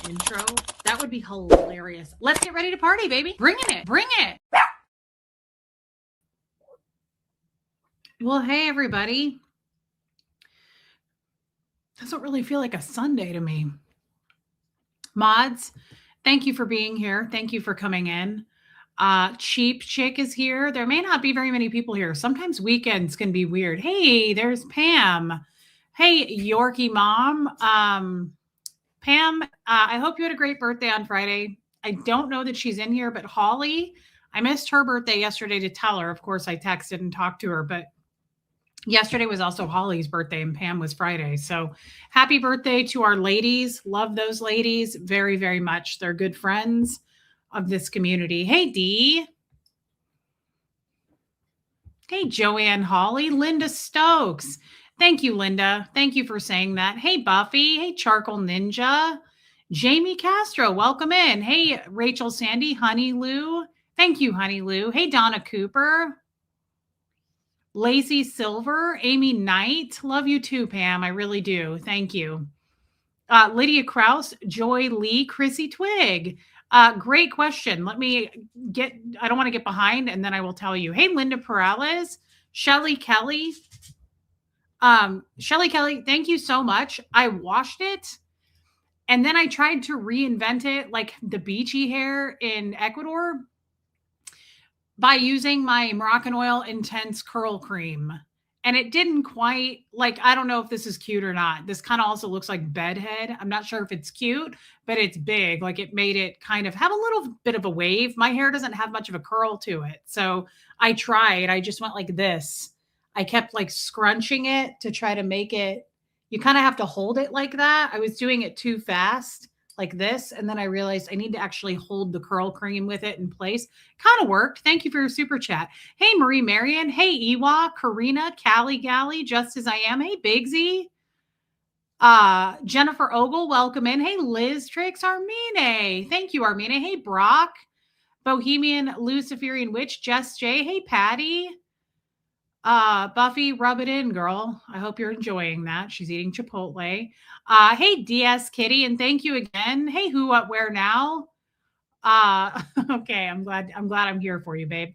intro. That would be hilarious. Let's get ready to party, baby. Bring it. Bring it. Well, hey, everybody. Doesn't really feel like a Sunday to me. Mods, thank you for being here. Thank you for coming in. Cheap Chick is here. There may not be very many people here. Sometimes weekends can be weird. Hey, there's Pam. Hey, Yorkie Mom. Pam, I hope you had a great birthday on Friday. I don't know that she's in here, but Holly, I missed her birthday yesterday to tell her. Of course, I texted and talked to her, but yesterday was also Holly's birthday and Pam was Friday. So happy birthday to our ladies. Love those ladies very, very much. They're good friends of this community. Hey, Dee. Hey, Joanne Holly. Linda Stokes. Thank you, Linda. Thank you for saying that. Hey, Buffy. Hey, Charcoal Ninja. Jamie Castro, welcome in. Hey, Rachel Sandy. Honey Lou. Thank you, Honey Lou. Hey, Donna Cooper. Lacey Silver, Amy Knight. Love you too, Pam. I really do. Thank you. Lydia Kraus, Joy Lee, Chrissy Twig. Great question. Let me I don't want to get behind and then I will tell you. Hey, Linda Perales, Shelly Kelly. Shelly Kelly, thank you so much. I washed it and then I tried to reinvent it like the beachy hair in Ecuador by using my Moroccanoil Intense Curl Cream. And it didn't quite, like, I don't know if this is cute or not. This kind of also looks like bedhead. I'm not sure if it's cute, but it's big. Like it made it kind of have a little bit of a wave. My hair doesn't have much of a curl to it. So I tried. I just went like this. I kept like scrunching it to try to make it, you kind of have to hold it like that. I was doing it too fast like this. And then I realized I need to actually hold the curl cream with it in place. Kind of worked. Thank you for your super chat. Hey, Marie Marion. Hey, Ewa, Karina, Callie Galley, Just As I Am. Hey, Bigsy. Jennifer Ogle, welcome in. Hey, Liz Trix, Armine. Thank you, Armine. Hey, Brock. Bohemian Luciferian Witch, Jess J. Hey, Patty. Buffy, rub it in, girl. I hope you're enjoying that. She's eating Chipotle. Hey, DS Kitty, and thank you again. Hey, who, what, where now? Okay, I'm glad I'm here for you, babe.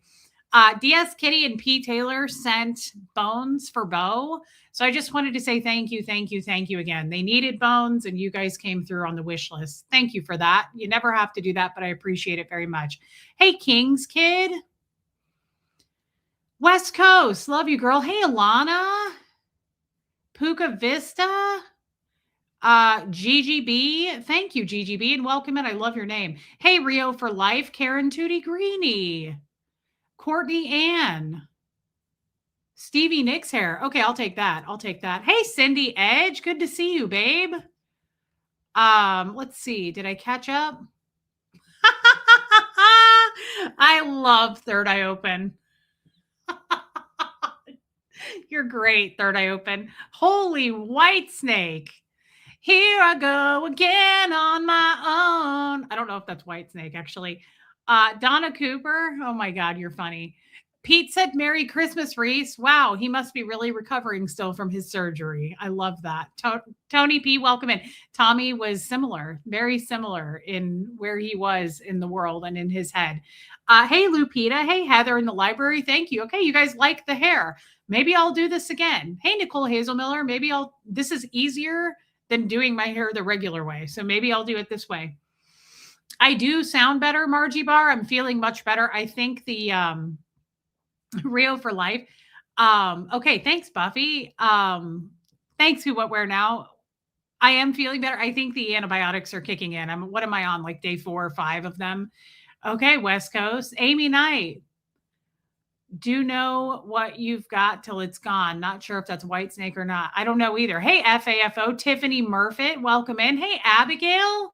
DS Kitty and P Taylor sent bones for Bo. So I just wanted to say thank you again. They needed bones and you guys came through on the wish list. Thank you for that. You never have to do that, but I appreciate it very much. Hey, King's Kid. West Coast, love you, girl. Hey, Alana. Puka Vista. GGB. Thank you, GGB, and welcome in. I love your name. Hey, Rio for Life. Karen Tootie Greeny. Courtney Ann. Stevie Nicks hair. Okay, I'll take that. Hey, Cindy Edge. Good to see you, babe. Let's see. Did I catch up? I love Third Eye Open. You're great, Third Eye Open. Holy White Snake. Here I go again on my own. I don't know if that's White Snake, actually. Donna Cooper. Oh my God, you're funny. Pete said, Merry Christmas, Reese. Wow, he must be really recovering still from his surgery. I love that. Tony P, welcome in. Tommy was similar, very similar in where he was in the world and in his head. Hey, Lupita. Hey, Heather in the library. Thank you. Okay, you guys like the hair. Maybe I'll do this again. Hey, Nicole Hazelmiller. Maybe this is easier than doing my hair the regular way. So maybe I'll do it this way. I do sound better, Margie Bar. I'm feeling much better. I think the Rio for Life. Okay, thanks, Buffy. Thanks, Who, What, Where Now. I am feeling better. I think the antibiotics are kicking in. What am I on? Like day 4 or 5 of them. Okay, West Coast. Amy Knight. Do know what you've got till it's gone. Not sure if that's White Snake or not. I don't know either. Hey, FAFO, Tiffany Murfitt, welcome in. Hey, Abigail.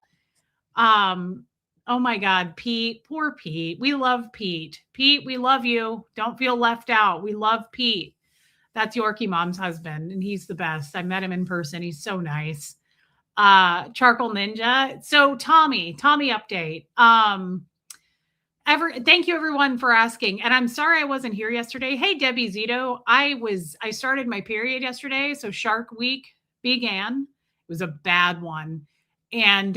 Oh my God, Pete, poor Pete. We love Pete. Pete, we love you. Don't feel left out. We love Pete. That's Yorkie Mom's husband, and he's the best. I met him in person. He's so nice. Charcoal Ninja. So Tommy update. Thank you everyone for asking. And I'm sorry I wasn't here yesterday. Hey, Debbie Zito. I started my period yesterday. So Shark Week began. It was a bad one. And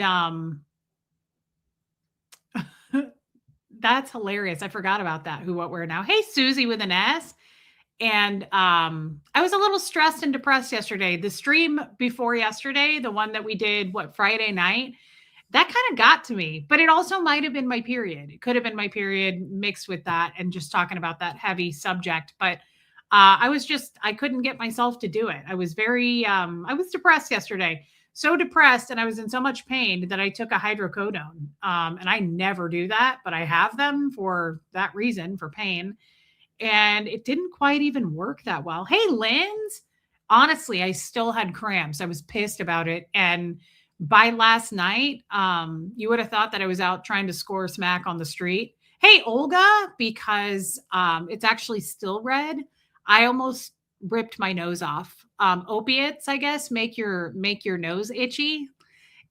That's hilarious. I forgot about that. Who, what, where now. Hey, Susie with an S. And I was a little stressed and depressed yesterday. The stream before yesterday, the one that we did, what, Friday night, that kind of got to me, but it also might have been my period. It could have been my period mixed with that and just talking about that heavy subject. But I couldn't get myself to do it. I was I was depressed yesterday. So depressed, and I was in so much pain that I took a hydrocodone. And I never do that, but I have them for that reason, for pain. And it didn't quite even work that well. Hey, Linz. Honestly, I still had cramps. I was pissed about it. And by last night, you would have thought that I was out trying to score smack on the street. Hey, Olga, because it's actually still red. I almost ripped my nose off. Opiates, I guess, make your nose itchy.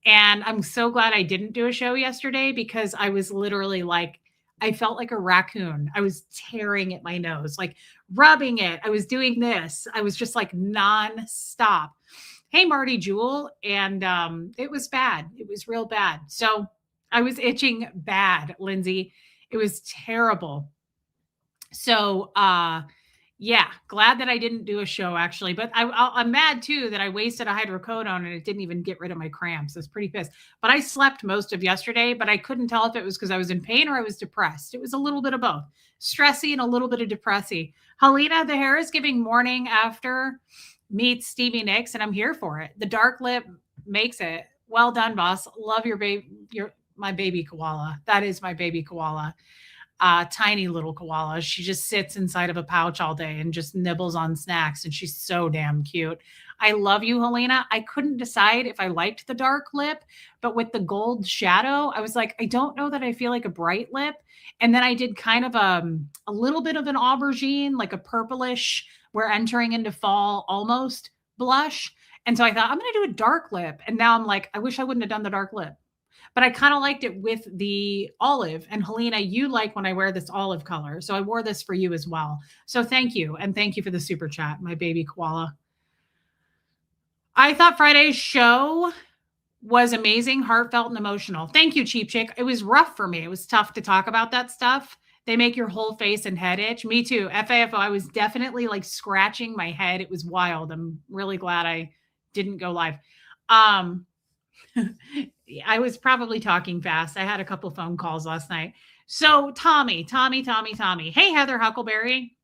And I'm so glad I didn't do a show yesterday because I was literally like, I felt like a raccoon. I was tearing at my nose, like rubbing it. I was doing this. I was just like nonstop. Hey, Marty Jewel. And it was bad. It was real bad. So I was itching bad, Lindsay. It was terrible. So yeah, glad that I didn't do a show actually, but I'm mad too that I wasted a hydrocodone and it didn't even get rid of my cramps. I was pretty pissed. But I slept most of yesterday, but I couldn't tell if it was because I was in pain or I was depressed. It was a little bit of both, stressy and a little bit of depressy. Helena, the Harris Giving morning after meets Stevie Nicks, and I'm here for it. The dark lip makes it. Well done, boss. Love your baby, my baby koala. That is my baby koala, tiny little koala. She just sits inside of a pouch all day and just nibbles on snacks, and she's so damn cute. I love you, Helena. I couldn't decide if I liked the dark lip, but with the gold shadow, I was like, I don't know that I feel like a bright lip. And then I did kind of a little bit of an aubergine, like a purplish, we're entering into fall almost blush. And so I thought, I'm going to do a dark lip. And now I'm like, I wish I wouldn't have done the dark lip, but I kind of liked it with the olive. And Helena, you like when I wear this olive color. So I wore this for you as well. So thank you. And thank you for the super chat, my baby koala. I thought Friday's show was amazing, heartfelt, and emotional. Thank you, Cheap Chick. It was rough for me. It was tough to talk about that stuff. They make your whole face and head itch. Me too. FAFO, I was definitely like scratching my head. It was wild. I'm really glad I didn't go live. I was probably talking fast. I had a couple phone calls last night. So Tommy. Hey, Heather Huckleberry,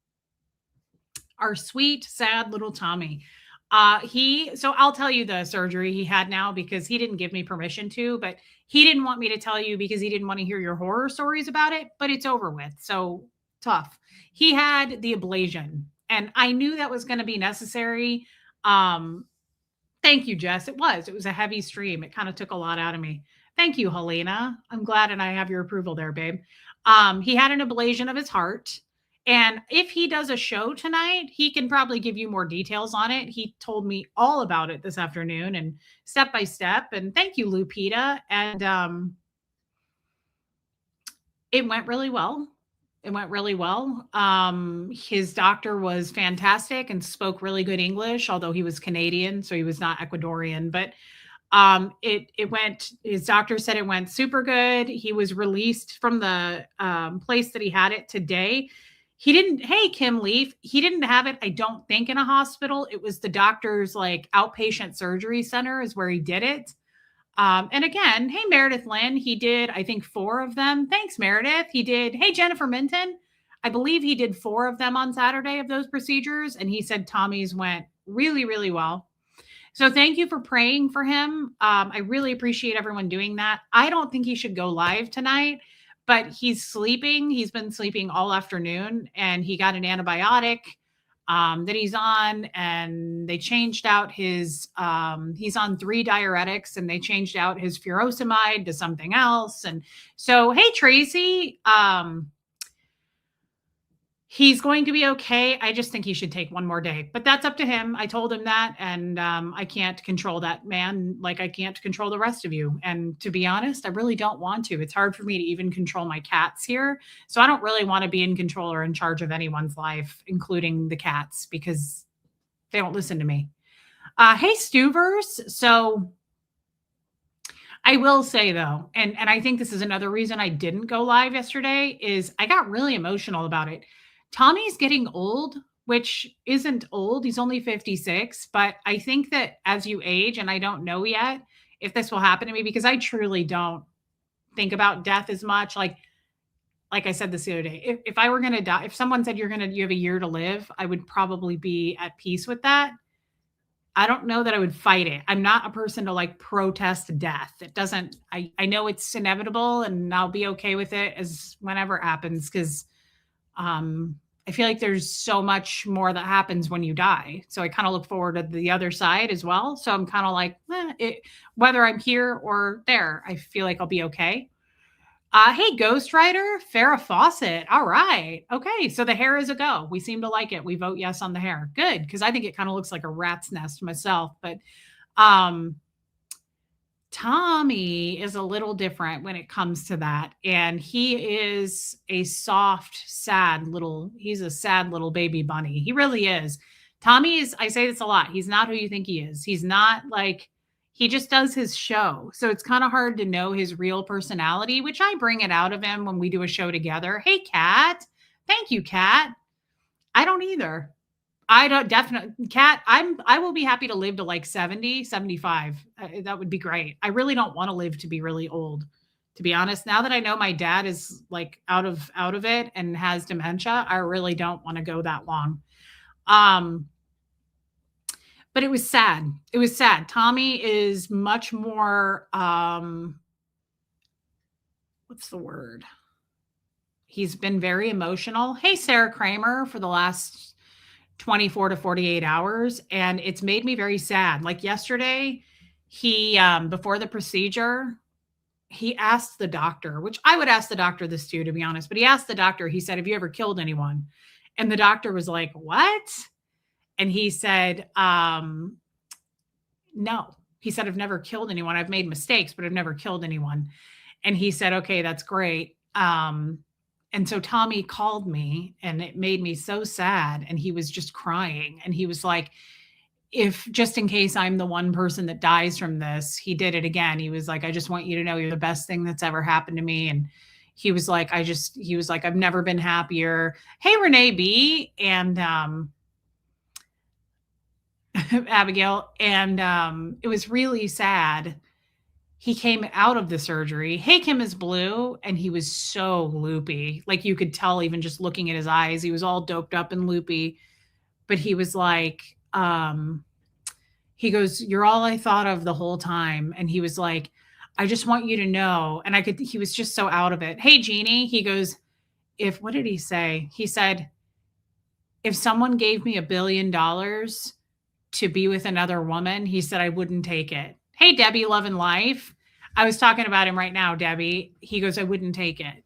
our sweet, sad little Tommy. So I'll tell you the surgery he had now because he didn't give me permission to, but he didn't want me to tell you because he didn't want to hear your horror stories about it, but it's over with. So tough. He had the ablation and I knew that was going to be necessary. Thank you, Jess. It was a heavy stream. It kind of took a lot out of me. Thank you, Helena. I'm glad and I have your approval there, babe. He had an ablation of his heart. And if he does a show tonight, he can probably give you more details on it. He told me all about it this afternoon and step by step. And thank you, Lupita. And it went really well. His doctor was fantastic and spoke really good English, although he was Canadian, so he was not Ecuadorian. But his doctor said it went super good. He was released from the place that he had it today. Hey, Kim Leaf, he didn't have it, I don't think, in a hospital. It was the doctor's like outpatient surgery center is where he did it. And again, hey, Meredith Lynn, he did, I think, 4 of them. Thanks, Meredith. Hey, Jennifer Minton, I believe he did 4 of them on Saturday of those procedures. And he said Tommy's went really, really well. So thank you for praying for him. I really appreciate everyone doing that. I don't think he should go live tonight, but he's sleeping. He's been sleeping all afternoon and he got an antibiotic that he's on, and they changed out his, he's on 3 diuretics and they changed out his furosemide to something else. And so, hey, Tracy, he's going to be okay. I just think he should take 1 more day, but that's up to him. I told him that, and I can't control that man like I can't control the rest of you. And to be honest, I really don't want to. It's hard for me to even control my cats here. So I don't really want to be in control or in charge of anyone's life, including the cats, because they don't listen to me. Hey, Stuvers. So I will say though, and I think this is another reason I didn't go live yesterday, is I got really emotional about it. Tommy's getting old, which isn't old. He's only 56, but I think that as you age, and I don't know yet if this will happen to me because I truly don't think about death as much. Like I said this the other day, if I were gonna die, if someone said you have a year to live, I would probably be at peace with that. I don't know that I would fight it. I'm not a person to like protest death. It doesn't I know it's inevitable and I'll be okay with it as whenever it happens because I feel like there's so much more that happens when you die. So I kind of look forward to the other side as well. So I'm kind of like, whether I'm here or there, I feel like I'll be okay. Hey, Ghost Rider, Farrah Fawcett. All right. Okay. So the hair is a go. We seem to like it. We vote yes on the hair. Good. Because I think it kind of looks like a rat's nest myself. But um, Tommy is a little different when it comes to that. And he is a soft, he's a sad little baby bunny. He really is. Tommy is, I say this a lot. He's not who you think he is. He's not like, he just does his show. So it's kind of hard to know his real personality, which I bring it out of him when we do a show together. Hey, Kat. Thank you, Kat. I don't either. I don't definitely Cat, I will be happy to live to like 70, 75. That would be great. I really don't want to live to be really old. To be honest, now that I know my dad is like out of it and has dementia, I really don't want to go that long. Um but it was sad. It was sad. Tommy is much more what's the word? He's been very emotional. Hey, Sarah Kramer, for the last 24 to 48 hours. And it's made me very sad. Like yesterday, he, before the procedure, he asked the doctor, which I would ask the doctor this too, to be honest, but he asked the doctor, he said, "Have you ever killed anyone?" And the doctor was like, "What?" And he said, "No." He said, "I've never killed anyone. I've made mistakes, but I've never killed anyone." And he said, "Okay, that's great." And so Tommy called me and it made me so sad. And he was just crying. And he was like, if just in case I'm the one person that dies from this, he did it again. He was like, "I just want you to know you're the best thing that's ever happened to me." And he was like, "I've never been happier." Hey, Renee B. And Abigail. And it was really sad. He came out of the surgery. Hey, Kim is blue. And he was so loopy. Like you could tell, even just looking at his eyes, he was all doped up and loopy. But he was like, he goes, "You're all I thought of the whole time." And he was like, "I just want you to know." And he was just so out of it. Hey, Jeannie, he goes, what did he say? He said, "If someone gave me $1 billion to be with another woman," he said, "I wouldn't take it." Hey, Debbie, Love and Life. I was talking about him right now, Debbie. He goes, "I wouldn't take it."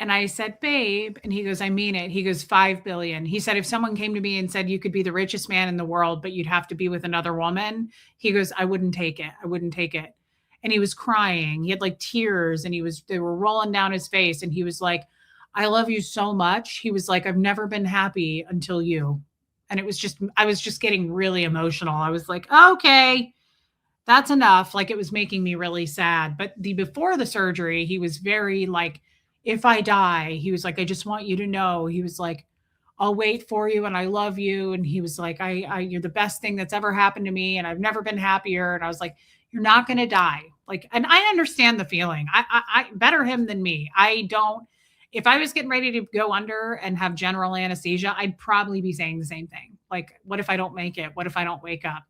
And I said, "Babe," and he goes, "I mean it." He goes, 5 billion. He said, "If someone came to me and said you could be the richest man in the world, but you'd have to be with another woman," he goes, "I wouldn't take it. I wouldn't take it." And he was crying. He had like tears and they were rolling down his face. And he was like, "I love you so much." He was like, "I've never been happy until you." And I was just getting really emotional. I was like, "Okay, that's enough." Like it was making me really sad. But before the surgery, he was very like, "If I die," he was like, "I just want you to know." He was like, "I'll wait for you and I love you." And he was like, you're the best thing that's ever happened to me. And I've never been happier." And I was like, "You're not going to die." Like, and I understand the feeling. I better him than me. I don't, if I was getting ready to go under and have general anesthesia, I'd probably be saying the same thing. Like, what if I don't make it? What if I don't wake up?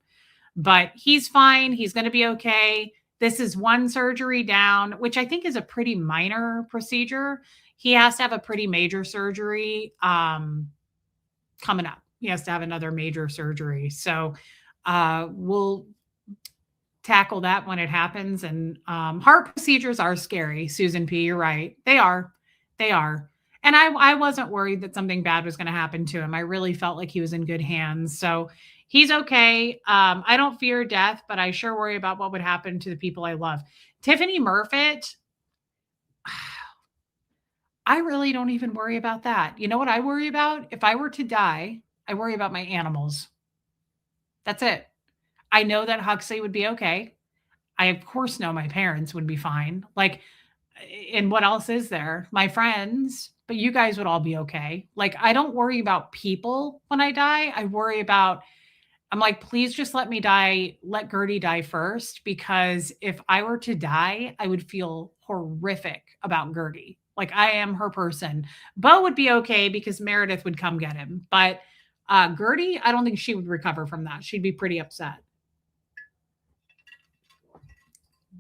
But he's fine. He's going to be okay. This is one surgery down, which I think is a pretty minor procedure. He has to have a pretty major surgery coming up. He has to have another major surgery. So we'll tackle that when it happens. And heart procedures are scary, Susan P. You're right. They are. They are. And I wasn't worried that something bad was going to happen to him. I really felt like he was in good hands. So he's okay. I don't fear death, but I sure worry about what would happen to the people I love. Tiffany Murfitt, I really don't even worry about that. You know what I worry about? If I were to die, I worry about my animals. That's it. I know that Huxley would be okay. I, of course, know my parents would be fine. Like, and what else is there? My friends, but you guys would all be okay. Like, I don't worry about people when I die. I worry about, I'm like, please just let me die. Let Gertie die first. Because if I were to die, I would feel horrific about Gertie. Like, I am her person. Bo would be okay because Meredith would come get him. But Gertie, I don't think she would recover from that. She'd be pretty upset.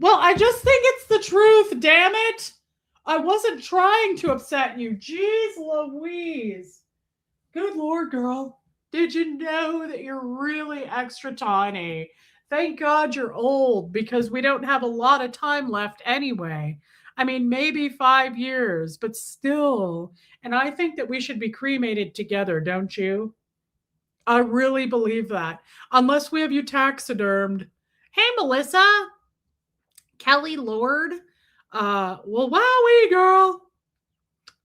Well, I just think it's the truth, damn it. I wasn't trying to upset you. Jeez Louise. Good Lord, girl. Did you know that you're really extra tiny? Thank God you're old because we don't have a lot of time left anyway. I mean, maybe 5 years, but still. And I think that we should be cremated together, don't you? I really believe that. Unless we have you taxidermed. Hey, Melissa. Kelly Lord. Well, wowee, girl.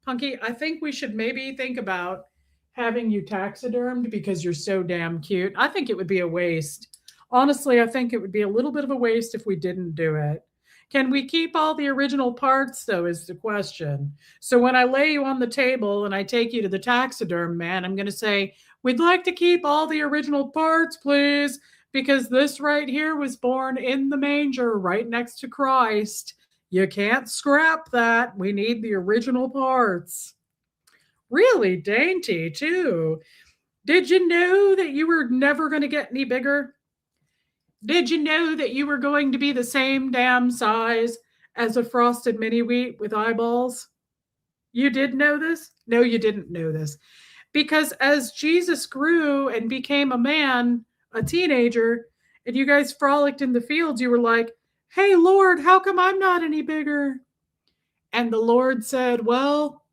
Punky, I think we should maybe think about having you taxidermed because you're so damn cute. I think it would be a waste. Honestly, I think it would be a little bit of a waste if we didn't do it. Can we keep all the original parts, though, is the question. So when I lay you on the table and I take you to the taxiderm man, I'm going to say, we'd like to keep all the original parts, please, because this right here was born in the manger right next to Christ. You can't scrap that. We need the original parts. Really dainty, too. Did you know that you were never going to get any bigger? Did you know that you were going to be the same damn size as a frosted mini wheat with eyeballs? You did know this? No, you didn't know this. Because as Jesus grew and became a man, a teenager, and you guys frolicked in the fields, you were like, hey, Lord, how come I'm not any bigger? And the Lord said, well,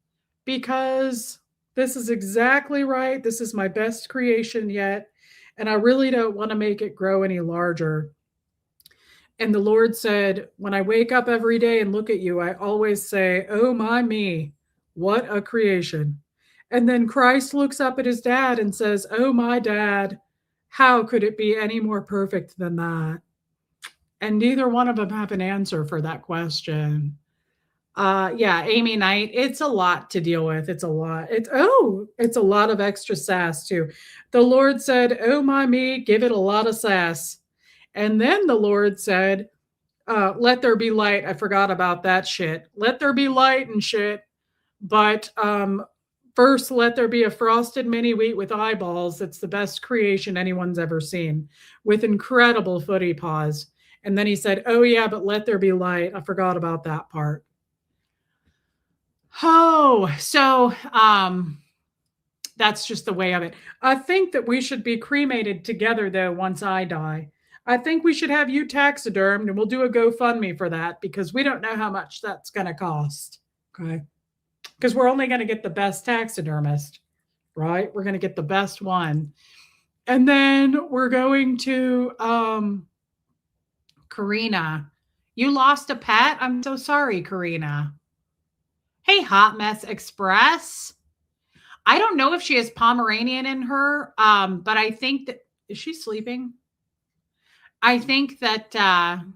because this is exactly right. This is my best creation yet. And I really don't want to make it grow any larger. And the Lord said, when I wake up every day and look at you, I always say, oh, my me, what a creation. And then Christ looks up at his dad and says, oh, my dad, how could it be any more perfect than that? And neither one of them have an answer for that question. Yeah, Amy Knight, it's a lot to deal with. It's a lot. It's a lot of extra sass too. The Lord said, oh my me, give it a lot of sass. And then the Lord said, let there be light. I forgot about that shit. Let there be light and shit. But first, let there be a frosted mini wheat with eyeballs. That's the best creation anyone's ever seen, with incredible footy paws. And then he said, oh yeah, but let there be light. I forgot about that part. Oh, so that's just the way of it. I think that we should be cremated together, though, once I die. I think we should have you taxidermed, and we'll do a GoFundMe for that because we don't know how much that's going to cost. Okay. Because we're only going to get the best taxidermist, right? We're going to get the best one. And then we're going to, Karina, you lost a pet? I'm so sorry, Karina. Hey, Hot Mess Express. I don't know if she has Pomeranian in her, but I think that, is she sleeping? I think that,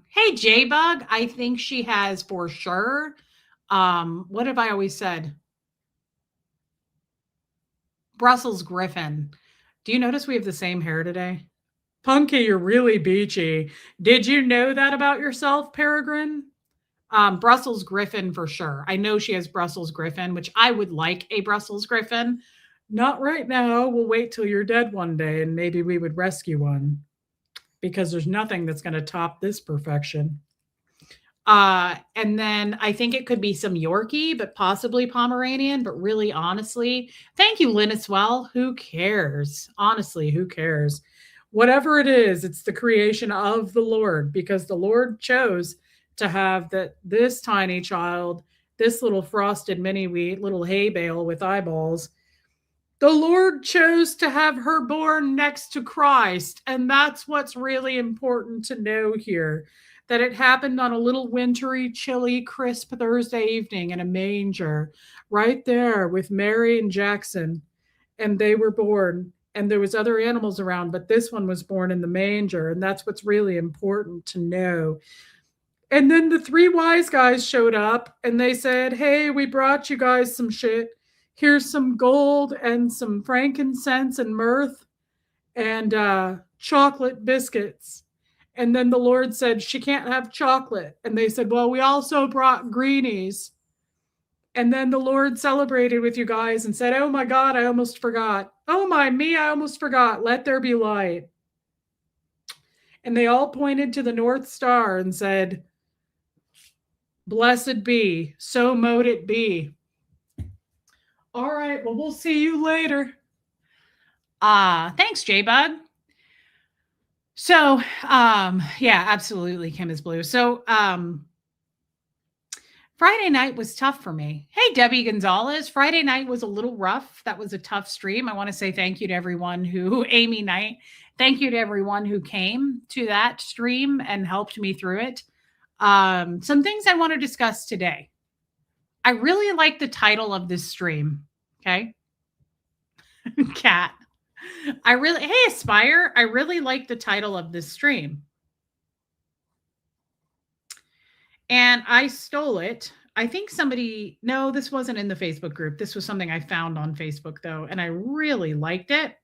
hey, J-Bug, I think she has for sure. What have I always said? Brussels Griffin. Do you notice we have the same hair today? Punky, you're really beachy. Did you know that about yourself, Peregrine? Brussels Griffin for sure. I know she has Brussels Griffin, which I would like a Brussels Griffin. Not right now. We'll wait till you're dead one day and maybe we would rescue one because there's nothing that's going to top this perfection. And then I think it could be some Yorkie, but possibly Pomeranian. But really, honestly, thank you, Linuswell. Who cares? Honestly, who cares? Whatever it is, it's the creation of the Lord because the Lord chose to have this tiny child, this little frosted mini wheat, little hay bale with eyeballs. The Lord chose to have her born next to Christ. And that's what's really important to know here, that it happened on a little wintry, chilly, crisp Thursday evening in a manger right there with Mary and Jackson. And they were born. And there was other animals around, but this one was born in the manger. And that's what's really important to know. And then the three wise guys showed up and they said, "Hey, we brought you guys some shit. Here's some gold and some frankincense and myrrh and chocolate biscuits." And then the Lord said, "She can't have chocolate." And they said, "Well, we also brought greenies." And then the Lord celebrated with you guys and said, "Oh my God, I almost forgot. Oh my me, I almost forgot. Let there be light." And they all pointed to the North Star and said, "Blessed be, so mote it be." All right, well, we'll see you later. Thanks, J-Bug. So, yeah, absolutely, Kim is blue. So, Friday night was tough for me. Hey, Debbie Gonzalez. Friday night was a little rough. That was a tough stream. I want to say thank you to everyone who, Amy Knight, thank you to everyone who came to that stream and helped me through it. Some things I want to discuss today. I really like the title of this stream. Okay. Cat. Hey, Aspire, I really like the title of this stream. And I stole it. I think no, this wasn't in the Facebook group. This was something I found on Facebook, though, and I really liked it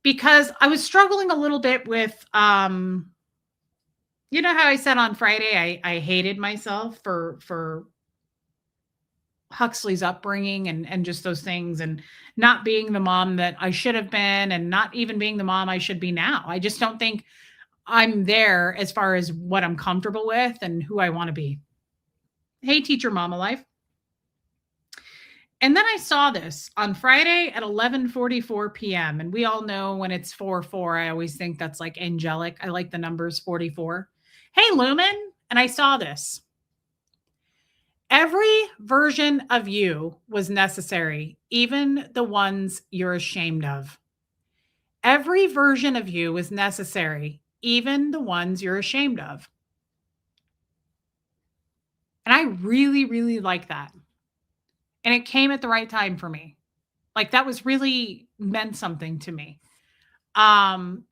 because I was struggling a little bit with, you know how I said on Friday I hated myself for Huxley's upbringing and just those things and not being the mom that I should have been and not even being the mom I should be now. I just don't think I'm there as far as what I'm comfortable with and who I want to be. Hey, teacher mama life. And then I saw this on Friday at 11:44 p.m. And we all know when it's 4/4, I always think that's like angelic. I like the numbers 44. Hey, Lumen. And I saw this. Every version of you was necessary, even the ones you're ashamed of. Every version of you was necessary, even the ones you're ashamed of. And I really, really like that. And it came at the right time for me. Like that was really meant something to me.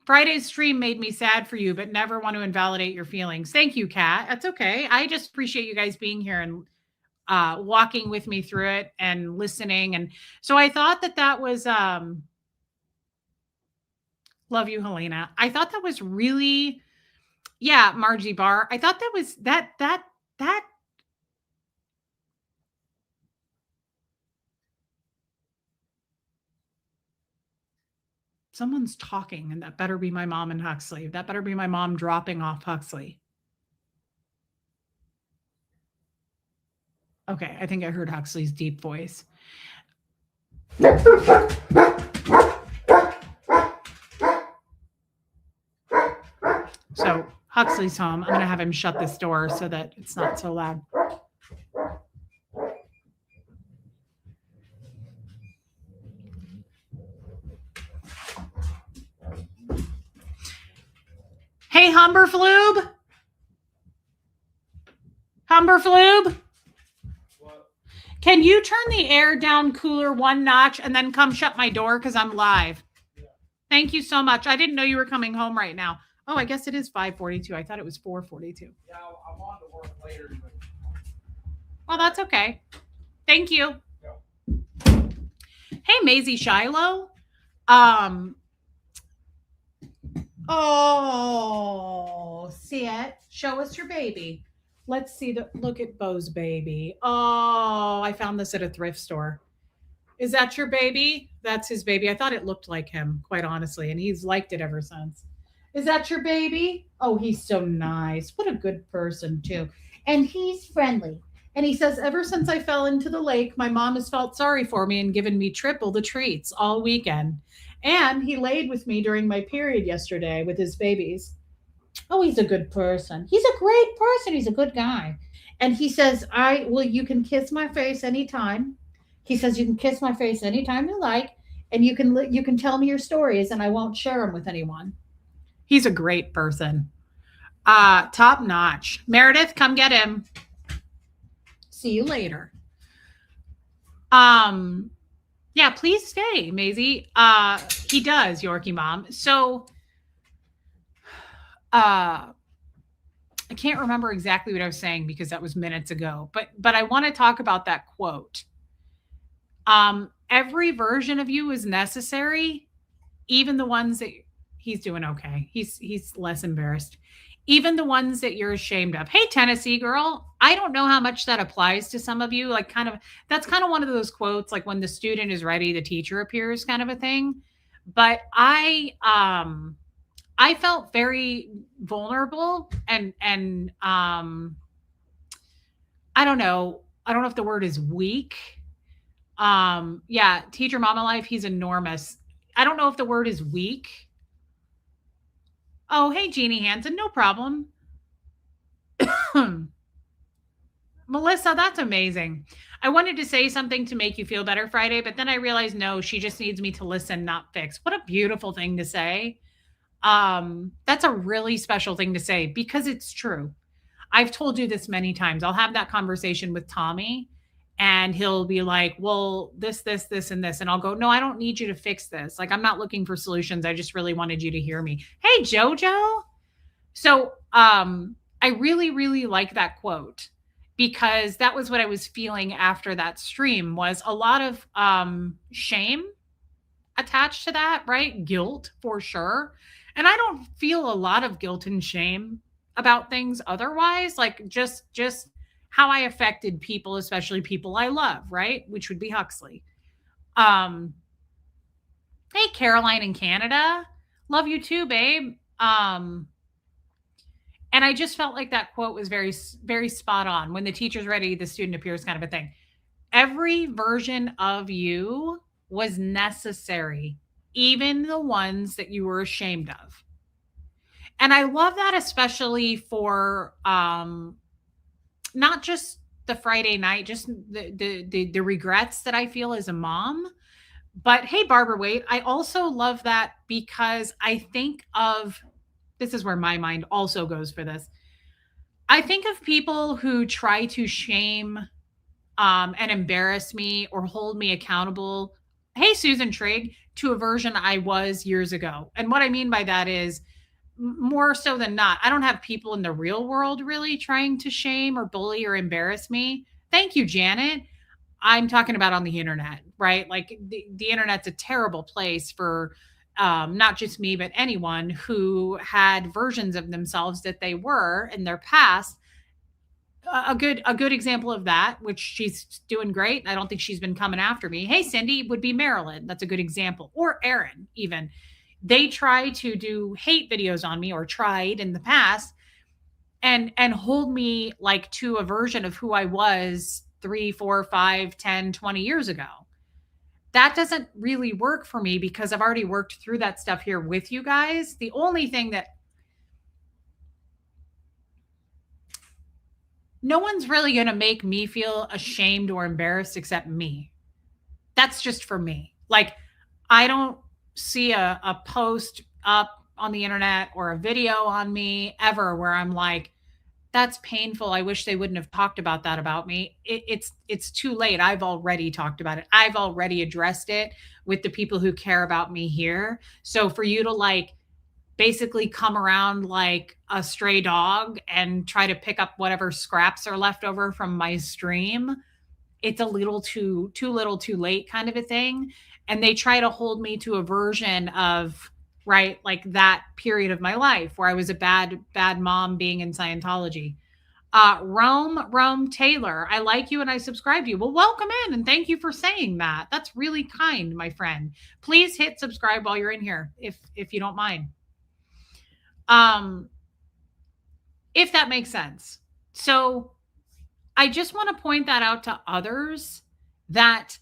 Friday's stream made me sad for you, but never want to invalidate your feelings. Thank you, Kat. That's okay. I just appreciate you guys being here and walking with me through it and listening. And so I thought that was love you, Helena. I thought that was really, yeah, Margie Barr. I thought that was that someone's talking, and that better be my mom and Huxley. That better be my mom dropping off Huxley. Okay, I think I heard Huxley's deep voice. So Huxley's home. I'm going to have him shut this door so that it's not so loud. Hey, Humberflube. Humberflube. Can you turn the air down cooler one notch and then come shut my door because I'm live? Yeah. Thank you so much. I didn't know you were coming home right now. Oh, I guess it is 5:42. I thought it was 4:42. Yeah, I'm on to work later. Well, that's okay. Thank you. Yeah. Hey, Maisie Shiloh. Oh, see it? Show us your baby. Let's see look at Bo's baby. Oh, I found this at a thrift store. Is that your baby? That's his baby. I thought it looked like him, quite honestly, and he's liked it ever since. Is that your baby? Oh, he's so nice. What a good person, too. And he's friendly. And he says, ever since I fell into the lake, my mom has felt sorry for me and given me triple the treats all weekend. And he laid with me during my period yesterday with his babies. Oh, he's a good person. He's a great person. He's a good guy. And he says, you can kiss my face anytime. He says, you can kiss my face anytime you like, and you can tell me your stories and I won't share them with anyone. He's a great person. Top notch. Meredith, come get him. See you later. Yeah, please stay, Maisie. He does, Yorkie Mom. So I can't remember exactly what I was saying because that was minutes ago, but I want to talk about that quote. Every version of you is necessary, even the ones that he's doing okay. He's less embarrassed. Even the ones that you're ashamed of. Hey, Tennessee girl, I don't know how much that applies to some of you. Like, kind of, that's kind of one of those quotes, like when the student is ready, the teacher appears, kind of a thing. But I felt very vulnerable and I don't know. I don't know if the word is weak. Yeah, teacher mama life, he's enormous. I don't know if the word is weak. Oh, hey, Jeannie Hansen, no problem. Melissa, that's amazing. I wanted to say something to make you feel better Friday, but then I realized no, she just needs me to listen, not fix. What a beautiful thing to say. That's a really special thing to say because it's true. I've told you this many times. I'll have that conversation with Tommy and he'll be like, well, this, and this. And I'll go, no, I don't need you to fix this. Like, I'm not looking for solutions. I just really wanted you to hear me. Hey, Jojo. So, I really, really like that quote because that was what I was feeling after that stream was a lot of, shame attached to that, right? Guilt for sure. And I don't feel a lot of guilt and shame about things otherwise, like just how I affected people, especially people I love, right? Which would be Huxley. Um, hey Caroline in Canada. Love you too, babe. And I just felt like that quote was very very spot on. When the teacher's ready, the student appears, kind of a thing. Every version of you was necessary, even the ones that you were ashamed of. And I love that especially for not just the Friday night, just the regrets that I feel as a mom. But hey, Barbara Wade, I also love that because I think of this is where my mind also goes for this. I think of people who try to shame and embarrass me or hold me accountable. Hey, Susan Trigg, to a version I was years ago. And what I mean by that is more so than not, I don't have people in the real world really trying to shame or bully or embarrass me. Thank you, Janet. I'm talking about on the internet, right? Like the internet's a terrible place for not just me, but anyone who had versions of themselves that they were in their past. A good example of that, which she's doing great. I don't think she's been coming after me. Hey, Cindy, would be Marilyn. That's a good example. Or Erin, even. They try to do hate videos on me or tried in the past and hold me like to a version of who I was 3, 4, 5, 10, 20 years ago. That doesn't really work for me because I've already worked through that stuff here with you guys. The only thing that no one's really going to make me feel ashamed or embarrassed except me. That's just for me. Like, I don't see a post up on the internet or a video on me ever where I'm like, that's painful. I wish they wouldn't have talked about that about me. It's too late. I've already talked about it. I've already addressed it with the people who care about me here. So for you to like basically come around like a stray dog and try to pick up whatever scraps are left over from my stream, it's a little too little too late kind of a thing. And they try to hold me to a version of right like that period of my life where I was a bad mom being in Scientology. Rome Taylor, I like you and I subscribe to you. Well, welcome in and thank you for saying that. That's really kind, my friend. Please hit subscribe while you're in here if you don't mind. If that makes sense. So I just want to point that out to others that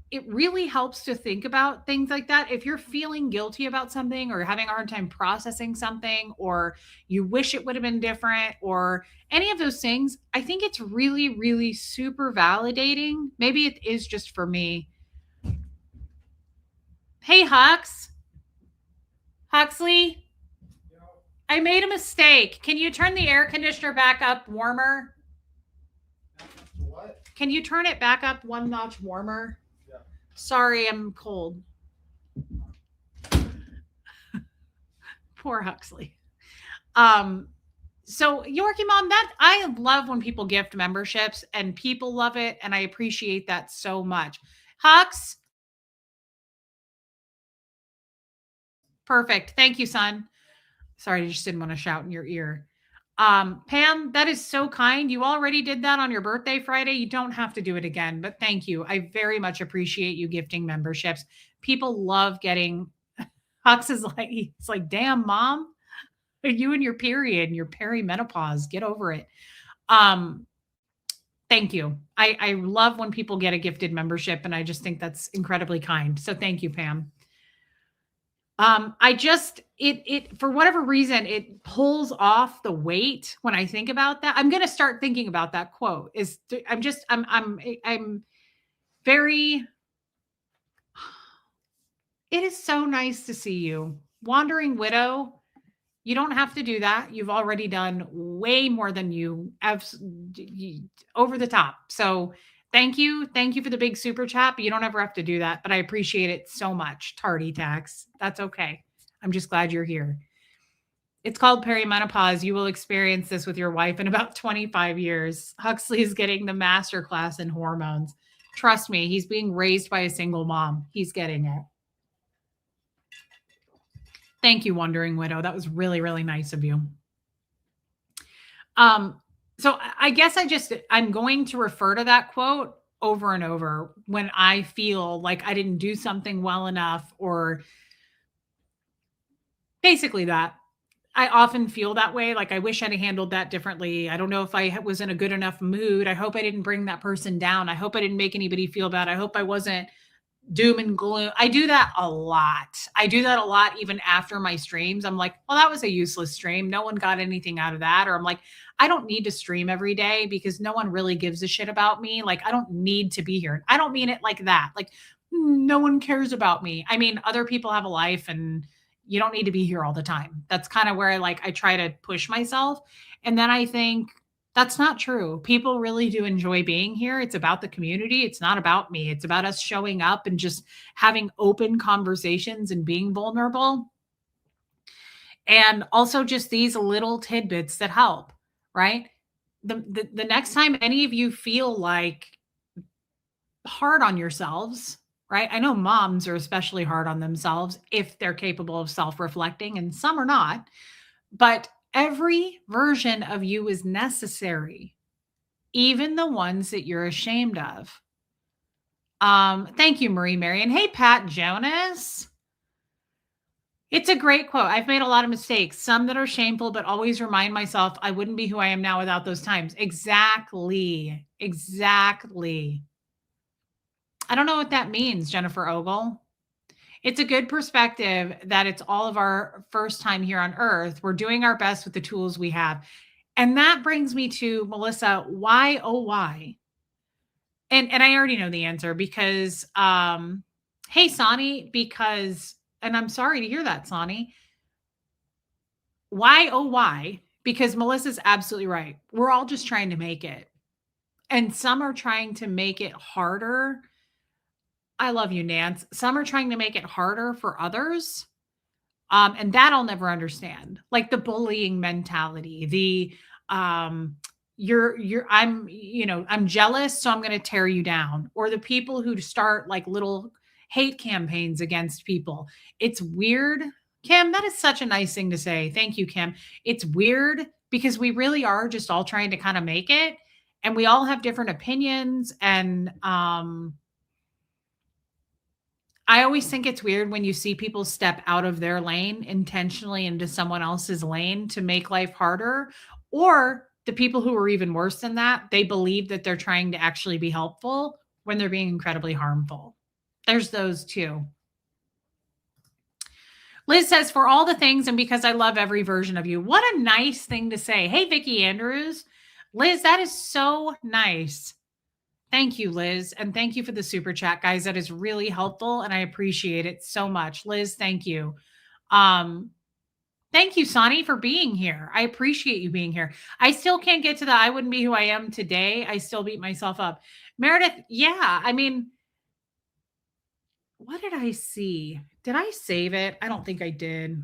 it really helps to think about things like that. If you're feeling guilty about something or having a hard time processing something, or you wish it would have been different, or any of those things, I think it's really, really super validating. Maybe it is just for me. Hey, Huxley, I made a mistake. Can you turn the air conditioner back up warmer? What? Can you turn it back up one notch warmer? Yeah. Sorry, I'm cold. Poor Huxley. So, Yorkie Mom, that I love when people gift memberships and people love it. And I appreciate that so much. Hux, perfect. Thank you, son. Sorry, I just didn't want to shout in your ear. Pam, that is so kind. You already did that on your birthday Friday. You don't have to do it again, but thank you. I very much appreciate you gifting memberships. People love getting Hux is like, it's like, damn, mom, you and your period and your perimenopause, get over it. Um, Thank you. I love when people get a gifted membership, and I just think that's incredibly kind. So thank you, Pam. I just it for whatever reason it pulls off the weight when I think about that. I'm gonna start thinking about that quote. I'm very. It is so nice to see you, wandering widow. You don't have to do that. You've already done way more than over the top. So thank you. Thank you for the big super chat. But you don't ever have to do that. But I appreciate it so much. Tardy tax. That's okay. I'm just glad you're here. It's called perimenopause. You will experience this with your wife in about 25 years. Huxley is getting the master class in hormones. Trust me, he's being raised by a single mom. He's getting it. Thank you, Wandering Widow. That was really, really nice of you. Um, so I guess I'm going to refer to that quote over and over when I feel like I didn't do something well enough, or basically that. I often feel that way. Like, I wish I'd handled that differently. I don't know if I was in a good enough mood. I hope I didn't bring that person down. I hope I didn't make anybody feel bad. I hope I wasn't doom and gloom. I do that a lot. I do that a lot even after my streams. I'm like, well, that was a useless stream. No one got anything out of that. Or I'm like, I don't need to stream every day because no one really gives a shit about me. Like, I don't need to be here. I don't mean it like that. Like, no one cares about me. I mean, other people have a life and you don't need to be here all the time. That's kind of where I try to push myself. And then I think that's not true. People really do enjoy being here. It's about the community. It's not about me. It's about us showing up and just having open conversations and being vulnerable. And also just these little tidbits that help, right? The next time any of you feel like hard on yourselves, right? I know moms are especially hard on themselves if they're capable of self reflecting, and some are not, but every version of you is necessary, even the ones that you're ashamed of. Thank you, Marie Marion. Hey, Pat Jonas. It's a great quote. I've made a lot of mistakes, some that are shameful, but always remind myself I wouldn't be who I am now without those times. Exactly. Exactly. I don't know what that means, Jennifer Ogle. It's a good perspective that it's all of our first time here on earth. We're doing our best with the tools we have. And that brings me to Melissa, why oh why? And I already know the answer because hey Sonny, because and I'm sorry to hear that, Sonny. Why oh why? Because Melissa's absolutely right. We're all just trying to make it. And some are trying to make it harder. I love you, Nance. Some are trying to make it harder for others. And that I'll never understand. Like the bullying mentality, the I'm jealous, so I'm gonna tear you down. Or the people who start like little hate campaigns against people. It's weird. Kim, that is such a nice thing to say. Thank you, Kim. It's weird because we really are just all trying to kind of make it, and we all have different opinions. And I always think it's weird when you see people step out of their lane intentionally into someone else's lane to make life harder. Or the people who are even worse than that, they believe that they're trying to actually be helpful when they're being incredibly harmful. There's those too. Liz says, for all the things and because I love every version of you. What a nice thing to say. Hey, Vicki Andrews. Liz, that is so nice. Thank you, Liz. And thank you for the super chat, guys. That is really helpful. And I appreciate it so much. Liz, thank you. Thank you, Sonny, for being here. I appreciate you being here. I still can't get to the I wouldn't be who I am today. I still beat myself up. Meredith, yeah. I mean, what did I see? Did I save it? I don't think I did.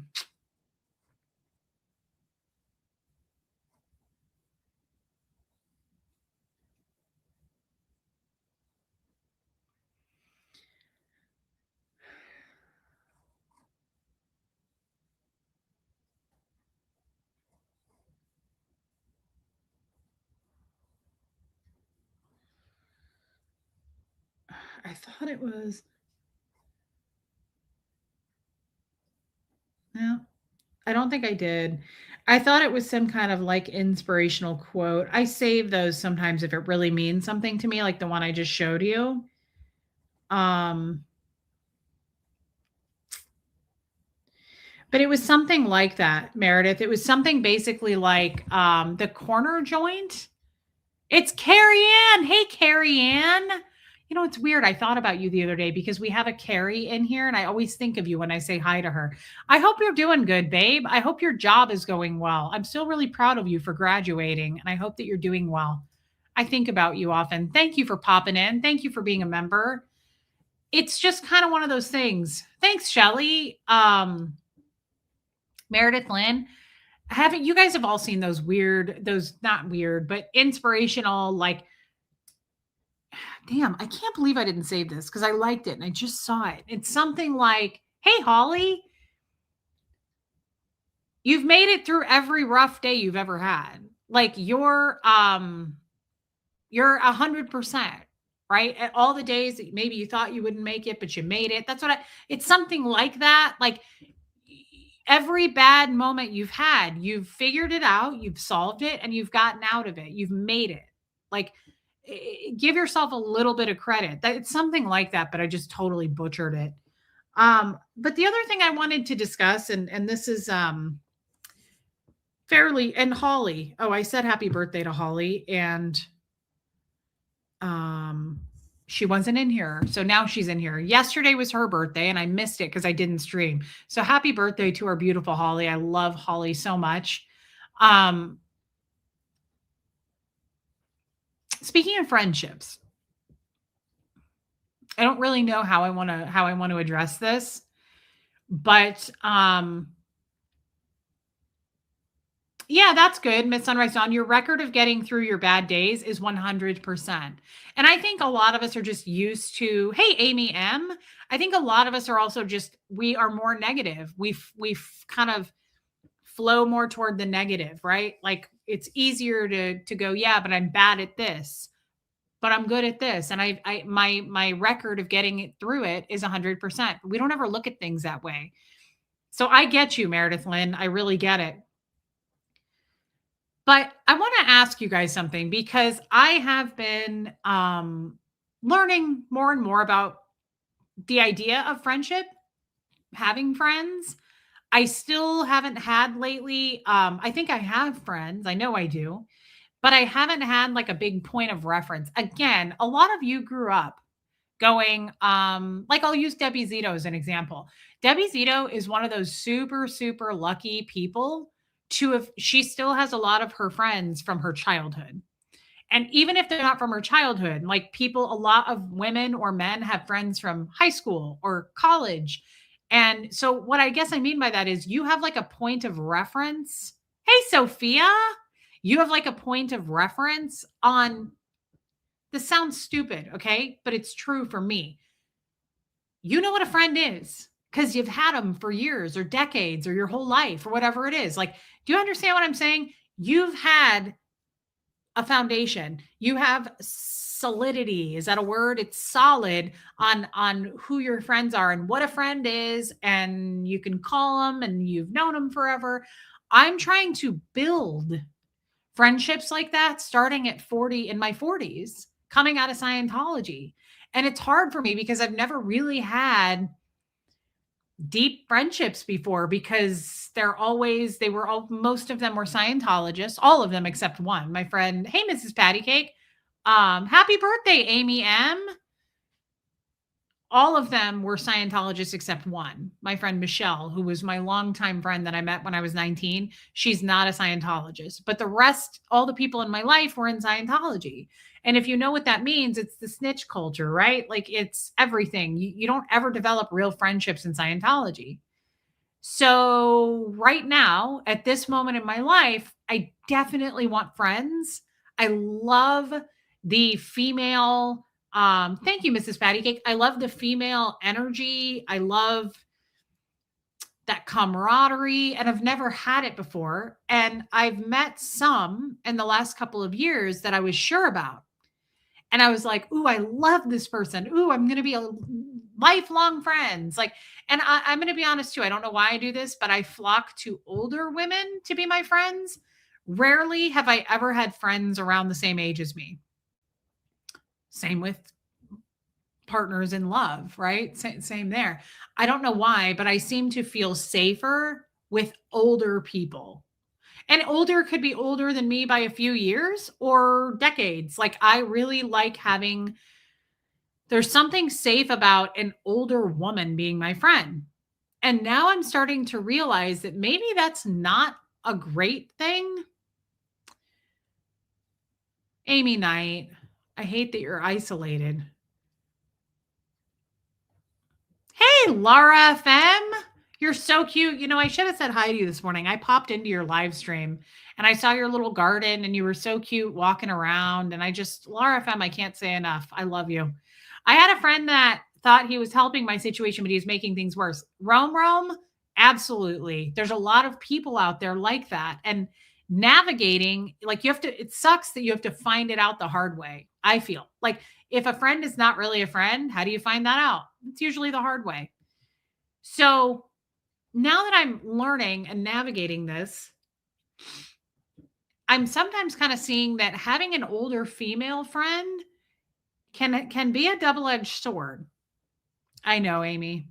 I thought it was. No, I don't think I did. I thought it was some kind of like inspirational quote. I save those sometimes if it really means something to me, like the one I just showed you. Um, but it was something like that, Meredith. It was something basically like the corner joint. It's Carrie Ann. Hey, Carrie Ann. You know, it's weird. I thought about you the other day because we have a Carrie in here, and I always think of you when I say hi to her. I hope you're doing good, babe. I hope your job is going well. I'm still really proud of you for graduating, and I hope that you're doing well. I think about you often. Thank you for popping in. Thank you for being a member. It's just kind of one of those things. Thanks, Shelly. Meredith Lynn, haven't you guys have all seen those weird, those not weird, but inspirational, like, damn, I can't believe I didn't save this because I liked it and I just saw it. It's something like, hey, Holly, you've made it through every rough day you've ever had. Like you're 100%, right? At all the days that maybe you thought you wouldn't make it, but you made it. That's what it's something like that. Like every bad moment you've had, you've figured it out, you've solved it, and you've gotten out of it. You've made it. Like, give yourself a little bit of credit. That it's something like that, but I just totally butchered it. But the other thing I wanted to discuss, and this is fairly, and Holly. Oh, I said happy birthday to Holly, and she wasn't in here. So now she's in here. Yesterday was her birthday and I missed it because I didn't stream. So happy birthday to our beautiful Holly. I love Holly so much. Speaking of friendships, I don't really know how I want to address this, but yeah, that's good, Miss Sunrise Dawn. Your record of getting through your bad days is 100%. And I think a lot of us are just used to, hey, Amy M. I think a lot of us are also just, we are more negative. We've kind of flow more toward the negative, right? Like it's easier to go, yeah, but I'm bad at this, but I'm good at this. And my record of getting it through it is 100%. We don't ever look at things that way. So I get you, Meredith Lynn. I really get it. But I want to ask you guys something because I have been learning more and more about the idea of friendship, having friends. I still haven't had lately. I think I have friends. I know I do, but I haven't had like a big point of reference. Again, a lot of you grew up going, like I'll use Debbie Zito as an example. Debbie Zito is one of those super, super lucky people to have, she still has a lot of her friends from her childhood. And even if they're not from her childhood, like people, a lot of women or men have friends from high school or college. And so, what I guess I mean by that is you have like a point of reference. Hey, Sophia, you have like a point of reference on this. Sounds stupid, okay? But it's true for me. You know what a friend is because you've had them for years or decades or your whole life or whatever it is. Like, do you understand what I'm saying? You've had a foundation. You have solidity. Is that a word? It's solid on who your friends are and what a friend is, and you can call them and you've known them forever. I'm trying to build friendships like that starting at 40 in my 40s, coming out of Scientology. And it's hard for me because I've never really had deep friendships before because most of them were Scientologists, all of them except one. My friend, hey, Mrs. Patty Cake. Happy birthday, Amy M. All of them were Scientologists except one. My friend Michelle, who was my longtime friend that I met when I was 19, she's not a Scientologist. But the rest, all the people in my life were in Scientology. And if you know what that means, it's the snitch culture, right? Like it's everything. You don't ever develop real friendships in Scientology. So right now, at this moment in my life, I definitely want friends. I love the female. Thank you, Mrs. Patty Cake. I love the female energy. I love that camaraderie, and I've never had it before. And I've met some in the last couple of years that I was sure about. And I was like, ooh, I love this person. Ooh, I'm going to be a lifelong friends. Like, and I'm going to be honest too. I don't know why I do this, but I flock to older women to be my friends. Rarely have I ever had friends around the same age as me. Same with partners in love, right? Same there. I don't know why, but I seem to feel safer with older people. And older could be older than me by a few years or decades. Like I really like having there's something safe about an older woman being my friend. And now I'm starting to realize that maybe that's not a great thing. Amy Knight, I hate that you're isolated. Hey, Laura FM. You're so cute. You know, I should have said hi to you this morning. I popped into your live stream and I saw your little garden and you were so cute walking around. And Laura FM, I can't say enough. I love you. I had a friend that thought he was helping my situation, but he was making things worse. Rome, absolutely. There's a lot of people out there like that. And navigating, like it sucks that you have to find it out the hard way. I feel like if a friend is not really a friend, how do you find that out? It's usually the hard way. So now that I'm learning and navigating this, I'm sometimes kind of seeing that having an older female friend can be a double-edged sword. I know, Amy.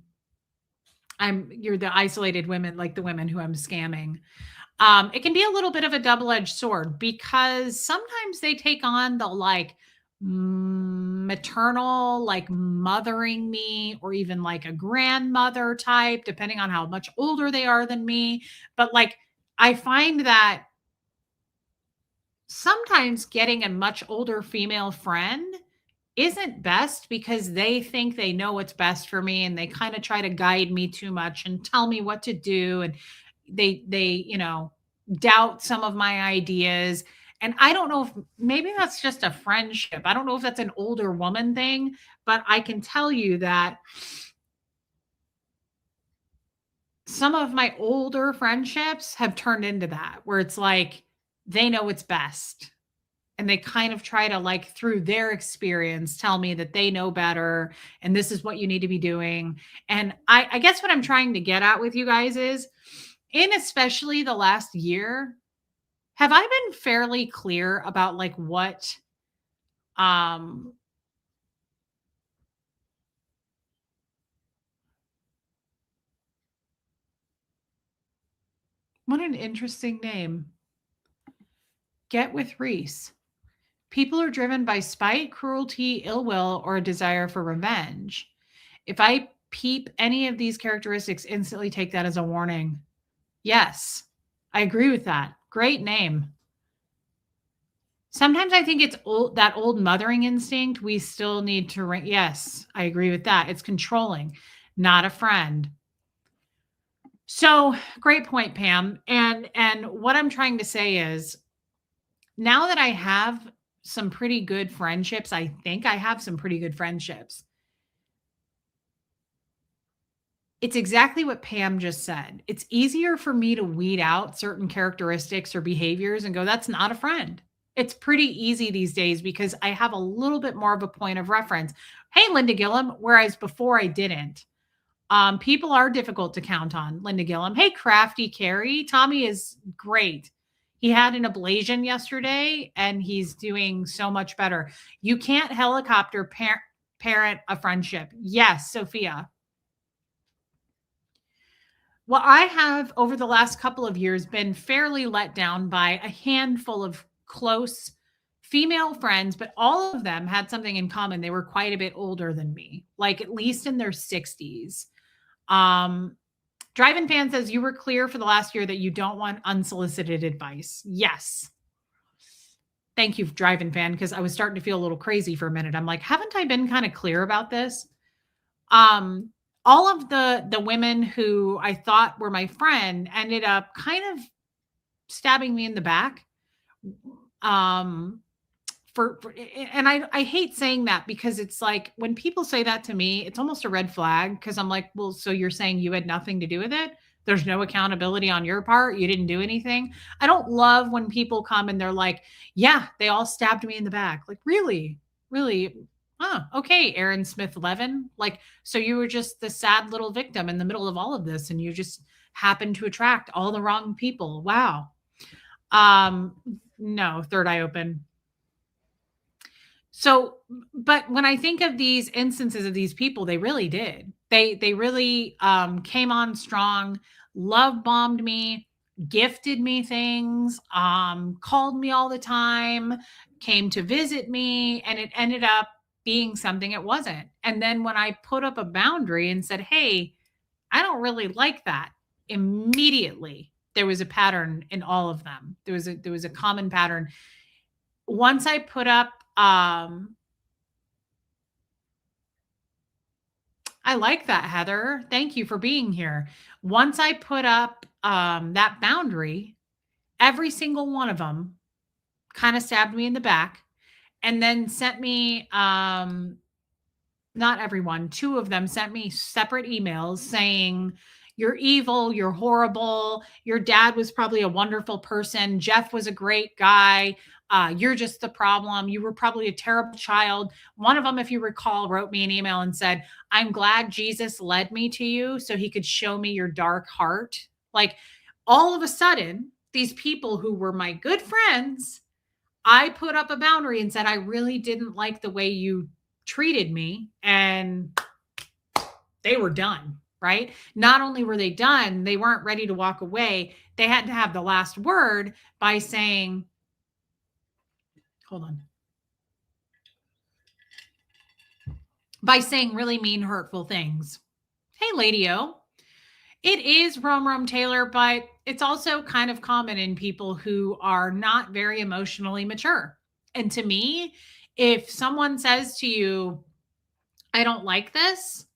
You're the isolated women, like the women who I'm scamming. It can be a little bit of a double-edged sword because sometimes they take on the like maternal, like mothering me, or even like a grandmother type, depending on how much older they are than me. But like, I find that sometimes getting a much older female friend isn't best because they think they know what's best for me and they kind of try to guide me too much and tell me what to do. And they doubt some of my ideas. And I don't know if maybe that's just a friendship. I don't know if that's an older woman thing, but I can tell you that some of my older friendships have turned into that, where it's like they know what's best. And they kind of try to, like, through their experience, tell me that they know better and this is what you need to be doing. And I guess what I'm trying to get at with you guys is, in especially the last year, have I been fairly clear about like what um what an interesting name. Get with Reese. People are driven by spite, cruelty, ill will, or a desire for revenge. If I peep any of these characteristics, instantly take that as a warning. Yes, I agree with that. Great name. Sometimes I think it's that old mothering instinct. We still need to. Yes, I agree with that. It's controlling, not a friend. So great point, Pam. And what I'm trying to say is, now that I have some pretty good friendships, I think I have some pretty good friendships. It's exactly what Pam just said. It's easier for me to weed out certain characteristics or behaviors and go, that's not a friend. It's pretty easy these days because I have a little bit more of a point of reference. Hey, Linda Gillum, whereas before I didn't. People are difficult to count on, Linda Gillum. Hey, Crafty Carrie. Tommy is great. He had an ablation yesterday and he's doing so much better. You can't helicopter parent a friendship. Yes, Sophia. Well, I have over the last couple of years been fairly let down by a handful of close female friends, but all of them had something in common. They were quite a bit older than me, like at least in their 60s. Drive-In Fan says you were clear for the last year that you don't want unsolicited advice. Yes. Thank you, Drive-In Fan, because I was starting to feel a little crazy for a minute. I'm like, haven't I been kind of clear about this? All of the women who I thought were my friend ended up kind of stabbing me in the back. And I hate saying that because it's like when people say that to me, it's almost a red flag because I'm like, well, so you're saying you had nothing to do with it? There's no accountability on your part. You didn't do anything. I don't love when people come and they're like, yeah, they all stabbed me in the back. Like, really? Really? Oh, okay, Aaron Smith Levin. Like, so you were just the sad little victim in the middle of all of this, and you just happened to attract all the wrong people. Wow. Um, no, third eye open. So, but when I think of these instances of these people, they really did. They really came on strong, love bombed me, gifted me things, called me all the time, came to visit me, and it ended up being something it wasn't. And then when I put up a boundary and said, "Hey, I don't really like that," immediately there was a pattern in all of them. There was a common pattern. Once I put up I like that, Heather. Thank you for being here. Once I put up that boundary, every single one of them kind of stabbed me in the back and then sent me, not everyone, two of them sent me separate emails saying, "You're evil, you're horrible. Your dad was probably a wonderful person. Jeff was a great guy. You're just the problem. You were probably a terrible child." One of them, if you recall, wrote me an email and said, "I'm glad Jesus led me to you so he could show me your dark heart." Like, all of a sudden, these people who were my good friends, I put up a boundary and said, "I really didn't like the way you treated me." And they were done, right? Not only were they done, they weren't ready to walk away. They had to have the last word by saying, hold on, by saying really mean, hurtful things. Hey, Lady O. It is Rome Rome Taylor, but it's also kind of common in people who are not very emotionally mature. And to me, if someone says to you, "I don't like this,"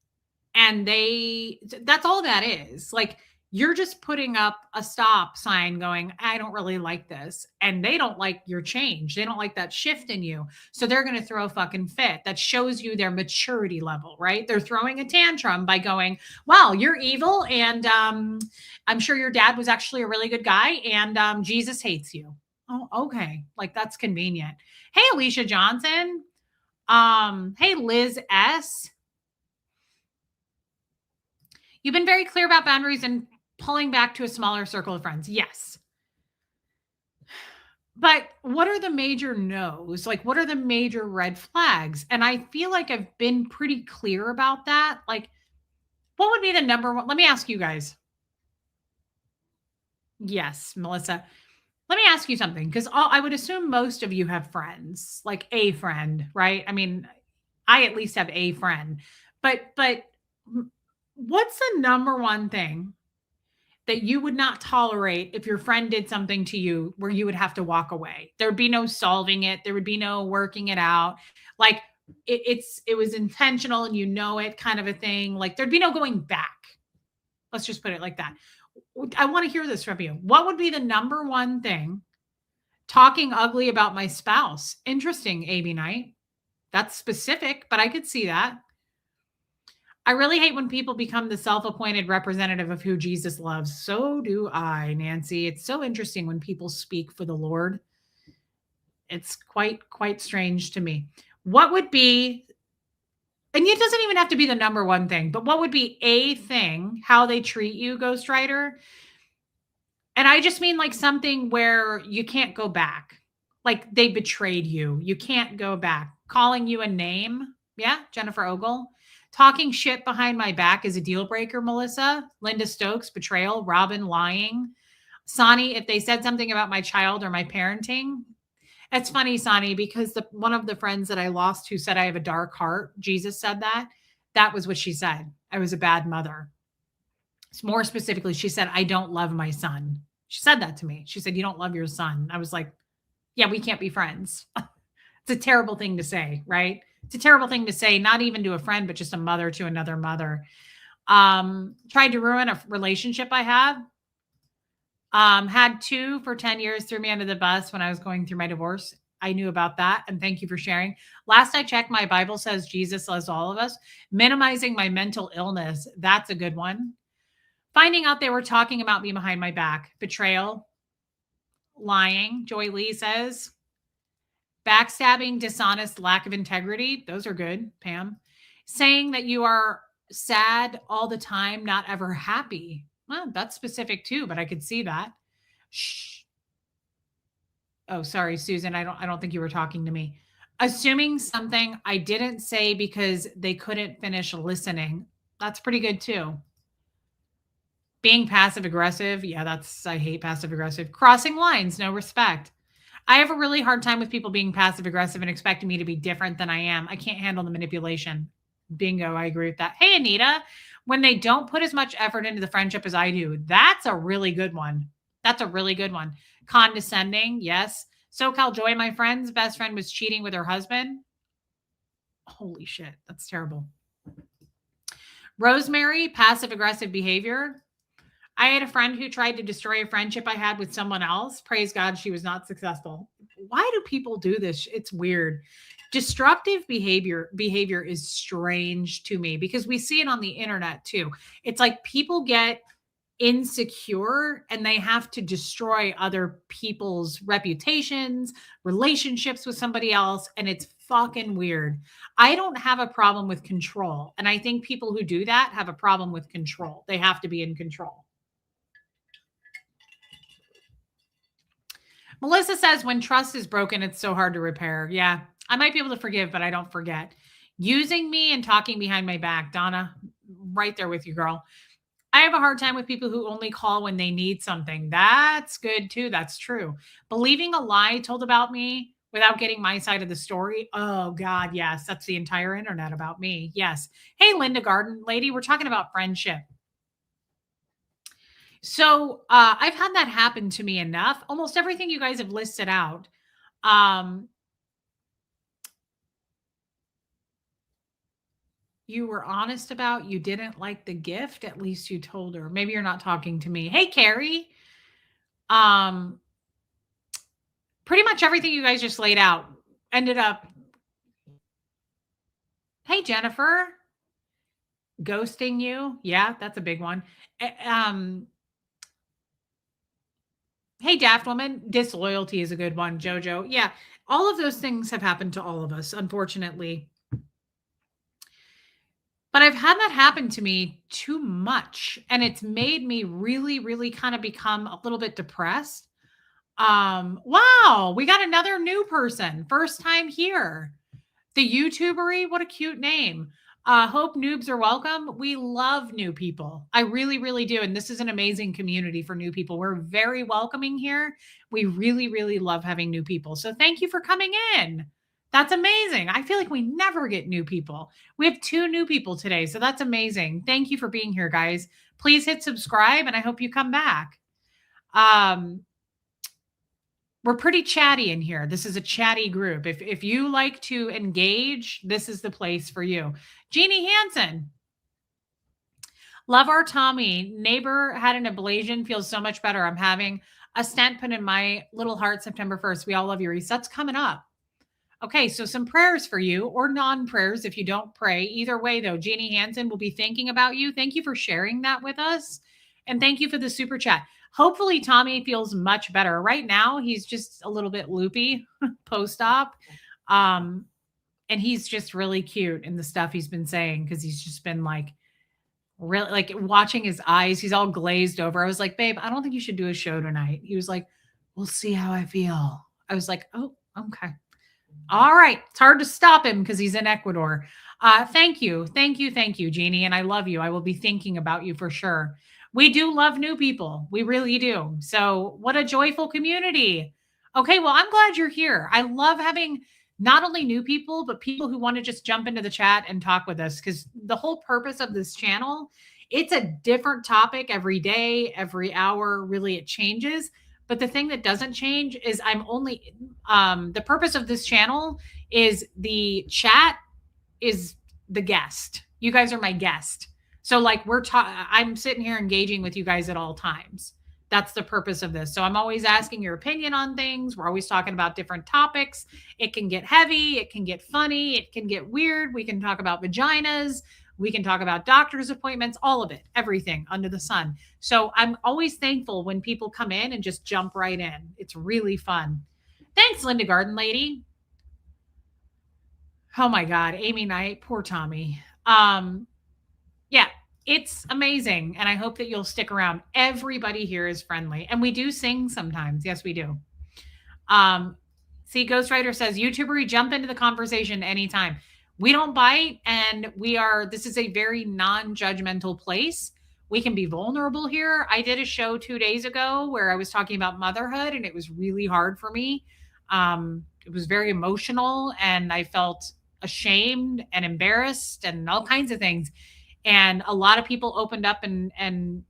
and that's all that is. Like, you're just putting up a stop sign going, "I don't really like this." And they don't like your change. They don't like that shift in you. So they're going to throw a fucking fit. That shows you their maturity level, right? They're throwing a tantrum by going, "Well, you're evil. And I'm sure your dad was actually a really good guy. And Jesus hates you." Oh, okay. Like, that's convenient. Hey, Alicia Johnson. Hey, Liz S. You've been very clear about boundaries and pulling back to a smaller circle of friends. Yes. But what are the major no's? Like, what are the major red flags? And I feel like I've been pretty clear about that. Like, what would be the number one? Let me ask you guys. Yes, Melissa. Let me ask you something, because I would assume most of you have friends, like a friend, right? I mean, I at least have a friend. But what's the number one thing that you would not tolerate if your friend did something to you where you would have to walk away? There'd be no solving it. There would be no working it out. Like, it was intentional and you know it, kind of a thing. Like, there'd be no going back. Let's just put it like that. I want to hear this from you. What would be the number one thing? Talking ugly about my spouse. Interesting, AB Knight. That's specific, but I could see that. I really hate when people become the self-appointed representative of who Jesus loves. So do I, Nancy. It's so interesting when people speak for the Lord. It's quite strange to me. What would be, and it doesn't even have to be the number one thing, but what would be a thing, how they treat you, Ghostwriter? And I just mean like something where you can't go back. Like, they betrayed you. You can't go back. Calling you a name. Yeah, Jennifer Ogle. Talking shit behind my back is a deal breaker, Melissa. Linda Stokes, betrayal. Robin, lying. Sonny, if they said something about my child or my parenting. It's funny, Sonny, because one of the friends that I lost who said I have a dark heart, Jesus said that. That was what she said. I was a bad mother. More specifically, she said, "I don't love my son." She said that to me. She said, "You don't love your son." I was like, yeah, we can't be friends. It's a terrible thing to say, right? It's a terrible thing to say, not even to a friend, but just a mother to another mother. Tried to ruin a relationship I had. Had two for 10 years, threw me under the bus when I was going through my divorce. I knew about that. And thank you for sharing. Last I checked, my Bible says Jesus loves all of us. Minimizing my mental illness. That's a good one. Finding out they were talking about me behind my back. Betrayal. Lying. Joy Lee says. Backstabbing, dishonest, lack of integrity. Those are good, Pam. Saying that you are sad all the time, not ever happy. Well, that's specific too, but I could see that. Shh. Oh, sorry, Susan. I don't think you were talking to me. Assuming something I didn't say because they couldn't finish listening. That's pretty good too. Being passive aggressive. Yeah, I hate passive aggressive. Crossing lines, no respect. I have a really hard time with people being passive aggressive and expecting me to be different than I am. I can't handle the manipulation. Bingo, I agree with that. Hey, Anita, when they don't put as much effort into the friendship as I do, that's a really good one. That's a really good one. Condescending, yes. SoCal Joy, my friend's best friend was cheating with her husband. Holy shit, that's terrible. Rosemary, passive aggressive behavior. I had a friend who tried to destroy a friendship I had with someone else. Praise God, she was not successful. Why do people do this? It's weird. Disruptive behavior is strange to me because we see it on the internet too. It's like people get insecure and they have to destroy other people's reputations, relationships with somebody else, and it's fucking weird. I don't have a problem with control, and I think people who do that have a problem with control. They have to be in control. Melissa says, when trust is broken, it's so hard to repair. Yeah, I might be able to forgive, but I don't forget. Using me and talking behind my back. Donna, right there with you, girl. I have a hard time with people who only call when they need something. That's good too. That's true. Believing a lie told about me without getting my side of the story. Oh God, yes. That's the entire internet about me. Yes. Hey, Linda Garden lady, we're talking about friendship. So I've had that happen to me enough. Almost everything you guys have listed out. You were honest about you didn't like the gift. At least you told her. Maybe you're not talking to me. Hey, Carrie. Pretty much everything you guys just laid out ended up. Hey, Jennifer. Ghosting you. Yeah, that's a big one. Hey, Daft Woman, disloyalty is a good one. Jojo. Yeah, all of those things have happened to all of us, unfortunately. But I've had that happen to me too much, and it's made me really, really kind of become a little bit depressed. Wow, we got another new person. First time here. The YouTubery, what a cute name. Hope noobs are welcome. We love new people. I really, really do. And this is an amazing community for new people. We're very welcoming here. We really, really love having new people. So thank you for coming in. That's amazing. I feel like we never get new people. We have 2 new people today. So that's amazing. Thank you for being here, guys. Please hit subscribe and I hope you come back. We're pretty chatty in here. This is a chatty group. If you like to engage, this is the place for you. Jeannie Hansen. Love our Tommy. Neighbor had an ablation. Feels so much better. I'm having a stent put in my little heart September 1st. We all love you, Reese. That's coming up. Okay, so some prayers for you or non-prayers if you don't pray. Either way, though, Jeannie Hansen will be thinking about you. Thank you for sharing that with us. And thank you for the super chat. Hopefully Tommy feels much better. Right now, he's just a little bit loopy post-op. And he's just really cute in the stuff he's been saying because he's just been like, really like watching his eyes. He's all glazed over. I was like, babe, I don't think you should do a show tonight. He was like, we'll see how I feel. I was like, oh, okay. All right. It's hard to stop him because he's in Ecuador. Thank you. Thank you. Thank you, Jeannie. And I love you. I will be thinking about you for sure. We do love new people. We really do. So what a joyful community. Okay. Well, I'm glad you're here. I love having not only new people, but people who want to just jump into the chat and talk with us because the whole purpose of this channel, it's a different topic every day, every hour. Really, it changes. But the thing that doesn't change is the purpose of this channel is the chat is the guest. You guys are my guest. So like I'm sitting here engaging with you guys at all times. That's the purpose of this. So I'm always asking your opinion on things. We're always talking about different topics. It can get heavy. It can get funny. It can get weird. We can talk about vaginas. We can talk about doctor's appointments, all of it, everything under the sun. So I'm always thankful when people come in and just jump right in. It's really fun. Thanks, Linda Garden Lady. Oh my God, Amy Knight, poor Tommy. Yeah, it's amazing. And I hope that you'll stick around. Everybody here is friendly. And we do sing sometimes. Yes, we do. Um, see, Ghost Rider says, YouTuber, jump into the conversation anytime. We don't bite, and this is a very non-judgmental place. We can be vulnerable here. I did a show 2 days ago where I was talking about motherhood, and it was really hard for me. It was very emotional, and I felt ashamed and embarrassed and all kinds of things. And a lot of people opened up and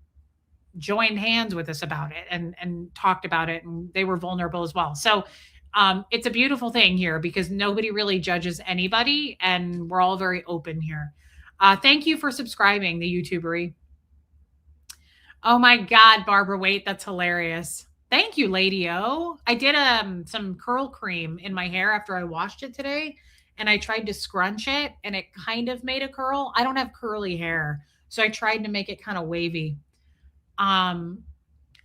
joined hands with us about it and talked about it, and they were vulnerable as well. So it's a beautiful thing here because nobody really judges anybody, and we're all very open here. Thank you for subscribing, the YouTubery. Oh my God, Barbara, wait, that's hilarious. Thank you, Lady O. I did some curl cream in my hair after I washed it today, and I tried to scrunch it, and it kind of made a curl. I don't have curly hair, so I tried to make it kind of wavy. Um,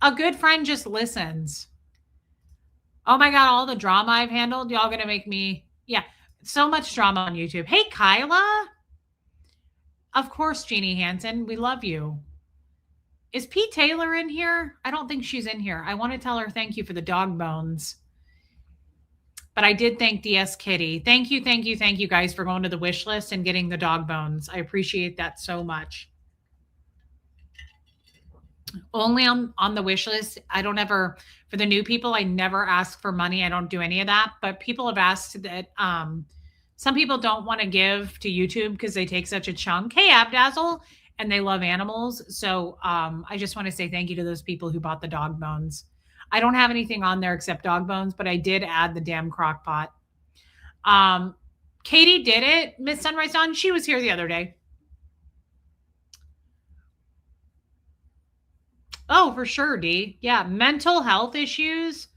a good friend just listens. Oh my God, all the drama I've handled. Y'all gonna make me, yeah, so much drama on YouTube. Hey, Kyla. Of course, Jeannie Hansen, we love you. Is Pete Taylor in here? I don't think she's in here. I want to tell her thank you for the dog bones. But I did thank DS Kitty. Thank you, thank you, thank you guys for going to the wish list and getting the dog bones. I appreciate that so much. Only on the wish list. I don't ever, for the new people, I never ask for money. I don't do any of that. But people have asked that some people don't want to give to YouTube because they take such a chunk. Hey, Abdazzle, and they love animals. So I just want to say thank you to those people who bought the dog bones. I don't have anything on there except dog bones, but I did add the damn crock pot. Katie did it. Miss Sunrise Dawn, she was here the other day. Oh, for sure, D. Yeah, mental health issues.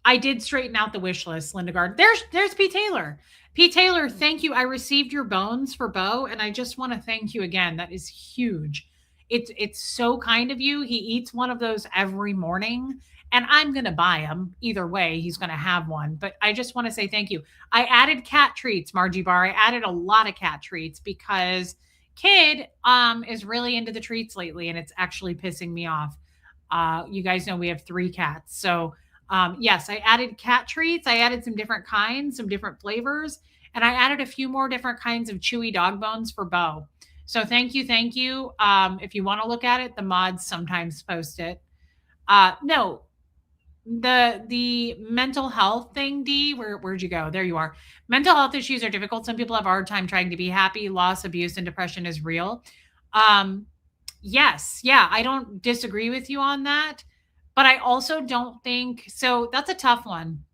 I did straighten out the wish list, Linda Gard. There's Pete Taylor. Pete Taylor, thank you. I received your bones for Bo, and I just want to thank you again. That is huge. It's so kind of you. He eats one of those every morning, and I'm gonna buy him. Either way, he's gonna have one. But I just want to say thank you. I added cat treats, Margie Bar. I added a lot of cat treats because Kid is really into the treats lately, and it's actually pissing me off. You guys know we have 3 cats. So, yes, I added cat treats. I added some different kinds, some different flavors, and I added a few more different kinds of chewy dog bones for Bo. So thank you, thank you. If you want to look at it, the mods sometimes post it. No, the mental health thing, D, where'd you go? There you are. Mental health issues are difficult. Some people have a hard time trying to be happy. Loss, abuse, and depression is real. Yes. Yeah. I don't disagree with you on that. But I also don't think so. That's a tough one.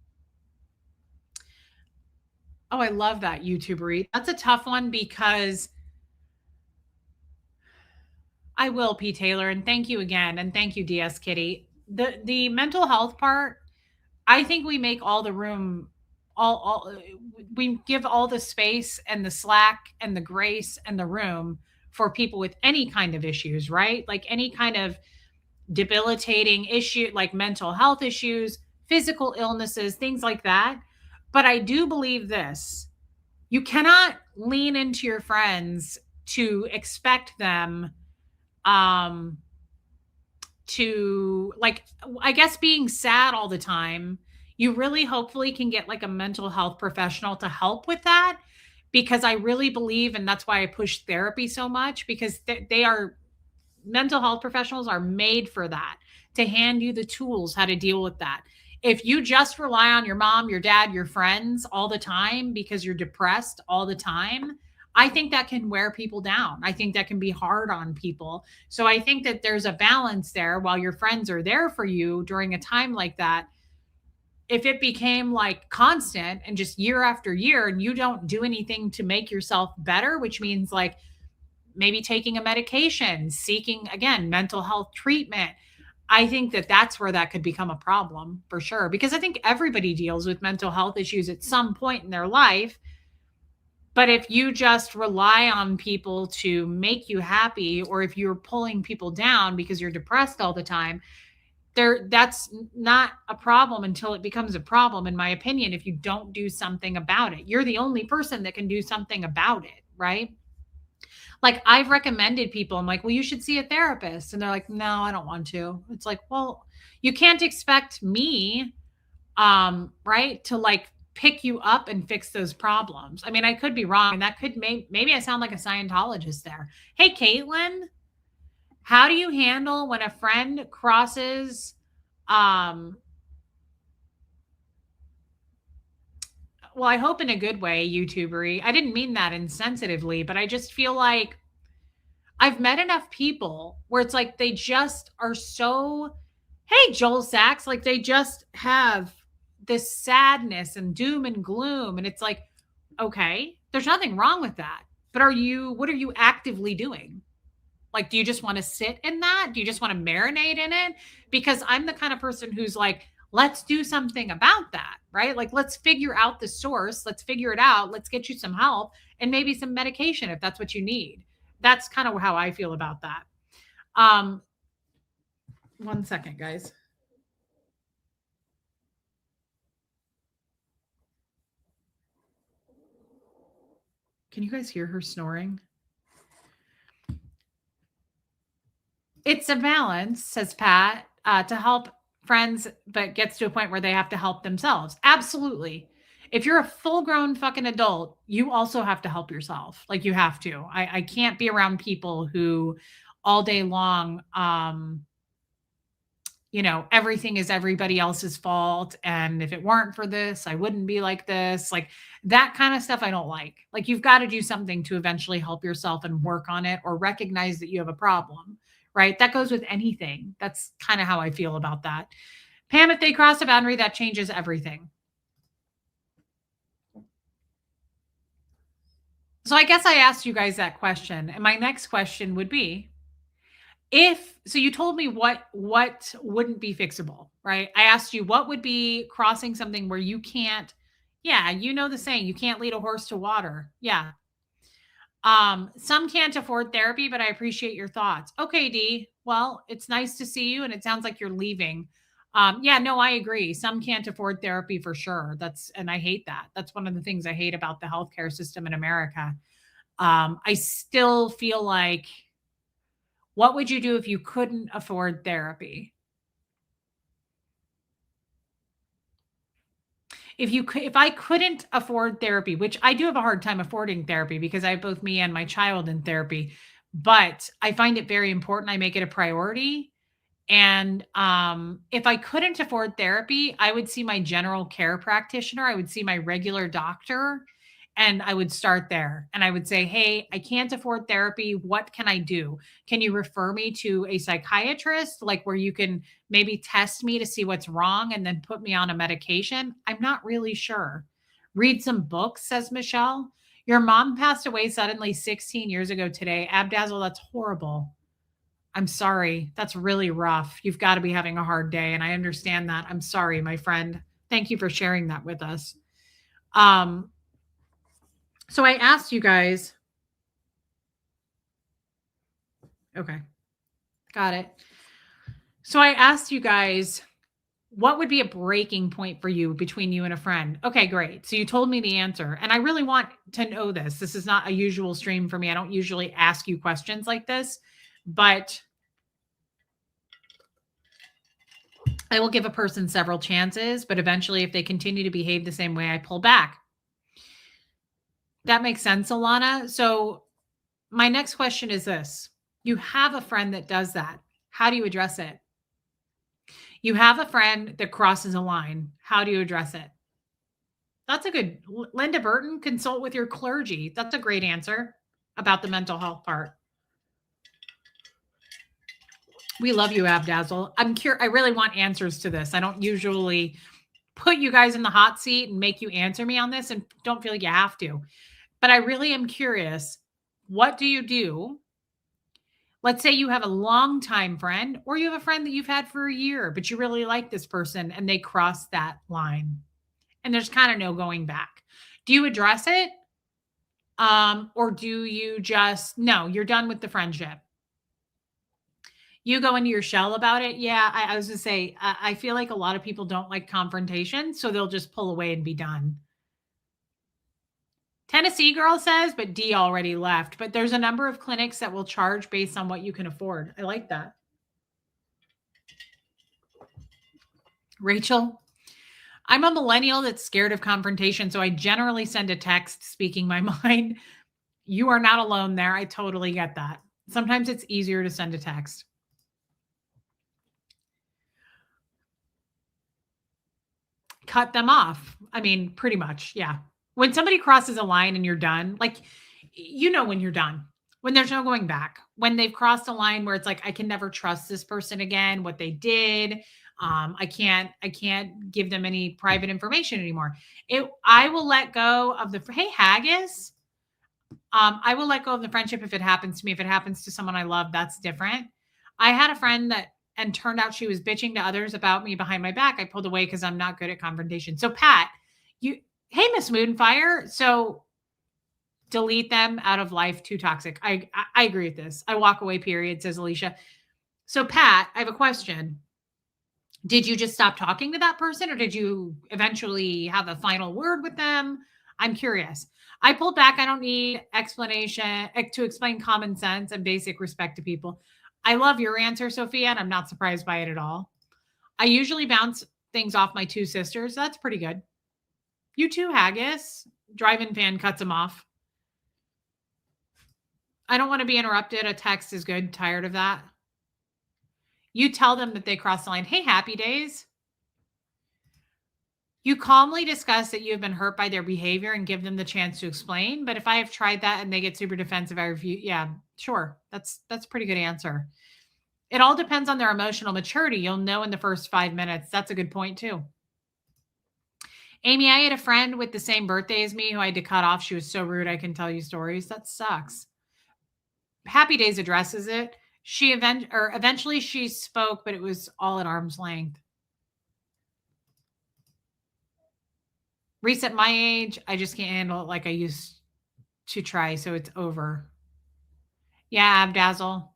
Oh, I love that YouTuber. That's a tough one because I will, P. Taylor, and thank you again. And thank you, DS Kitty. The mental health part, I think we make all the room, all we give all the space and the slack and the grace and the room for people with any kind of issues, right? Like any kind of debilitating issue, like mental health issues, physical illnesses, things like that. But I do believe this: you cannot lean into your friends to expect them to, like, I guess being sad all the time. You really hopefully can get like a mental health professional to help with that, because I really believe, and that's why I push therapy so much, because they are, mental health professionals are made for that, to hand you the tools how to deal with that. If you just rely on your mom, your dad, your friends all the time because you're depressed all the time, I think that can wear people down. I think that can be hard on people. So I think that there's a balance there. While your friends are there for you during a time like that, if it became like constant and just year after year and you don't do anything to make yourself better, which means like maybe taking a medication, seeking, again, mental health treatment, I think that that's where that could become a problem for sure. Because I think everybody deals with mental health issues at some point in their life. But if you just rely on people to make you happy, or if you're pulling people down because you're depressed all the time, that's not a problem until it becomes a problem, in my opinion, if you don't do something about it. You're the only person that can do something about it, right? Like I've recommended people, I'm like, well, you should see a therapist. And they're like, no, I don't want to. It's like, well, you can't expect me, right, to like pick you up and fix those problems. I mean, I could be wrong. And that could maybe I sound like a Scientologist there. Hey, Caitlin, how do you handle when a friend crosses um well, I hope in a good way, YouTubery. I didn't mean that insensitively, but I just feel like I've met enough people where it's like they just are so, hey, Joel Sachs, like they just have this sadness and doom and gloom. And it's like, okay, there's nothing wrong with that. But what are you actively doing? Like, do you just want to sit in that? Do you just want to marinate in it? Because I'm the kind of person who's like, let's do something about that, right? Like, let's figure out the source. Let's figure it out. Let's get you some help and maybe some medication if that's what you need. That's kind of how I feel about that. Um, 1 second, guys. Can you guys hear her snoring? It's a balance, says Pat, to help friends, but gets to a point where they have to help themselves. Absolutely. If you're a full grown fucking adult, you also have to help yourself. Like you have to. I can't be around people who all day long, everything is everybody else's fault. And if it weren't for this, I wouldn't be like this. Like that kind of stuff I don't like. Like you've got to do something to eventually help yourself and work on it or recognize that you have a problem, right? That goes with anything. That's kind of how I feel about that. Pam, if they cross a boundary, that changes everything. So I guess I asked you guys that question. And my next question would be, you told me what wouldn't be fixable, right? I asked you what would be crossing something where you can't, yeah, you know the saying, you can't lead a horse to water. Yeah. Some can't afford therapy, but I appreciate your thoughts. Okay, D. Well, it's nice to see you and it sounds like you're leaving. Yeah, no, I agree. Some can't afford therapy for sure. And I hate that. That's one of the things I hate about the healthcare system in America. I still feel like, what would you do if you couldn't afford therapy? If I couldn't afford therapy, which I do have a hard time affording therapy because I have both me and my child in therapy, but I find it very important. I make it a priority. And if I couldn't afford therapy, I would see my general care practitioner. I would see my regular doctor and I would start there. And I would say, hey, I can't afford therapy. What can I do? Can you refer me to a psychiatrist, like where you can maybe test me to see what's wrong and then put me on a medication? I'm not really sure. Read some books, says Michelle. Your mom passed away suddenly 16 years ago today. Abdazzle, that's horrible. I'm sorry. That's really rough. You've got to be having a hard day. And I understand that. I'm sorry, my friend. Thank you for sharing that with us. So I asked you guys. Okay. Got it. So I asked you guys, what would be a breaking point for you between you and a friend? Okay, great. So you told me the answer. And I really want to know this. This is not a usual stream for me. I don't usually ask you questions like this, but I will give a person several chances, but eventually if they continue to behave the same way, I pull back. That makes sense, Alana. So my next question is this. You have a friend that does that. How do you address it? You have a friend that crosses a line. How do you address it? That's a good, Linda Burton, consult with your clergy. That's a great answer about the mental health part. We love you, Abdazzle. I really want answers to this. I don't usually put you guys in the hot seat and make you answer me on this, and don't feel like you have to. But I really am curious. What do you do? Let's say you have a longtime friend, or you have a friend that you've had for a year, but you really like this person and they cross that line and there's kind of no going back. Do you address it? Or do you just, no, you're done with the friendship? You go into your shell about it. Yeah, I was gonna say, I feel like a lot of people don't like confrontation, so they'll just pull away and be done. Tennessee girl says, but D already left. But there's a number of clinics that will charge based on what you can afford. I like that. Rachel, I'm a millennial that's scared of confrontation, so I generally send a text speaking my mind. You are not alone there. I totally get that. Sometimes it's easier to send a text. Cut them off. I mean, pretty much. Yeah. When somebody crosses a line and you're done, like, you know, when you're done, when there's no going back, when they've crossed a line where it's like, I can never trust this person again, what they did. I can't give them any private information anymore. I will let go of the, hey, Haggis. I will let go of the friendship if it happens to me. If it happens to someone I love, that's different. I had a friend that, and turned out she was bitching to others about me behind my back. I pulled away because I'm not good at confrontation. So Pat, hey, Miss Moonfire. So delete them out of life. Too toxic. I agree with this. I walk away. Period. Says Alicia. So Pat, I have a question. Did you just stop talking to that person, or did you eventually have a final word with them? I'm curious. I pulled back. I don't need explanation to explain common sense and basic respect to people. I love your answer, Sophia, and I'm not surprised by it at all. I usually bounce things off my two sisters. That's pretty good. You too, Haggis. Drive-in fan cuts him off. I don't want to be interrupted. A text is good. Tired of that. You tell them that they crossed the line. Hey, happy days. You calmly discuss that you have been hurt by their behavior and give them the chance to explain. But if I have tried that and they get super defensive, I refuse. Yeah, sure. That's a pretty good answer. It all depends on their emotional maturity. You'll know in the first 5 minutes. That's a good point too. Amy, I had a friend with the same birthday as me who I had to cut off. She was so rude. I can tell you stories. That sucks. Happy Days addresses it. Eventually she spoke, but it was all at arm's length. Reset my age. I just can't handle it like I used to try. So it's over. Yeah, Abdazzle.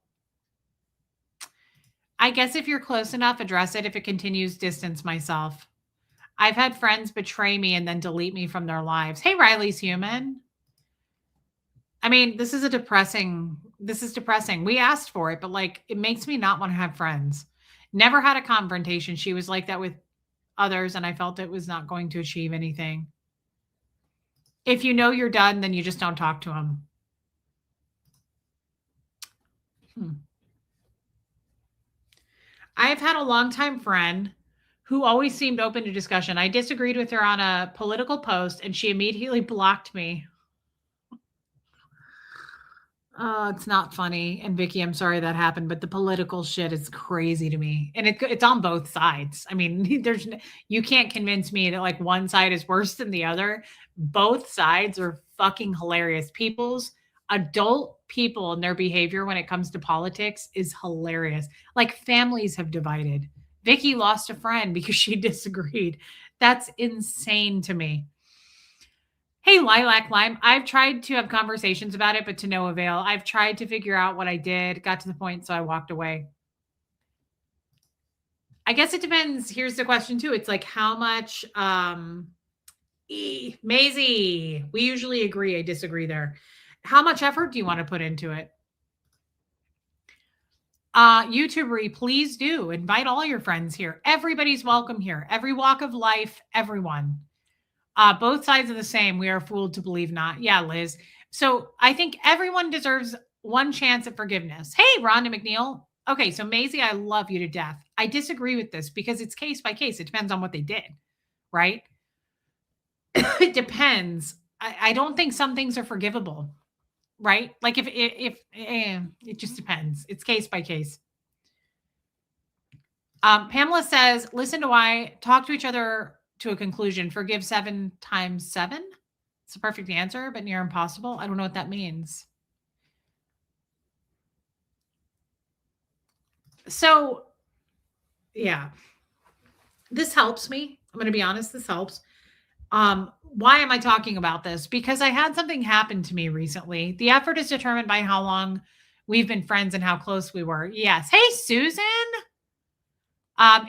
I guess if you're close enough, address it. If it continues, distance myself. I've had friends betray me and then delete me from their lives. Hey, Riley's human. I mean, this is depressing. We asked for it, but like, it makes me not want to have friends. Never had a confrontation. She was like that with others, and I felt it was not going to achieve anything. If you know you're done, then you just don't talk to them. I've had a longtime friend who always seemed open to discussion. I disagreed with her on a political post, and she immediately blocked me. It's not funny. And Vicky, I'm sorry that happened, but the political shit is crazy to me. And it's on both sides. I mean, you can't convince me that like one side is worse than the other. Both sides are fucking hilarious. Adult people and their behavior when it comes to politics is hilarious. Like families have divided. Vicky lost a friend because she disagreed. That's insane to me. Hey, Lilac Lime, I've tried to have conversations about it, but to no avail. I've tried to figure out what I did, got to the point, so I walked away. I guess it depends. Here's the question, too. It's like how much, Maisie, we usually agree. I disagree there. How much effort do you want to put into it? YouTuber, please do invite all your friends here. Everybody's welcome here. Every walk of life, everyone. Both sides are the same. We are fooled to believe not. Yeah, Liz. So I think everyone deserves one chance at forgiveness. Hey, Rhonda McNeil. Okay, so Maisie, I love you to death. I disagree with this because it's case by case. It depends on what they did, right? It depends. I don't think some things are forgivable, right? Like if it just depends. It's case by case. Pamela says, listen to why, talk to each other to a conclusion. Forgive 7 times 7. It's a perfect answer, but near impossible. I don't know what that means. So, yeah, this helps me. I'm going to be honest. This helps. Why am I talking about this? Because I had something happen to me recently. The effort is determined by how long we've been friends and how close we were. Yes. Hey, Susan.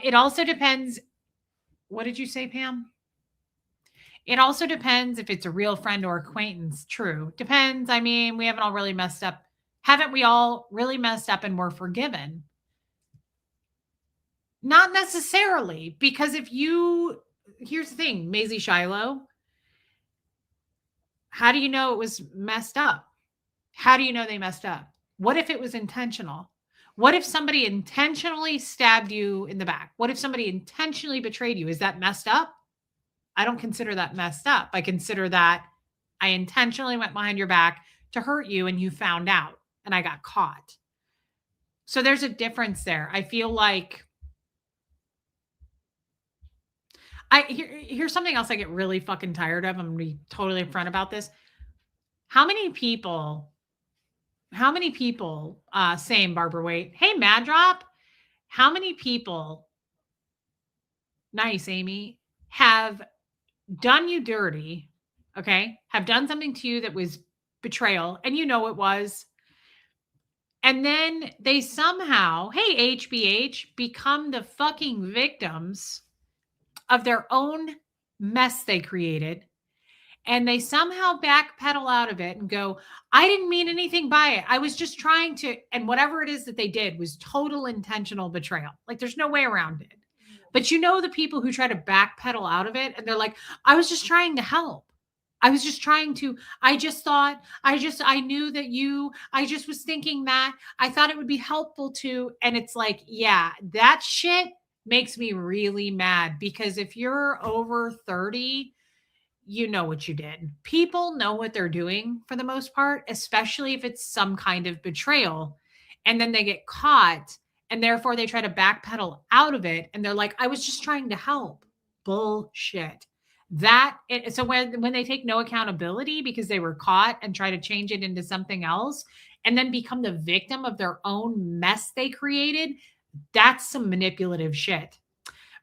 It also depends. What did you say, Pam? It also depends if it's a real friend or acquaintance. True. Depends. I mean, we haven't all really messed up. Haven't we all really messed up and were forgiven? Not necessarily, because here's the thing, Maisie Shiloh, how do you know it was messed up? How do you know they messed up? What if it was intentional? What if somebody intentionally stabbed you in the back? What if somebody intentionally betrayed you? Is that messed up? I don't consider that messed up. I consider that I intentionally went behind your back to hurt you and you found out and I got caught. So there's a difference there. I feel like here's something else I get really fucking tired of. I'm gonna be totally upfront about this. How many people, same Barbara Waite. Hey, Mad Drop. How many people, nice, Amy, have done you dirty, okay? Have done something to you that was betrayal, and you know it was. And then they somehow, hey, HBH, become the fucking victims of their own mess they created. And they somehow backpedal out of it and go, I didn't mean anything by it. I was just trying to, and whatever it is that they did was total intentional betrayal. Like there's no way around it. But you know, the people who try to backpedal out of it and they're like, I was just trying to help. I was just trying to, I just thought, I knew that I just was thinking that I thought it would be helpful to. And it's like, yeah, that shit makes me really mad because if you're over 30, you know what you did. People know what they're doing for the most part, especially if it's some kind of betrayal. And then they get caught and therefore they try to backpedal out of it. And they're like, I was just trying to help. Bullshit. So when they take no accountability because they were caught and try to change it into something else and then become the victim of their own mess they created, that's some manipulative shit.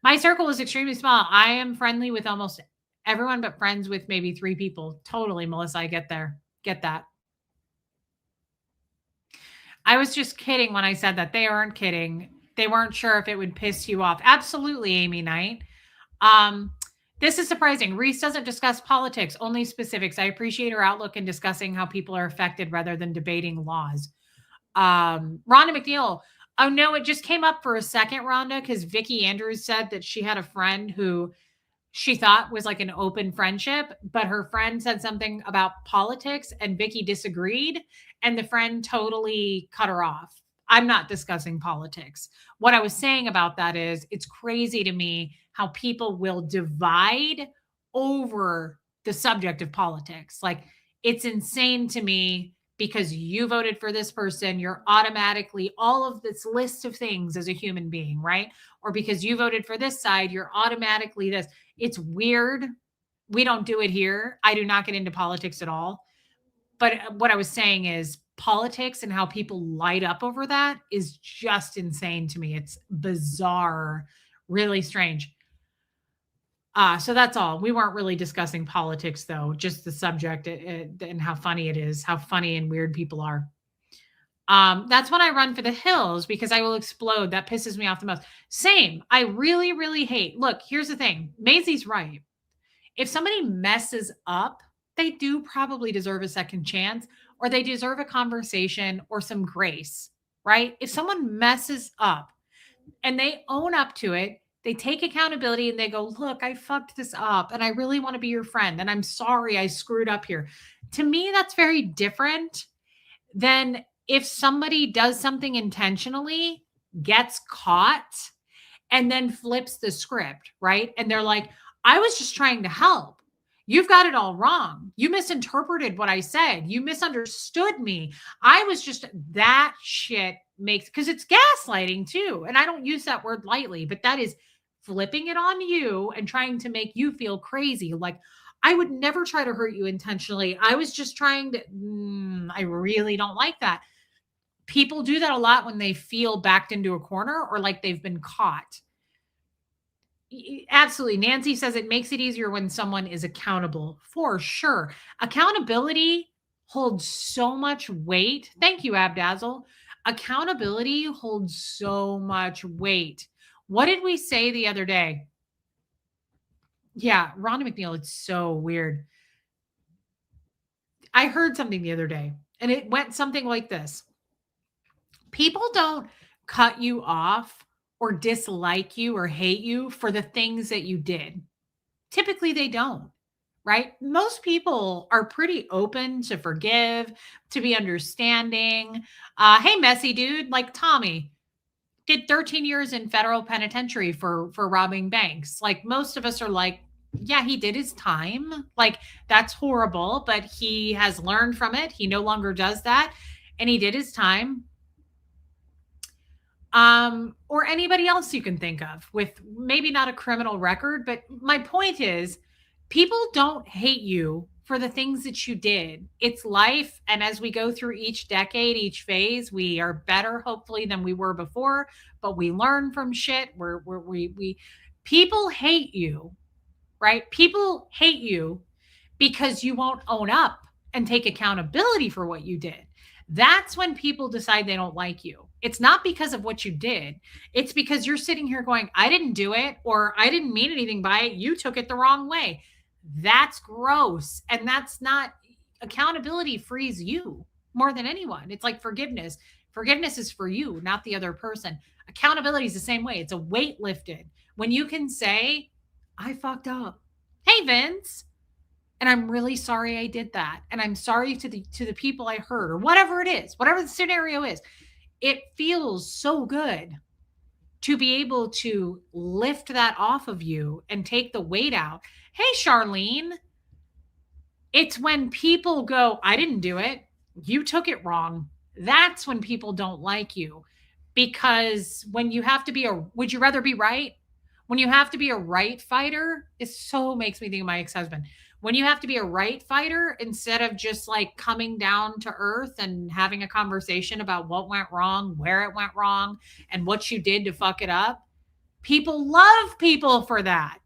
My circle is extremely small. I am friendly with almost everyone but friends with maybe 3 people. Totally, Melissa. I get there. Get that. I was just kidding when I said that. They aren't kidding. They weren't sure if it would piss you off. Absolutely, Amy Knight. This is surprising. Reese doesn't discuss politics, only specifics. I appreciate her outlook in discussing how people are affected rather than debating laws. Rhonda McNeil. Oh no, it just came up for a second, Rhonda, because Vicki Andrews said that she had a friend who she thought was like an open friendship, but her friend said something about politics and Vicki disagreed and the friend totally cut her off. I'm not discussing politics. What I was saying about that is it's crazy to me how people will divide over the subject of politics. Like it's insane to me because you voted for this person, you're automatically all of this list of things as a human being, right? Or because you voted for this side, you're automatically this. It's weird. We don't do it here. I do not get into politics at all. But what I was saying is politics and how people light up over that is just insane to me. It's bizarre, really strange. So that's all. We weren't really discussing politics, though, just the subject and how funny it is, how funny and weird people are. That's when I run for the hills because I will explode. That pisses me off the most. Same. I really, really hate. Look, here's the thing. Maisie's right. If somebody messes up, they do probably deserve a second chance or they deserve a conversation or some grace, right? If someone messes up and they own up to it, they take accountability and they go, look, I fucked this up and I really want to be your friend. And I'm sorry I screwed up here. To me, that's very different than if somebody does something intentionally, gets caught, and then flips the script, right? And they're like, I was just trying to help. You've got it all wrong. You misinterpreted what I said. You misunderstood me. I was just that shit makes because it's gaslighting too. And I don't use that word lightly, but that is flipping it on you and trying to make you feel crazy. Like, I would never try to hurt you intentionally. I was just trying to, I really don't like that. People do that a lot when they feel backed into a corner or like they've been caught. Absolutely. Nancy says it makes it easier when someone is accountable for sure. Accountability holds so much weight. Thank you, Abdazzle. Accountability holds so much weight. What did we say the other day? Yeah, Rhonda McNeil, it's so weird. I heard something the other day, and it went something like this. People don't cut you off or dislike you or hate you for the things that you did. Typically, they don't, right? Most people are pretty open to forgive, to be understanding. Hey, messy dude, like Tommy did 13 years in federal penitentiary for robbing banks. Like most of us are like, yeah, he did his time. Like that's horrible, but he has learned from it. He no longer does that, and he did his time. Or anybody else you can think of with maybe not a criminal record, but my point is people don't hate you for the things that you did. It's life, and as we go through each decade, each phase, we are better hopefully than we were before, but we learn from shit. We people hate you, right? People hate you because you won't own up and take accountability for what you did. That's when people decide they don't like you. It's not because of what you did. It's because you're sitting here going, I didn't do it, or I didn't mean anything by it. You took it the wrong way. That's gross. And that's not accountability frees you more than anyone. It's like forgiveness. Forgiveness is for you, not the other person. Accountability is the same way. It's a weight lifted. When you can say, I fucked up. Hey, Vince, and I'm really sorry I did that, and I'm sorry to the people I hurt, or whatever it is, whatever the scenario is. It feels so good to be able to lift that off of you and take the weight out. Hey, Charlene, it's when people go, I didn't do it, you took it wrong. That's when people don't like you, because when you have to be a, would you rather be right? When you have to be a right fighter, it so makes me think of my ex-husband. When you have to be a right fighter instead of just like coming down to earth and having a conversation about what went wrong, where it went wrong, and what you did to fuck it up, people love people for that.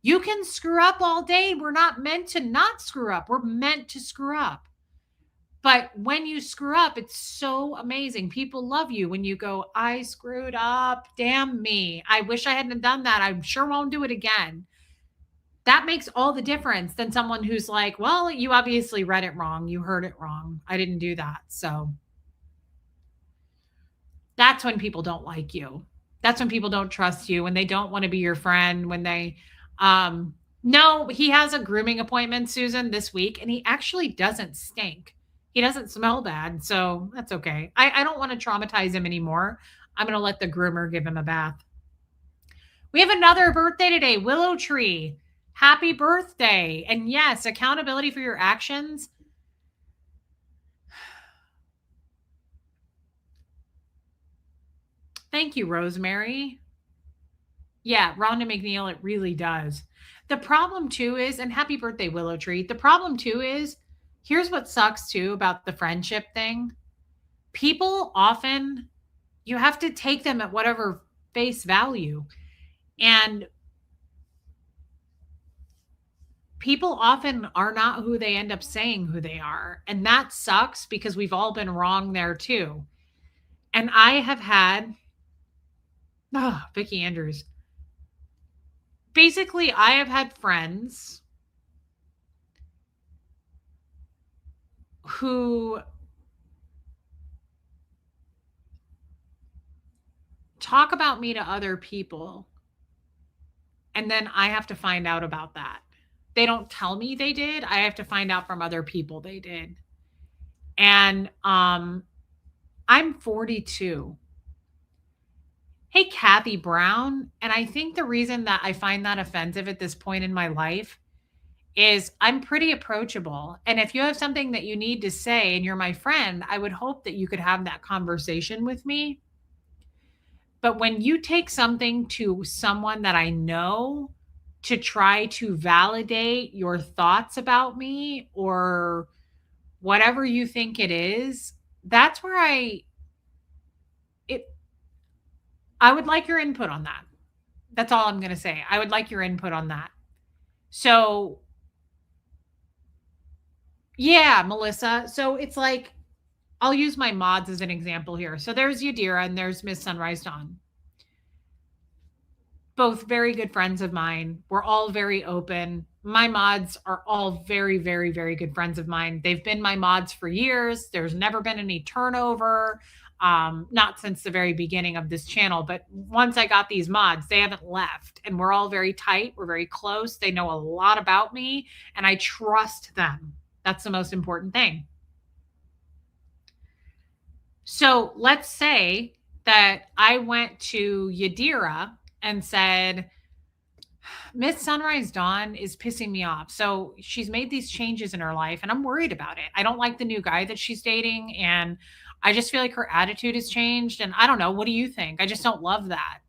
You can screw up all day. We're not meant to not screw up. We're meant to screw up. But when you screw up, it's so amazing. People love you when you go, I screwed up. Damn me. I wish I hadn't done that. I'm sure won't do it again. That makes all the difference than someone who's like, well, you obviously read it wrong. You heard it wrong. I didn't do that. So that's when people don't like you. That's when people don't trust you, when they don't want to be your friend, when they, no, he has a grooming appointment, Susan, this week, and he actually doesn't stink. He doesn't smell bad, so that's okay. I don't want to traumatize him anymore. I'm going to let the groomer give him a bath. We have another birthday today, Willow Tree. Happy birthday. And yes, accountability for your actions. Thank you, Rosemary. Yeah, Rhonda McNeil, it really does. The problem too is, and happy birthday, Willow Tree. The problem too is, here's what sucks too about the friendship thing. People often, you have to take them at whatever face value. And people often are not who they end up saying who they are. And that sucks because we've all been wrong there too. And I have had, Vicki Andrews. Basically, I have had friends who talk about me to other people, and then I have to find out about that. They don't tell me they did. I have to find out from other people they did. And I'm 42. Hey, Kathy Brown. And I think the reason that I find that offensive at this point in my life is I'm pretty approachable. And if you have something that you need to say and you're my friend, I would hope that you could have that conversation with me. But when you take something to someone that I know to try to validate your thoughts about me or whatever you think it is, that's where I would like your input on that. That's all I'm going to say. I would like your input on that. So Yeah, Melissa. So it's like, I'll use my mods as an example here. So there's Yadira and there's Miss Sunrise Dawn. Both very good friends of mine. We're all very open. My mods are all very, very, very good friends of mine. They've been my mods for years. There's never been any turnover. Not since the very beginning of this channel, but once I got these mods, they haven't left. And we're all very tight. We're very close. They know a lot about me, and I trust them. That's the most important thing. So let's say that I went to Yadira and said, Miss Sunrise Dawn is pissing me off. So she's made these changes in her life, and I'm worried about it. I don't like the new guy that she's dating, and I just feel like her attitude has changed. And I don't know. What do you think? I just don't love that.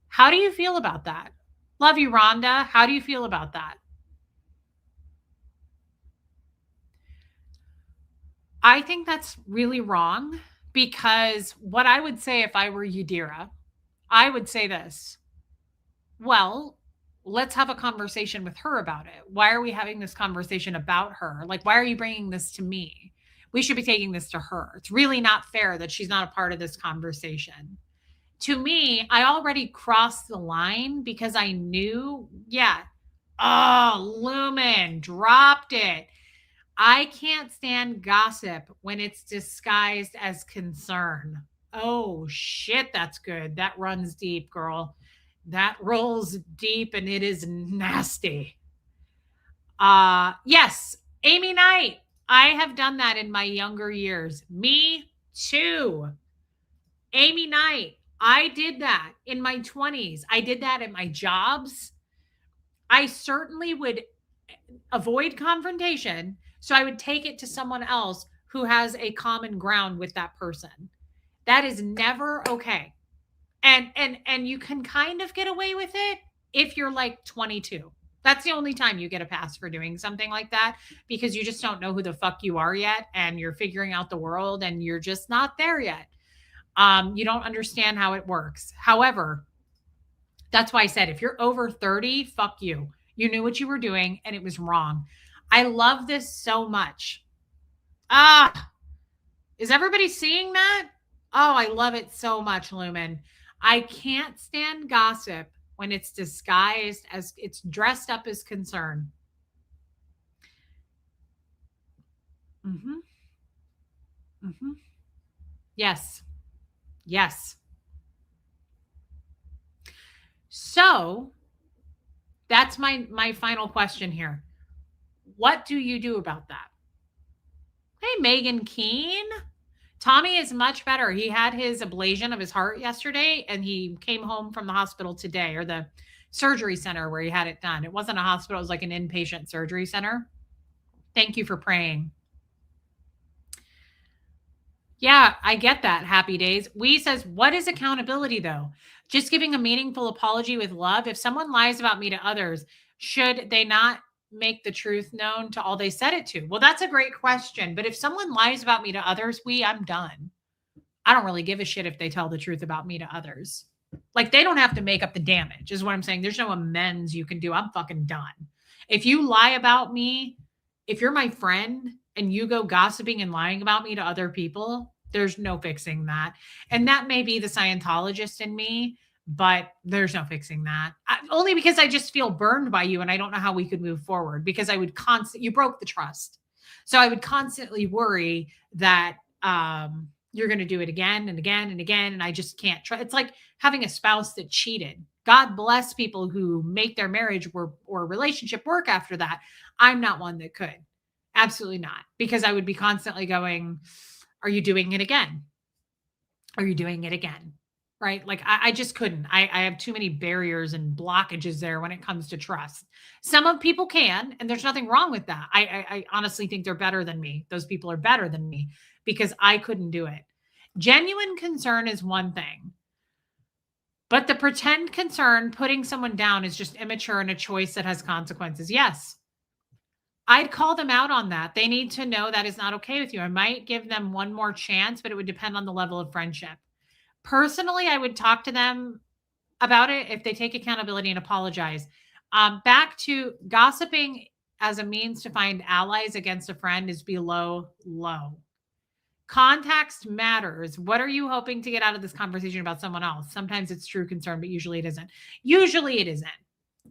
How do you feel about that? Love you, Rhonda. How do you feel about that? I think that's really wrong because what I would say if I were Yadira, I would say this. Well, let's have a conversation with her about it. Why are we having this conversation about her? Like, why are you bringing this to me? We should be taking this to her. It's really not fair that she's not a part of this conversation. To me, I already crossed the line because I knew, yeah, oh, Lumen dropped it. I can't stand gossip when it's disguised as concern. Oh, shit, that's good. That runs deep, girl. That rolls deep and it is nasty. Yes, Amy Knight. I have done that in my younger years. Me too. Amy Knight. I did that in my 20s. I did that at my jobs. I certainly would avoid confrontation. So I would take it to someone else who has a common ground with that person. That is never okay. And you can kind of get away with it if you're like 22. That's the only time you get a pass for doing something like that because you just don't know who the fuck you are yet and you're figuring out the world and you're just not there yet. You don't understand how it works. However, that's why I said if you're over 30, fuck you. You knew what you were doing and it was wrong. I love this so much. Ah, is everybody seeing that? Oh, I love it so much, Lumen. I can't stand gossip when it's disguised as it's dressed up as concern. Mm-hmm. Mm-hmm. Yes. Yes. So that's my final question here. What do you do about that? Hey, Megan Keene. Tommy is much better. He had his ablation of his heart yesterday and he came home from the hospital today or the surgery center where he had it done. It wasn't a hospital, it was like an inpatient surgery center. Thank you for praying. Yeah, I get that. Happy days. We says, what is accountability though? Just giving a meaningful apology with love. If someone lies about me to others, should they not make the truth known to all they said it to? Well, that's a great question. But if someone lies about me to others, I'm done. I don't really give a shit if they tell the truth about me to others. Like they don't have to make up the damage, is what I'm saying. There's no amends you can do. I'm fucking done. If you lie about me, if you're my friend and you go gossiping and lying about me to other people, there's no fixing that. And that may be the Scientologist in me, but there's no fixing that. Only because I just feel burned by you and I don't know how we could move forward because I would you broke the trust. So I would constantly worry that you're going to do it again and again and again. And I just can't try. It's like having a spouse that cheated. God bless people who make their marriage or relationship work after that. I'm not one that could. Absolutely not. Because I would be constantly going, are you doing it again? Are you doing it again? Right? Like I just couldn't. I have too many barriers and blockages there when it comes to trust. Some of people can, and there's nothing wrong with that. I honestly think they're better than me. Those people are better than me because I couldn't do it. Genuine concern is one thing. But the pretend concern, putting someone down, is just immature and a choice that has consequences. Yes. I'd call them out on that. They need to know that is not okay with you. I might give them one more chance, but it would depend on the level of friendship. Personally, I would talk to them about it if they take accountability and apologize. Back to gossiping as a means to find allies against a friend is below low. Context matters. What are you hoping to get out of this conversation about someone else? Sometimes it's true concern, but usually it isn't. Usually it isn't.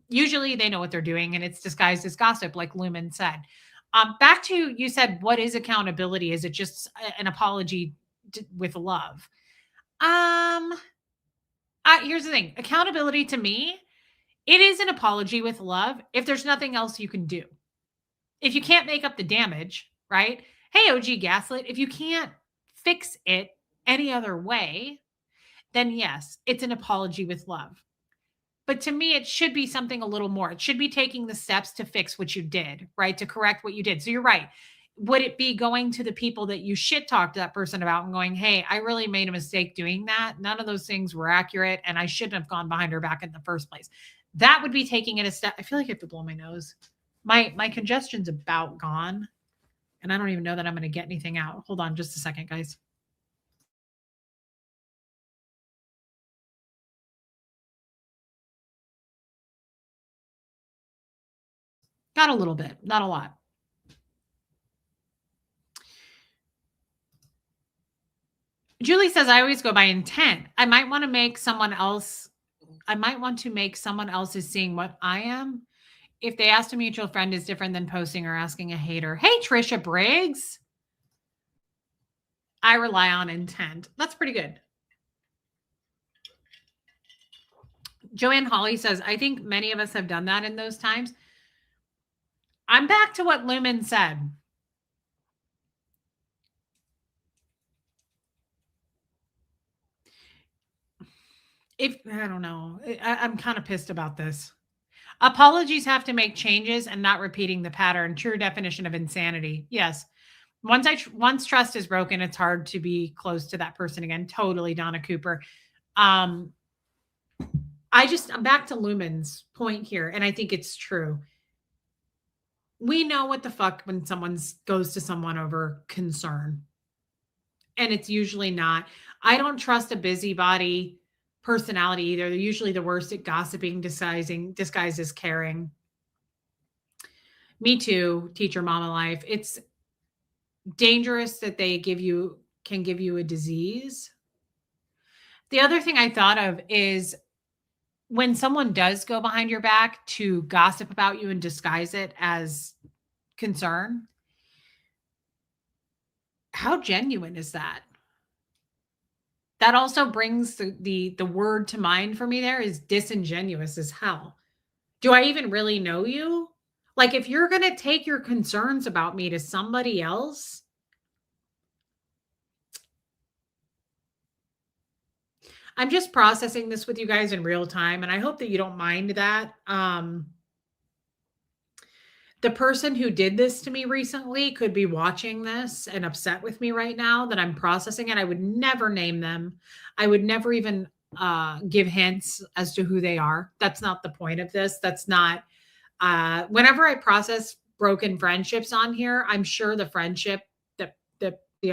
Usually they know what they're doing and it's disguised as gossip, like Lumen said. Back to you said, what is accountability? Is it just an apology with love? Um, Here's the thing: accountability to me, it is an apology with love. If there's nothing else you can do, if you can't make up the damage, right? Hey, OG Gaslit, if you can't fix it any other way, then yes, it's an apology with love. But to me, it should be something a little more. It should be taking the steps to fix what you did, right? To correct what you did. So you're right. Would it be going to the people that you shit talked that person about and going, hey, I really made a mistake doing that? None of those things were accurate. And I shouldn't have gone behind her back in the first place. That would be taking it a step. I feel like I have to blow my nose. My congestion's about gone. And I don't even know that I'm going to get anything out. Hold on just a second, guys. Got a little bit, not a lot. Julie says, I always go by intent. I might want to make someone else, I might want to make someone else is seeing what I am. If they asked a mutual friend is different than posting or asking a hater. Hey, Trisha Briggs. I rely on intent. That's pretty good. Joanne Hawley says, I think many of us have done that in those times. I'm back to what Lumen said. If I don't know, I'm kind of pissed about this. Apologies have to make changes and not repeating the pattern. True definition of insanity. Yes. Once trust is broken, it's hard to be close to that person again. Totally, Donna Cooper. I'm back to Lumen's point here, and I think it's true. We know what the fuck when someone goes to someone over concern. And it's usually not. I don't trust a busybody personality either. They're usually the worst at gossiping, disguised as caring. Me too, teacher mama life. It's dangerous that they can give you a disease. The other thing I thought of is when someone does go behind your back to gossip about you and disguise it as concern, how genuine is that? That also brings the word to mind for me there is disingenuous as hell. Do I even really know you? Like if you're going to take your concerns about me to somebody else, I'm just processing this with you guys in real time and I hope that you don't mind that. The person who did this to me recently could be watching this and upset with me right now that I'm processing it. I would never name them. I would never even give hints as to who they are. That's not the point of this. That's not, whenever I process broken friendships on here, I'm sure the friendship that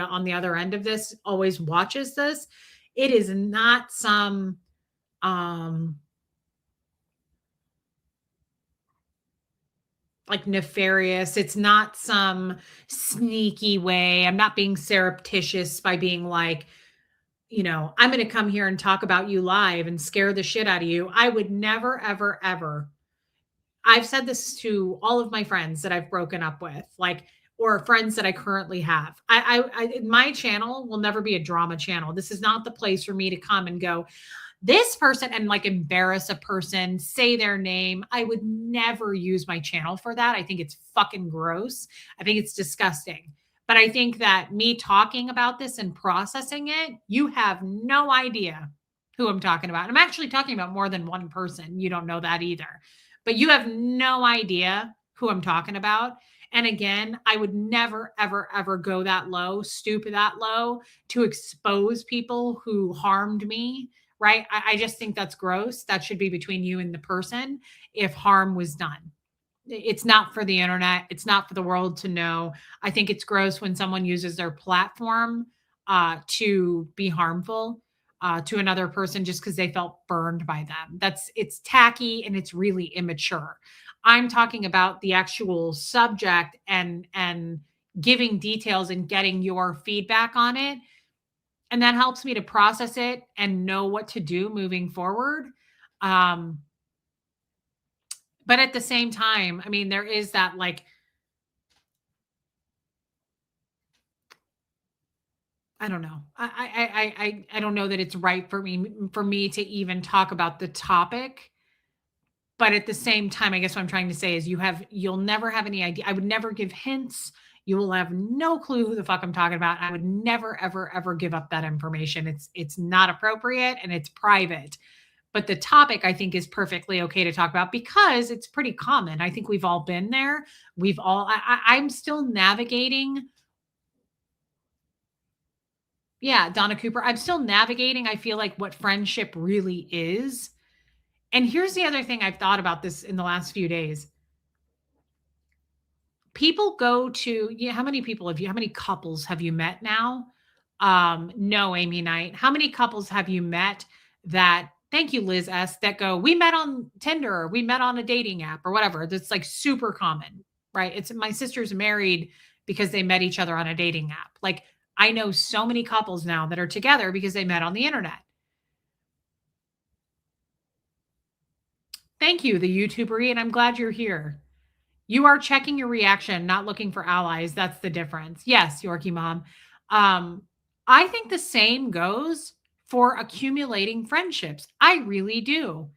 on the other end of this always watches this. It is not some, like nefarious. It's not some sneaky way. I'm not being surreptitious by being like, I'm going to come here and talk about you live and scare the shit out of you. I would never, ever, ever. I've said this to all of my friends that I've broken up with, or friends that I currently have. My channel will never be a drama channel. This is not the place for me to come and go, this person and embarrass a person, say their name. I would never use my channel for that. I think it's fucking gross. I think it's disgusting. But I think that me talking about this and processing it, you have no idea who I'm talking about. I'm actually talking about more than one person. You don't know that either. But you have no idea who I'm talking about. And again, I would never, ever, ever go that low, stoop that low to expose people who harmed me. Right? I just think that's gross. That should be between you and the person if harm was done. It's not for the internet. It's not for the world to know. I think it's gross when someone uses their platform to be harmful to another person just because they felt burned by them. It's tacky and it's really immature. I'm talking about the actual subject and giving details and getting your feedback on it. And that helps me to process it and know what to do moving forward. Um, but at the same time, I mean, there is that like, I don't know. I don't know that it's right for me to even talk about the topic. But at the same time, I guess what I'm trying to say is you'll never have any idea. I would never give hints. You will have no clue who the fuck I'm talking about. I would never, ever, ever give up that information. It's not appropriate and it's private. But the topic I think is perfectly okay to talk about because it's pretty common. I think we've all been there. I'm still navigating. Yeah, Donna Cooper. I'm still navigating, I feel like, what friendship really is. And here's the other thing I've thought about this in the last few days. People go to, yeah, how many couples have you met now? No, Amy Knight. How many couples have you met that, thank you, Liz S, that go, we met on Tinder, or we met on a dating app or whatever. That's like super common, right? It's my sister's married because they met each other on a dating app. Like I know so many couples now that are together because they met on the internet. Thank you, the YouTubery, and I'm glad you're here. You are checking your reaction, not looking for allies. That's the difference. Yes, Yorkie mom. Um, I think the same goes for accumulating friendships. I really do.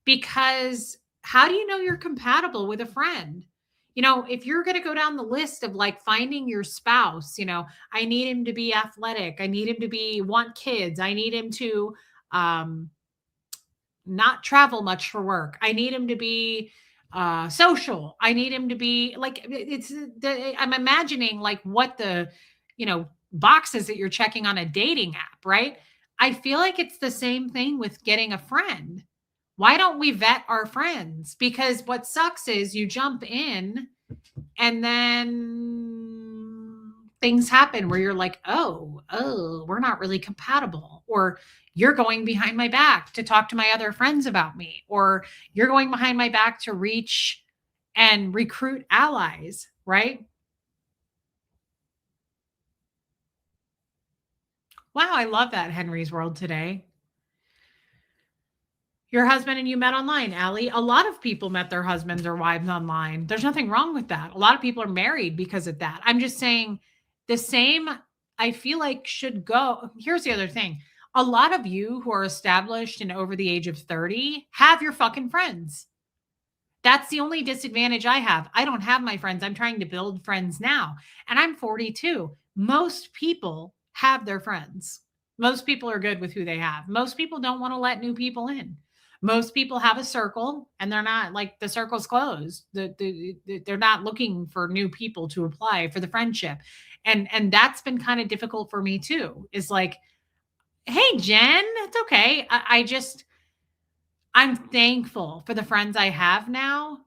Because how do you know you're compatible with a friend? You know, if you're going to go down the list of like finding your spouse, you know, I need him to be athletic. I need him to be want kids. I need him to um not travel much for work. I need him to be social. I need him to be like I'm imagining like what the, you know, boxes that you're checking on a dating app, right? I feel like it's the same thing with getting a friend. Why don't we vet our friends? Because what sucks is you jump in and then things happen where you're like, oh, we're not really compatible. Or you're going behind my back to talk to my other friends about me. Or you're going behind my back to reach and recruit allies, right? Wow, I love that Henry's World today. Your husband and you met online, Allie. A lot of people met their husbands or wives online. There's nothing wrong with that. A lot of people are married because of that. I'm just saying the same, I feel like should go. Here's the other thing. A lot of you who are established and over the age of 30 have your fucking friends. That's the only disadvantage I have. I don't have my friends. I'm trying to build friends now. And I'm 42. Most people have their friends. Most people are good with who they have. Most people don't want to let new people in. Most people have a circle and they're not like the circle's closed. They're not looking for new people to apply for the friendship. And that's been kind of difficult for me too. Is like, hey, Jen, it's okay. I'm thankful for the friends I have now,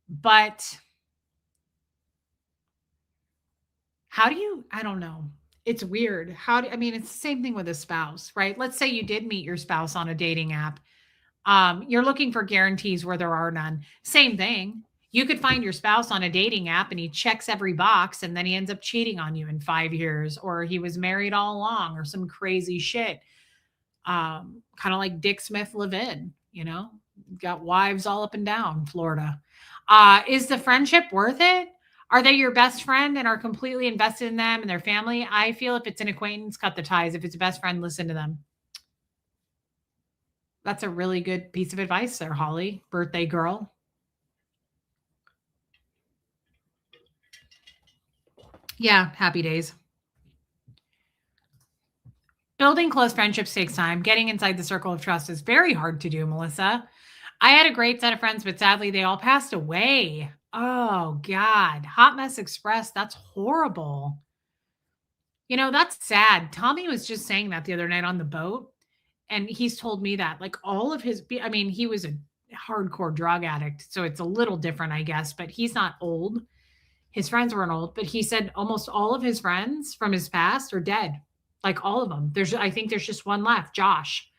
but how do you, I don't know. It's weird. I mean, it's the same thing with a spouse, right? Let's say you did meet your spouse on a dating app. You're looking for guarantees where there are none. Same thing. You could find your spouse on a dating app and he checks every box and then he ends up cheating on you in 5 years, or he was married all along, or some crazy shit. Kind of like Dick Smith Levin, you know, got wives all up and down Florida. Is the friendship worth it? Are they your best friend and are completely invested in them and their family? I feel if it's an acquaintance, cut the ties. If it's a best friend, listen to them. That's a really good piece of advice there, Holly, birthday girl. Yeah, happy days. Building close friendships takes time. Getting inside the circle of trust is very hard to do, Melissa. I had a great set of friends, but sadly they all passed away. Oh God. Hot Mess Express. That's horrible. You know, that's sad. Tommy was just saying that the other night on the boat. And he's told me that like all of his, I mean, he was a hardcore drug addict. So it's a little different, I guess, but he's not old. His friends weren't old, but he said almost all of his friends from his past are dead. Like all of them. I think there's just one left, Josh.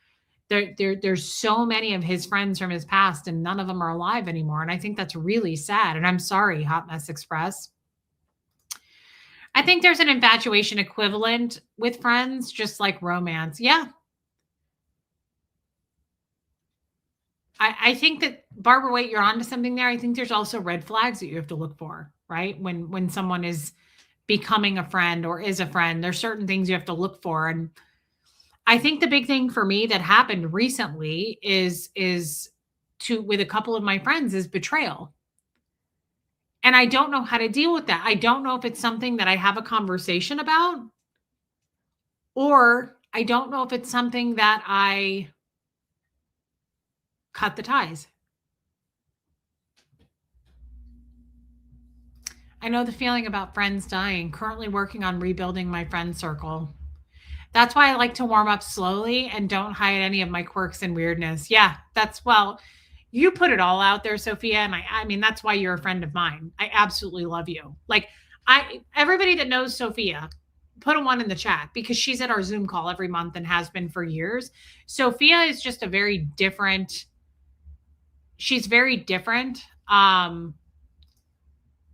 There's so many of his friends from his past, and none of them are alive anymore, and I think that's really sad, and I'm sorry, Hot Mess Express. I think there's an infatuation equivalent with friends, just like romance. Yeah, I think that Barbara Waite, you're onto something there. I think there's also red flags that you have to look for, right? When someone is becoming a friend or is a friend, there's certain things you have to look for. And I think the big thing for me that happened recently is to with a couple of my friends is betrayal. And I don't know how to deal with that. I don't know if it's something that I have a conversation about, or I don't know if it's something that I cut the ties. I know the feeling about friends dying, currently working on rebuilding my friend circle. That's why I like to warm up slowly and don't hide any of my quirks and weirdness. Yeah, well, you put it all out there, Sophia, and I mean that's why you're a friend of mine. I absolutely love you. Like I everybody that knows Sophia, put a one in the chat because she's at our Zoom call every month and has been for years. Sophia is just a very different she's very different.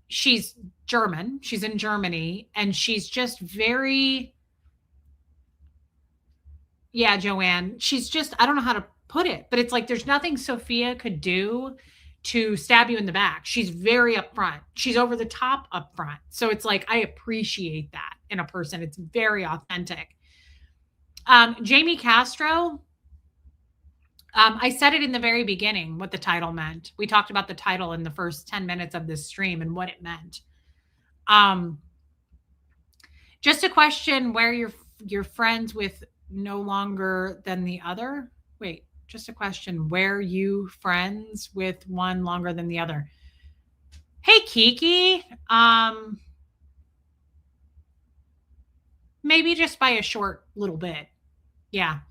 She's German. She's in Germany and she's just very yeah, Joanne. She's just I don't know how to put it, but it's like there's nothing Sophia could do to stab you in the back. She's very upfront. She's over the top upfront. So it's like I appreciate that in a person. It's very authentic. Jamie Castro, I said it in the very beginning what the title meant. We talked about the title in the first 10 minutes of this stream and what it meant. Just a question where you're friends with no longer than the other. Wait, just a question. Where you friends with one longer than the other? Hey, Kiki. Maybe just by a short little bit. Yeah.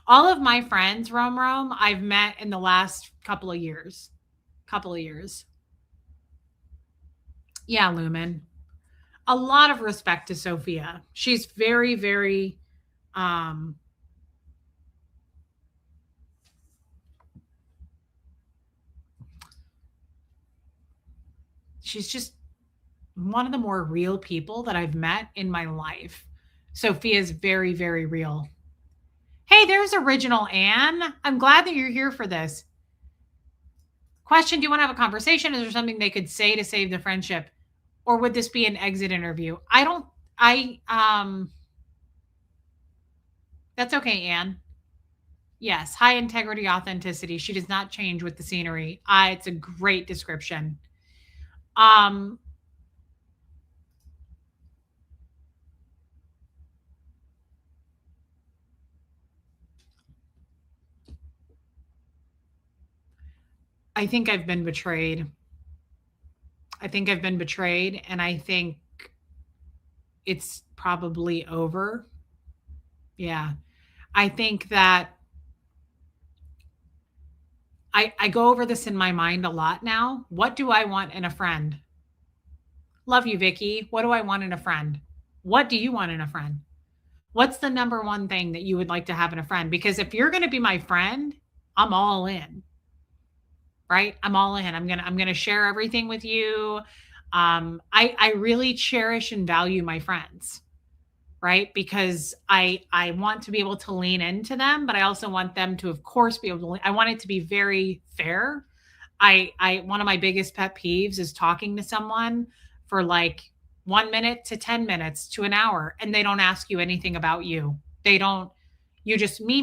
All of my friends, Rome, I've met in the last couple of years. Yeah, Lumen. A lot of respect to Sophia. She's very, very she's just one of the more real people that I've met in my life. Sophia's very, very real. Hey, there's original Anne. I'm glad that you're here for this. Question, do you want to have a conversation? Is there something they could say to save the friendship? Or would this be an exit interview? That's okay, Anne. Yes, high integrity, authenticity. She does not change with the scenery. It's a great description. I think I've been betrayed. And I think it's probably over. Yeah. I think that I go over this in my mind a lot now. What do I want in a friend? Love you, Vicky. What do I want in a friend? What do you want in a friend? What's the number one thing that you would like to have in a friend? Because if you're going to be my friend, I'm all in. Right? I'm all in. I'm going to share everything with you. I really cherish and value my friends. Right? Because I want to be able to lean into them, but I also want them to, of course, be able to. I want it to be very fair. I one of my biggest pet peeves is talking to someone for like 1 minute to 10 minutes to an hour, and they don't ask you anything about you. They don't. You just me,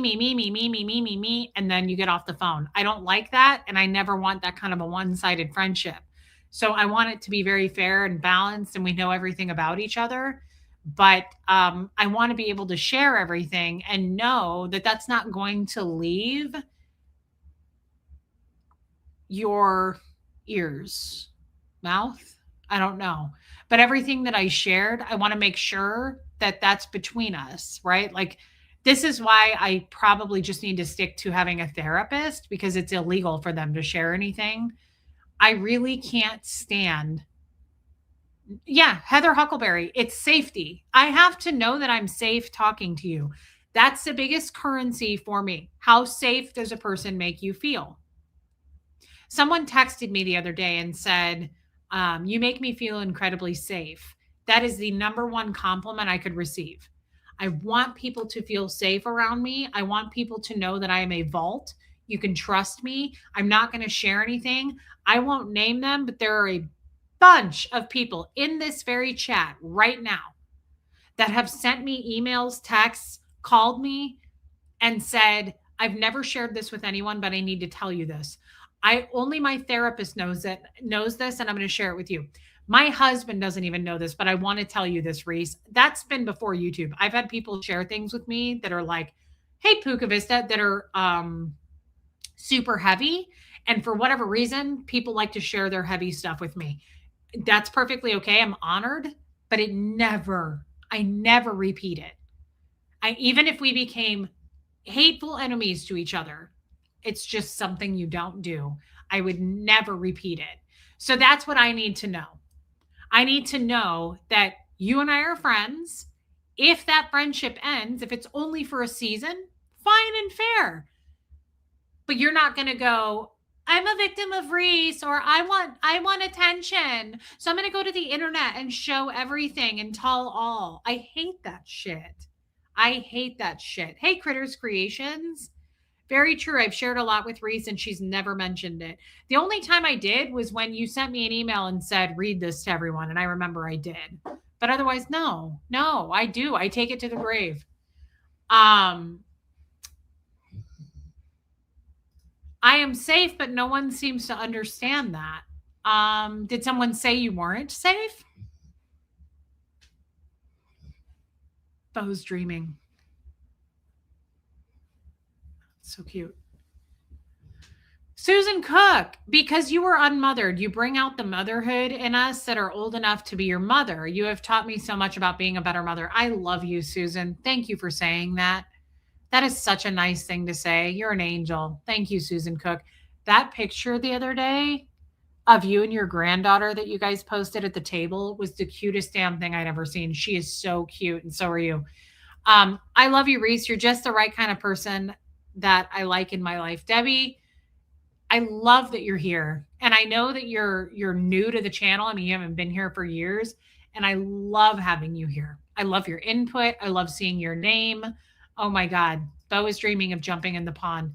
and then you get off the phone. I don't like that, and I never want that kind of a one-sided friendship. So I want it to be very fair and balanced, and we know everything about each other, but I want to be able to share everything and know that that's not going to leave your ears, mouth. I don't know. But everything that I shared, I want to make sure that that's between us, right? Like, this is why I probably just need to stick to having a therapist because it's illegal for them to share anything. I really can't stand. Yeah, Heather Huckleberry, it's safety. I have to know that I'm safe talking to you. That's the biggest currency for me. How safe does a person make you feel? Someone texted me the other day and said, you make me feel incredibly safe. That is the number one compliment I could receive. I want people to feel safe around me. I want people to know that I am a vault. You can trust me. I'm not going to share anything. I won't name them, but there are a bunch of people in this very chat right now that have sent me emails, texts, called me, and said, I've never shared this with anyone, but I need to tell you this. I only my therapist knows this, and I'm going to share it with you. My husband doesn't even know this, but I want to tell you this, Reese. That's been before YouTube. I've had people share things with me that are like, hey, Puka Vista, that are super heavy. And for whatever reason, people like to share their heavy stuff with me. That's perfectly okay. I'm honored, but I never repeat it. Even if we became hateful enemies to each other, it's just something you don't do. I would never repeat it. So that's what I need to know. I need to know that you and I are friends. If that friendship ends, if it's only for a season, fine and fair. But you're not going to go, I'm a victim of Reese, or I want attention. So I'm going to go to the internet and show everything and tell all. I hate that shit. I hate that shit. Hey, Critters Creations. Very true. I've shared a lot with Reese and she's never mentioned it. The only time I did was when you sent me an email and said, read this to everyone. And I remember I did. But otherwise, no, I do. I take it to the grave. I am safe, but no one seems to understand that. Did someone say you weren't safe? Bo's dreaming. So cute. Susan Cook, because you were unmothered, you bring out the motherhood in us that are old enough to be your mother. You have taught me so much about being a better mother. I love you, Susan. Thank you for saying that. That is such a nice thing to say. You're an angel. Thank you, Susan Cook. That picture the other day of you and your granddaughter that you guys posted at the table was the cutest damn thing I'd ever seen. She is so cute, and so are you. I love you, Reese. You're just the right kind of person that I like in my life. Debbie, I love that you're here. And I know that you're new to the channel. I mean, you haven't been here for years, and I love having you here. I love your input. I love seeing your name. Oh my God. Bo is dreaming of jumping in the pond.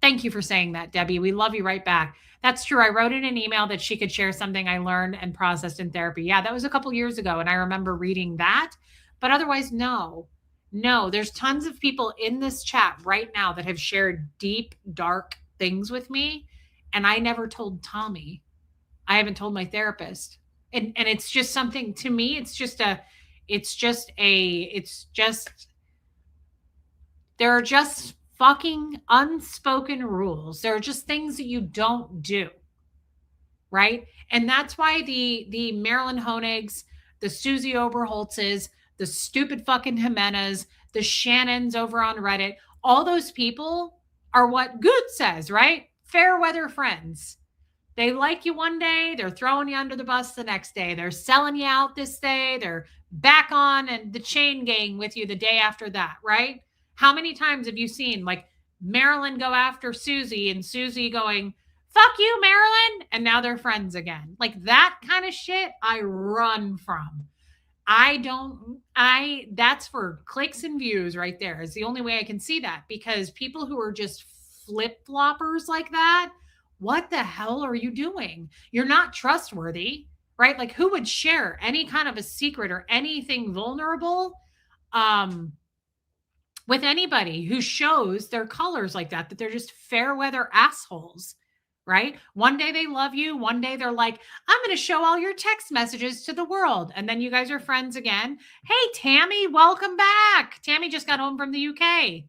Thank you for saying that, Debbie. We love you right back. That's true. I wrote in an email that she could share something I learned and processed in therapy. Yeah, that was a couple years ago. And I remember reading that. But otherwise, no. There's tons of people in this chat right now that have shared deep, dark things with me. And I never told Tommy. I haven't told my therapist. And it's just something to me. There are just fucking unspoken rules. There are just things that you don't do. Right. And that's why the Marilyn Honigs, the Susie Oberholtzes, the stupid fucking Jimenez, the Shannons over on Reddit, all those people are what Good says, right? Fair weather friends. They like you one day, they're throwing you under the bus the next day. They're selling you out this day, they're back on and the chain gang with you the day after that, right? How many times have you seen like Marilyn go after Susie and Susie going, fuck you, Marilyn, and now they're friends again? Like that kind of shit I run from. That's for clicks and views right there is the only way I can see that, because people who are just flip-floppers like that, what the hell are you doing? You're not trustworthy, right? Like who would share any kind of a secret or anything vulnerable with anybody who shows their colors like that they're just fair weather assholes? Right? One day they love you. One day they're like, I'm going to show all your text messages to the world. And then you guys are friends again. Hey, Tammy, welcome back. Tammy just got home from the UK.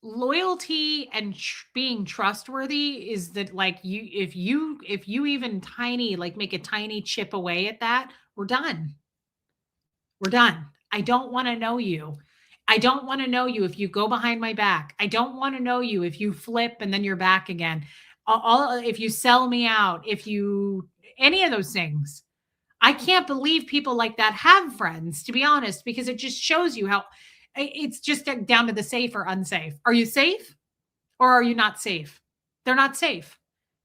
Loyalty and being trustworthy is that like if you even tiny, like make a tiny chip away at that, we're done. We're done. I don't want to know you. I don't want to know you if you go behind my back. I don't want to know you if you flip and then you're back again. If you sell me out, if you, any of those things, I can't believe people like that have friends, to be honest, because it just shows you how it's just down to the safe or unsafe. Are you safe or are you not safe? They're not safe.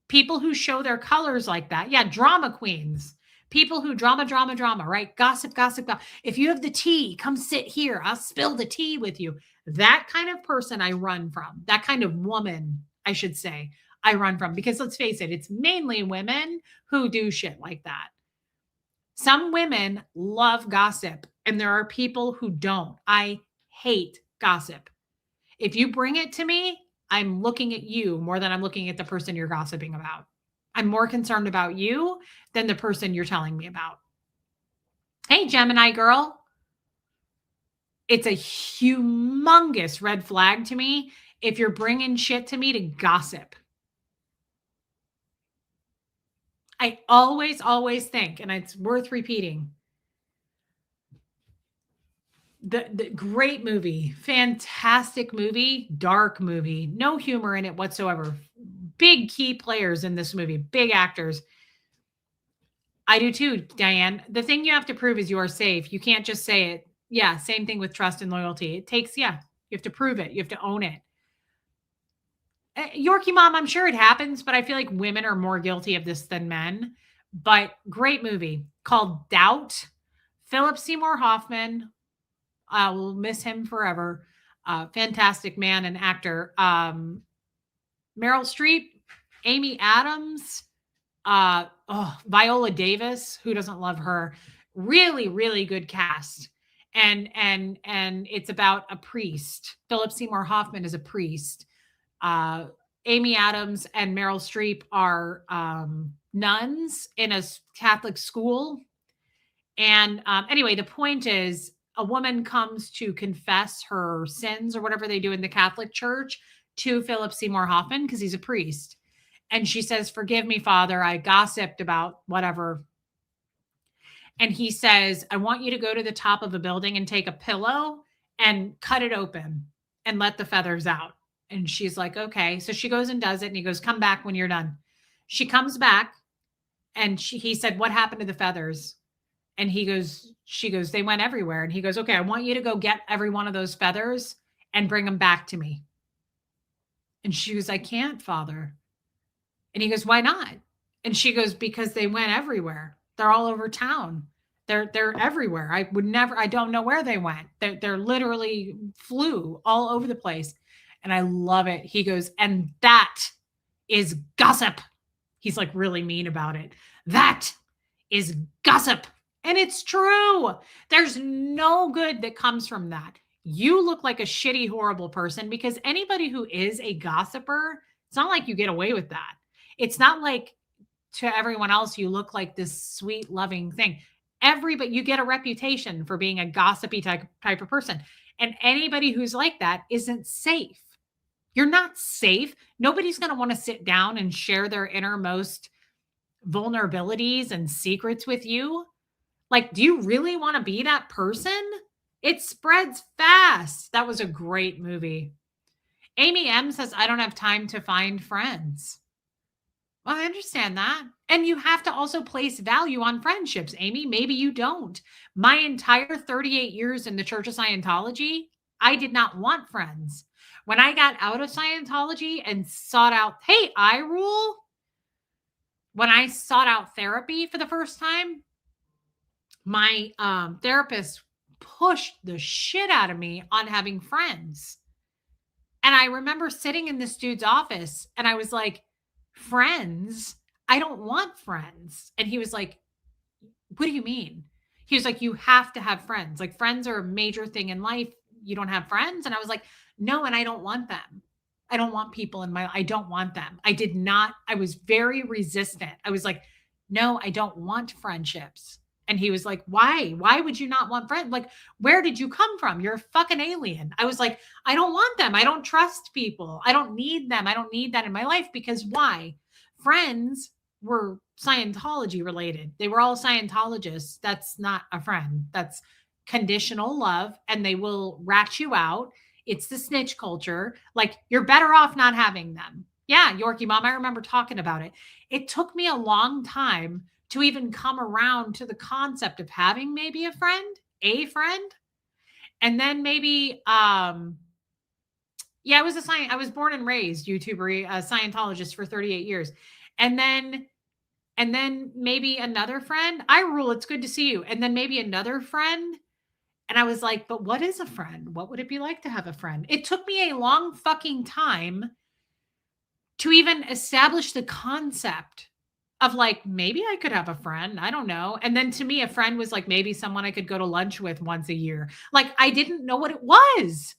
People who show their colors like that. Yeah, drama queens. People who drama, right? Gossip, gossip, gossip. If you have the tea, come sit here. I'll spill the tea with you. That kind of person I run from. That kind of woman, I should say, I run from. Because let's face it, it's mainly women who do shit like that. Some women love gossip, and there are people who don't. I hate gossip. If you bring it to me, I'm looking at you more than I'm looking at the person you're gossiping about. I'm more concerned about you than the person you're telling me about. Hey, Gemini girl. It's a humongous red flag to me if you're bringing shit to me to gossip. I always think, and it's worth repeating, the great movie, fantastic movie, dark movie, no humor in it whatsoever. Big key players in this movie, big actors. I do too, Diane. The thing you have to prove is you are safe. You can't just say it. Yeah, same thing with trust and loyalty. It takes, yeah, you have to prove it. You have to own it. Yorkie Mom, I'm sure it happens, but I feel like women are more guilty of this than men. But great movie called Doubt. Philip Seymour Hoffman. I will miss him forever. Fantastic man and actor. Meryl Streep, Amy Adams, Viola Davis. Who doesn't love her? Really, really good cast. And it's about a priest. Philip Seymour Hoffman is a priest. Amy Adams and Meryl Streep are nuns in a Catholic school. And anyway, the point is a woman comes to confess her sins or whatever they do in the Catholic Church to Philip Seymour Hoffman because he's a priest. And she says, "Forgive me, Father. I gossiped about whatever." And he says, "I want you to go to the top of a building and take a pillow and cut it open and let the feathers out." And she's like, "Okay." So she goes and does it. And he goes, "Come back when you're done." She comes back and he said, "What happened to the feathers?" And she goes, "They went everywhere." And he goes, "Okay, I want you to go get every one of those feathers and bring them back to me." And she goes, "I can't, Father." And he goes, "Why not?" And she goes, "Because they went everywhere. They're all over town. They're everywhere. I don't know where they went. They're literally flew all over the place." And I love it. He goes, "And that is gossip." He's like really mean about it. "That is gossip." And it's true. There's no good that comes from that. You look like a shitty, horrible person because anybody who is a gossiper, it's not like you get away with that. It's not like to everyone else, you look like this sweet, loving thing. Everybody, you get a reputation for being a gossipy type of person. And anybody who's like that isn't safe. You're not safe. Nobody's going to want to sit down and share their innermost vulnerabilities and secrets with you. Like, do you really want to be that person? It spreads fast. That was a great movie. Amy M says, "I don't have time to find friends." Well, I understand that. And you have to also place value on friendships, Amy. Maybe you don't. My entire 38 years in the Church of Scientology, I did not want friends. When I got out of Scientology and sought out, hey, I rule, when I sought out therapy for the first time, my therapist pushed the shit out of me on having friends. And I remember sitting in this dude's office and I was like, "Friends? I don't want friends." And he was like, "What do you mean?" He was like, "You have to have friends. Like, friends are a major thing in life. You don't have friends?" And I was like, "No, and I don't want them. I don't want people in my I don't want them." I was very resistant. I was like, "No, I don't want friendships." And he was like, "Why? Why would you not want friends? Like, where did you come from? You're a fucking alien." I was like, "I don't want them. I don't trust people. I don't need them. I don't need that in my life because why?" Friends were Scientology related. They were all Scientologists. That's not a friend. That's conditional love and they will rat you out. It's the snitch culture. Like, you're better off not having them. Yeah, Yorkie Mom, I remember talking about it. It took me a long time to even come around to the concept of having maybe a friend, and then maybe yeah, I was born and raised YouTuber, a Scientologist for 38 years. And then maybe another friend. I rule, it's good to see you. And then maybe another friend. And I was like, but what is a friend? What would it be like to have a friend? It took me a long fucking time to even establish the concept of like, maybe I could have a friend. I don't know. And then to me, a friend was like maybe someone I could go to lunch with once a year. Like I didn't know what it was.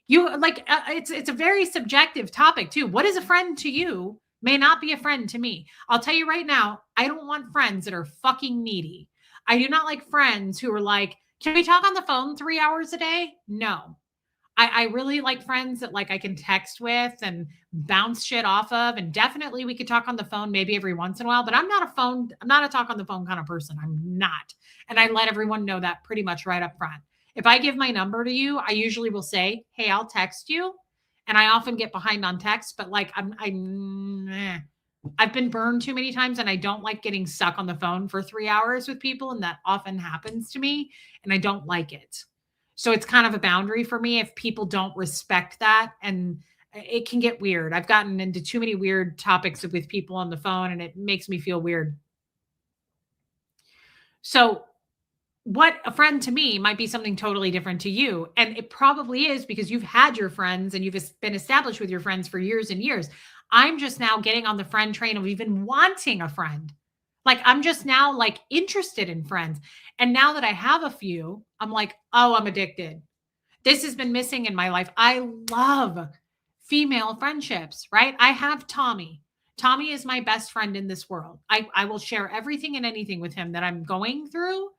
You like it's a very subjective topic too. What is a friend to you may not be a friend to me. I'll tell you right now, I don't want friends that are fucking needy. I do not like friends who are like, can we talk on the phone 3 hours a day? No. I really like friends that like I can text with and bounce shit off of. And definitely we could talk on the phone maybe every once in a while, but I'm not a talk on the phone kind of person. I'm not. And I let everyone know that pretty much right up front. If I give my number to you, I usually will say, hey, I'll text you. And I often get behind on text, but like I've been burned too many times and I don't like getting stuck on the phone for 3 hours with people. And that often happens to me and I don't like it. So it's kind of a boundary for me if people don't respect that. And it can get weird. I've gotten into too many weird topics with people on the phone and it makes me feel weird. So what a friend to me might be something totally different to you. And it probably is because you've had your friends and you've been established with your friends for years and years. I'm just now getting on the friend train of even wanting a friend. Like I'm just now like interested in friends. And now that I have a few, I'm like, oh, I'm addicted. This has been missing in my life. I love female friendships, right? I have Tommy. Tommy is my best friend in this world. I will share everything and anything with him that I'm going through,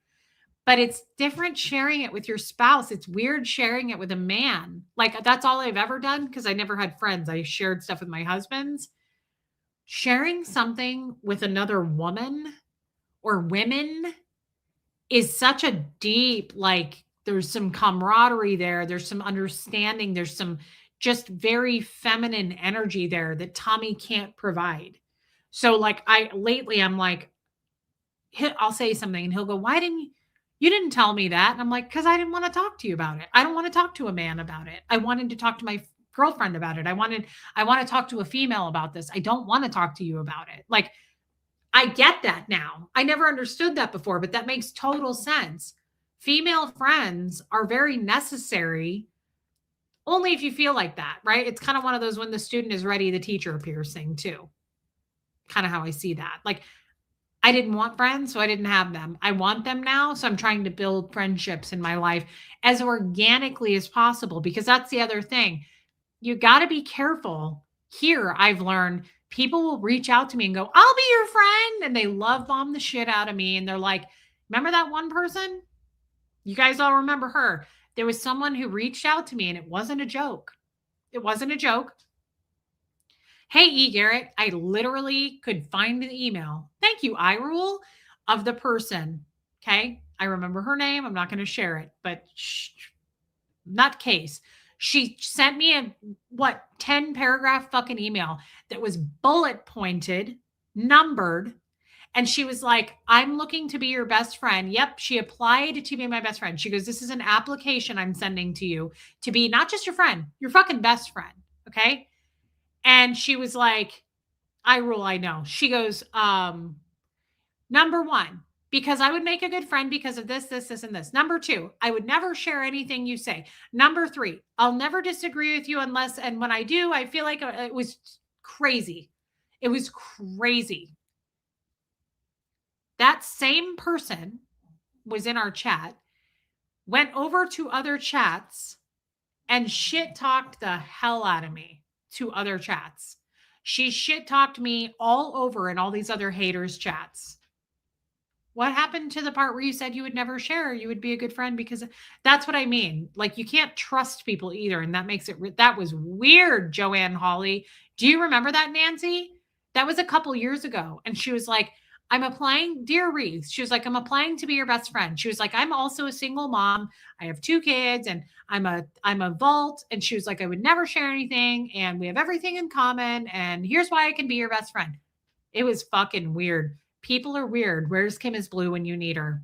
but it's different sharing it with your spouse. It's weird sharing it with a man. Like that's all I've ever done because I never had friends. I shared stuff with my husbands. Sharing something with another woman or women is such a deep, like, there's some camaraderie there. There's some understanding. There's some just very feminine energy there that Tommy can't provide. So, like, I'm like, I'll say something and he'll go, why didn't you didn't tell me that? And I'm like, because I didn't want to talk to you about it. I don't want to talk to a man about it. I wanted to talk to my girlfriend about it. I want to talk to a female about this. I don't want to talk to you about it. Like, I get that now. I never understood that before, but that makes total sense. Female friends are very necessary only if you feel like that, right? It's kind of one of those when the student is ready, the teacher appears thing too. Kind of how I see that. Like, I didn't want friends, so I didn't have them. I want them now, so I'm trying to build friendships in my life as organically as possible because that's the other thing. You got to be careful. Here, I've learned people will reach out to me and go, I'll be your friend. And they love bomb the shit out of me. And they're like, remember that one person? You guys all remember her. There was someone who reached out to me and it wasn't a joke. It wasn't a joke. Hey, E. Garrett, I literally could find the email. Thank you, iRule, of the person. Okay. I remember her name. I'm not going to share it, but not case. She sent me a 10 paragraph fucking email that was bullet pointed, numbered. And she was like, I'm looking to be your best friend. Yep. She applied to be my best friend. She goes, this is an application I'm sending to you to be not just your friend, your fucking best friend. Okay. And she was like, iRule, I know. She goes, number one, because I would make a good friend because of this, this, this, and this. Number two, I would never share anything you say. Number three, I'll never disagree with you unless, and when I do, I feel like it was crazy. It was crazy. That same person was in our chat, went over to other chats and shit talked the hell out of me to other chats. She shit talked me all over in all these other haters chats. What happened to the part where you said you would never share? You would be a good friend because that's what I mean. Like you can't trust people either. And that makes it, that was weird, Joanne Hawley. Do you remember that, Nancy? That was a couple years ago. And she was like, I'm applying, dear Reese. She was like, I'm applying to be your best friend. She was like, I'm also a single mom. I have 2 kids and I'm a vault. And she was like, I would never share anything. And we have everything in common. And here's why I can be your best friend. It was fucking weird. People are weird. Where's Kim is Blue when you need her?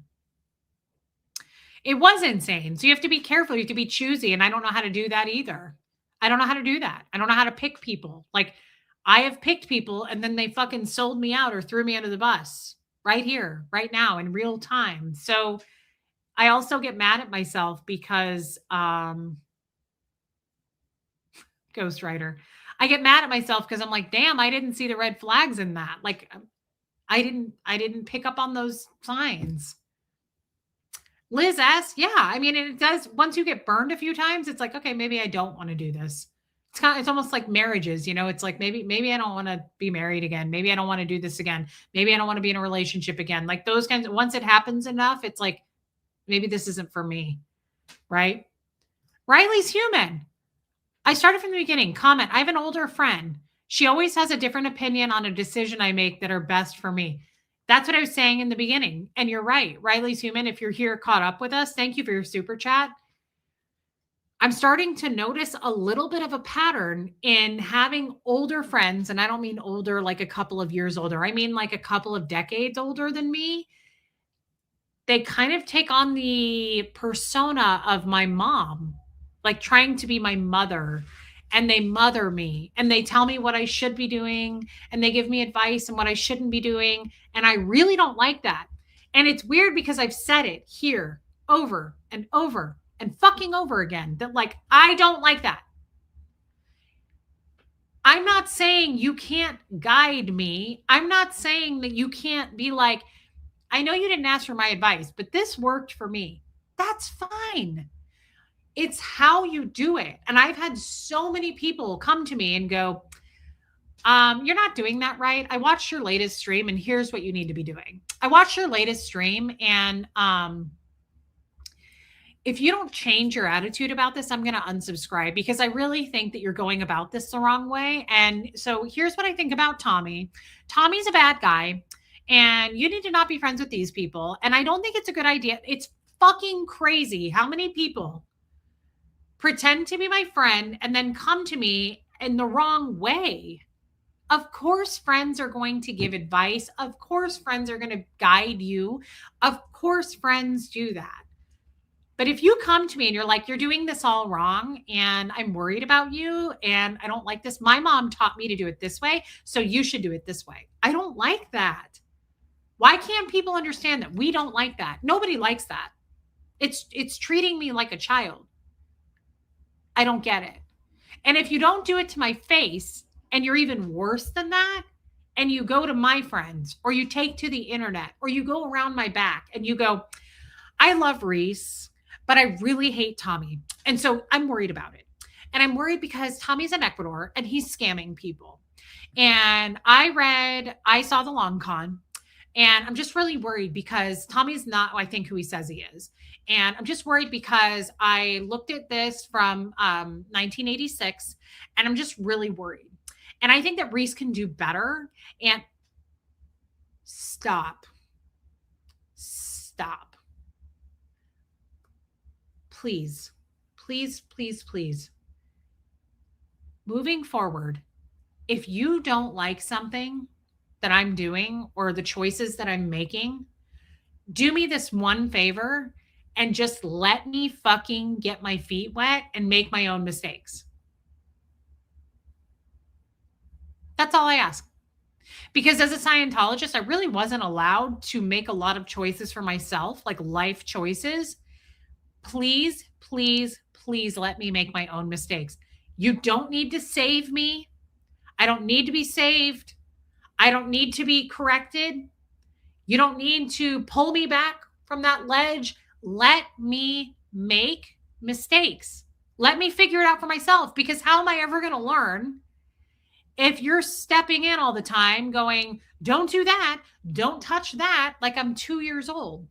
It was insane. So you have to be careful. You have to be choosy. And I don't know how to do that either. I don't know how to do that. I don't know how to pick people. Like I have picked people and then they fucking sold me out or threw me under the bus right here, right now in real time. So I also get mad at myself because Ghostwriter. I get mad at myself because I'm like, damn, I didn't see the red flags in that. Like I didn't pick up on those signs. Liz S, yeah. I mean, it does once you get burned a few times, it's like, okay, maybe I don't want to do this. It's almost like marriages, you know. It's like maybe I don't want to be married again. Maybe I don't want to do this again. Maybe I don't want to be in a relationship again. Like those kinds of once it happens enough, it's like maybe this isn't for me. Right? Riley's human. I started from the beginning. Comment. I have an older friend. She always has a different opinion on a decision I make that are best for me. That's what I was saying in the beginning. And you're right. Riley's human. If you're here caught up with us, thank you for your super chat. I'm starting to notice a little bit of a pattern in having older friends. And I don't mean older like a couple of years older. I mean like a couple of decades older than me. They kind of take on the persona of my mom, like trying to be my mother, and they mother me and they tell me what I should be doing and they give me advice and what I shouldn't be doing. And I really don't like that. And it's weird because I've said it here over and over and fucking over again that like, I don't like that. I'm not saying you can't guide me. I'm not saying that you can't be like, I know you didn't ask for my advice, but this worked for me. That's fine. It's how you do it. And I've had so many people come to me and go, you're not doing that right. I watched your latest stream and here's what you need to be doing. I watched your latest stream and if you don't change your attitude about this, I'm going to unsubscribe because I really think that you're going about this the wrong way. And so here's what I think about Tommy. Tommy's a bad guy and you need to not be friends with these people. And I don't think it's a good idea. It's fucking crazy how many people pretend to be my friend and then come to me in the wrong way. Of course, friends are going to give advice. Of course, friends are going to guide you. Of course, friends do that. But if you come to me and you're like, you're doing this all wrong and I'm worried about you and I don't like this. My mom taught me to do it this way, so you should do it this way. I don't like that. Why can't people understand that we don't like that? Nobody likes that. It's treating me like a child. I don't get it. And if you don't do it to my face and you're even worse than that, and you go to my friends or you take to the internet or you go around my back and you go, I love Reese, but I really hate Tommy. And so I'm worried about it. And I'm worried because Tommy's in Ecuador and he's scamming people. And I saw the long con. And I'm just really worried because Tommy's not, I think, who he says he is. And I'm just worried because I looked at this from 1986 and I'm just really worried. And I think that Reese can do better. And stop. Please, please, please, please. Moving forward, if you don't like something that I'm doing or the choices that I'm making, do me this one favor and just let me fucking get my feet wet and make my own mistakes. That's all I ask. Because as a Scientologist, I really wasn't allowed to make a lot of choices for myself, like life choices. Please, please, please let me make my own mistakes. You don't need to save me. I don't need to be saved. I don't need to be corrected. You don't need to pull me back from that ledge. Let me make mistakes. Let me figure it out for myself, because how am I ever going to learn if you're stepping in all the time going, don't do that, don't touch that, like I'm 2 years old?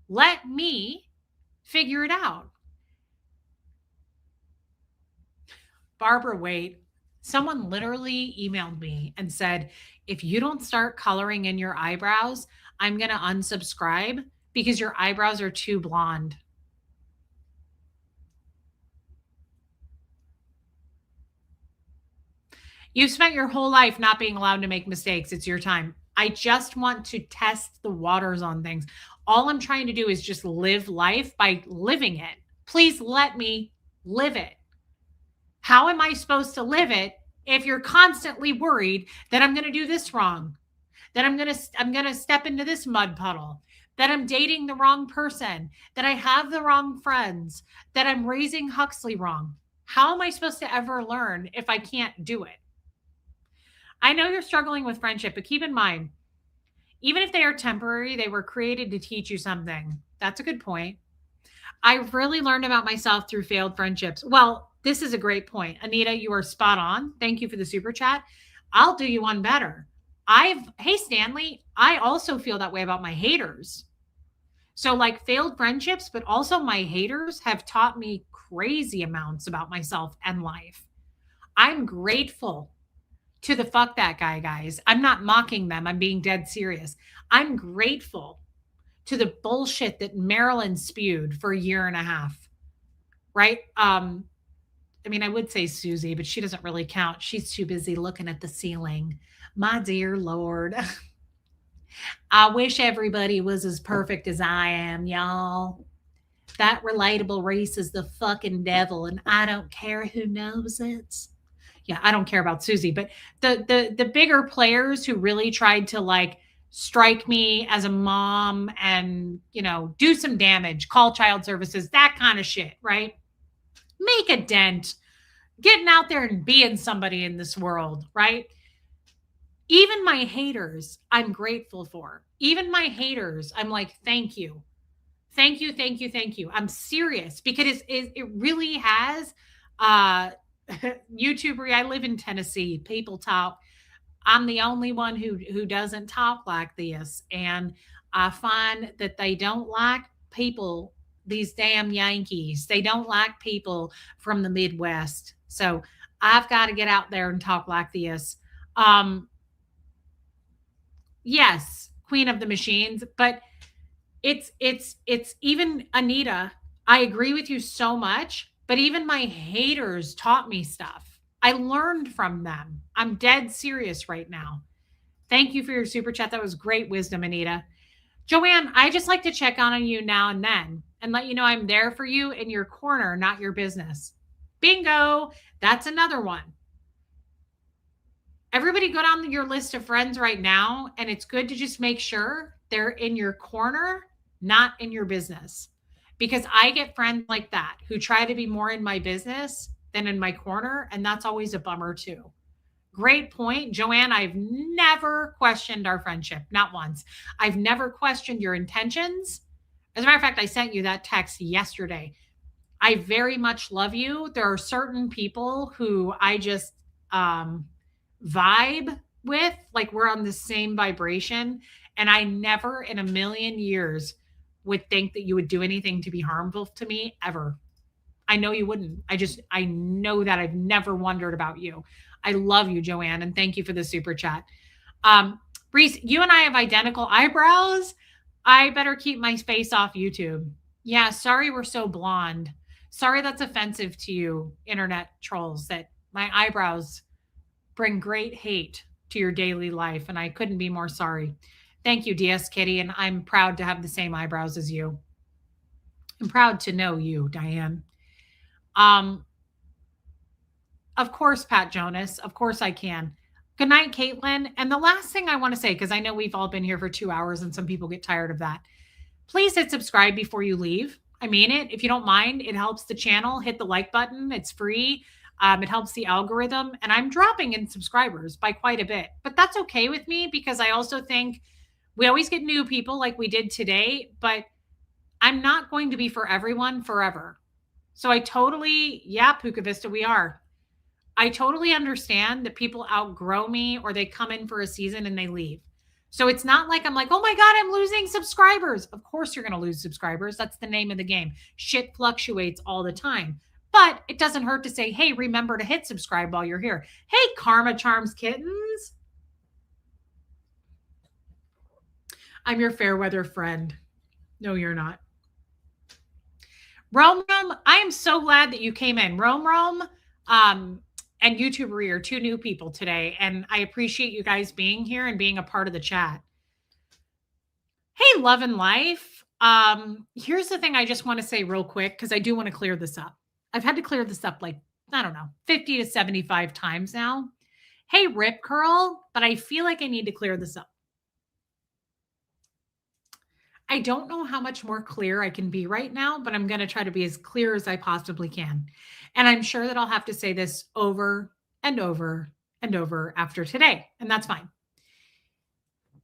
Let me figure it out. Barbara, wait. Someone literally emailed me and said, if you don't start coloring in your eyebrows, I'm going to unsubscribe because your eyebrows are too blonde. You've spent your whole life not being allowed to make mistakes. It's your time. I just want to test the waters on things. All I'm trying to do is just live life by living it. Please let me live it. How am I supposed to live it if you're constantly worried that I'm going to do this wrong, that I'm going to step into this mud puddle, that I'm dating the wrong person, that I have the wrong friends, that I'm raising Huxley wrong? How am I supposed to ever learn if I can't do it? I know you're struggling with friendship, but keep in mind, even if they are temporary, they were created to teach you something. That's a good point. I've really learned about myself through failed friendships. Well, this is a great point. Anita, you are spot on. Thank you for the super chat. I'll do you one better. Hey, Stanley, I also feel that way about my haters. So, like failed friendships, but also my haters have taught me crazy amounts about myself and life. I'm grateful to the fuck that guy, guys. I'm not mocking them. I'm being dead serious. I'm grateful to the bullshit that Marilyn spewed for a year and a half. Right? I mean, I would say Susie, but she doesn't really count. She's too busy looking at the ceiling. My dear Lord. I wish everybody was as perfect as I am, y'all. That relatable race is the fucking devil, and I don't care who knows it. Yeah, I don't care about Susie, but the bigger players who really tried to like strike me as a mom and, do some damage, call child services, that kind of shit, right? Make a dent, getting out there and being somebody in this world, right? Even my haters, I'm grateful for. Even my haters, I'm like, thank you. Thank you, thank you, thank you. I'm serious because it really has YouTuber. I live in Tennessee. People talk. I'm the only one who doesn't talk like this. And I find that they don't like people, these damn Yankees. They don't like people from the Midwest. So I've got to get out there and talk like this. Yes, Queen of the Machines, but it's even Anita. I agree with you so much, but even my haters taught me stuff. I learned from them. I'm dead serious right now. Thank you for your super chat. That was great wisdom, Anita. Joanne, I just like to check on you now and then and let you know I'm there for you in your corner, not your business. Bingo. That's another one. Everybody go down your list of friends right now, and it's good to just make sure they're in your corner, not in your business. Because I get friends like that who try to be more in my business than in my corner, and that's always a bummer too. Great point, Joanne. I've never questioned our friendship, not once. I've never questioned your intentions. As a matter of fact, I sent you that text yesterday. I very much love you. There are certain people who I just vibe with, like we're on the same vibration. And I never in a million years would think that you would do anything to be harmful to me ever. I know you wouldn't. I know that. I've never wondered about you. I love you, Joanne, and thank you for the super chat. Reese, you and I have identical eyebrows. I better keep my face off YouTube. Yeah, sorry we're so blonde. Sorry that's offensive to you, internet trolls, that my eyebrows bring great hate to your daily life, and I couldn't be more sorry. Thank you, DS Kitty, and I'm proud to have the same eyebrows as you. I'm proud to know you, Diane. Of course, Pat Jonas. Of course I can. Good night, Caitlin. And the last thing I want to say, because I know we've all been here for 2 hours and some people get tired of that. Please hit subscribe before you leave. I mean it. If you don't mind, it helps the channel. Hit the like button. It's free. It helps the algorithm. And I'm dropping in subscribers by quite a bit. But that's okay with me because I also think we always get new people like we did today. But I'm not going to be for everyone forever. So I totally, Puka Vista, we are. I totally understand that people outgrow me or they come in for a season and they leave. So it's not like I'm like, oh my God, I'm losing subscribers. Of course you're going to lose subscribers. That's the name of the game. Shit fluctuates all the time. But it doesn't hurt to say, hey, remember to hit subscribe while you're here. Hey, Karma Charms Kittens. I'm your fair weather friend. No, you're not. Rome, I am so glad that you came in. Rome, and YouTubery are two new people today. And I appreciate you guys being here and being a part of the chat. Hey, love and life. Here's the thing I just want to say real quick, because I do want to clear this up. I've had to clear this up like, I don't know, 50 to 75 times now. Hey, Rip Curl, but I feel like I need to clear this up. I don't know how much more clear I can be right now, but I'm going to try to be as clear as I possibly can. And I'm sure that I'll have to say this over and over and over after today, and that's fine.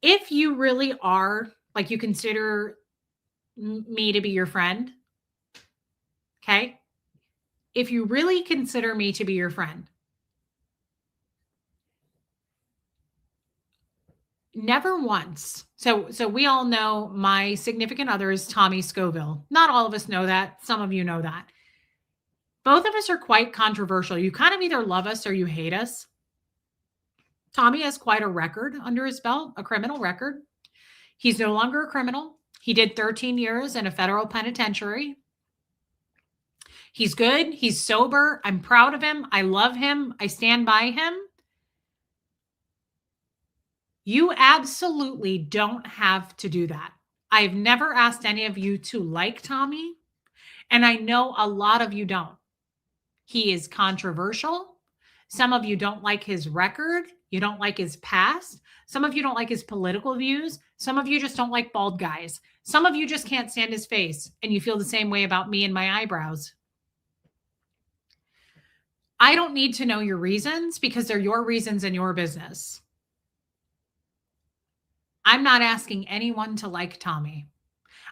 If you really are, like, you consider me to be your friend, okay? If you really consider me to be your friend, never once. So we all know my significant other is Tommy Scoville. Not all of us know that. Some of you know that. Both of us are quite controversial. You kind of either love us or you hate us. Tommy has quite a record under his belt, a criminal record. He's no longer a criminal. He did 13 years in a federal penitentiary. He's good. He's sober. I'm proud of him. I love him. I stand by him. You absolutely don't have to do that. I've never asked any of you to like Tommy, and I know a lot of you don't. He is controversial. Some of you don't like his record. You don't like his past. Some of you don't like his political views. Some of you just don't like bald guys. Some of you just can't stand his face, and you feel the same way about me and my eyebrows. I don't need to know your reasons because they're your reasons and your business. I'm not asking anyone to like Tommy.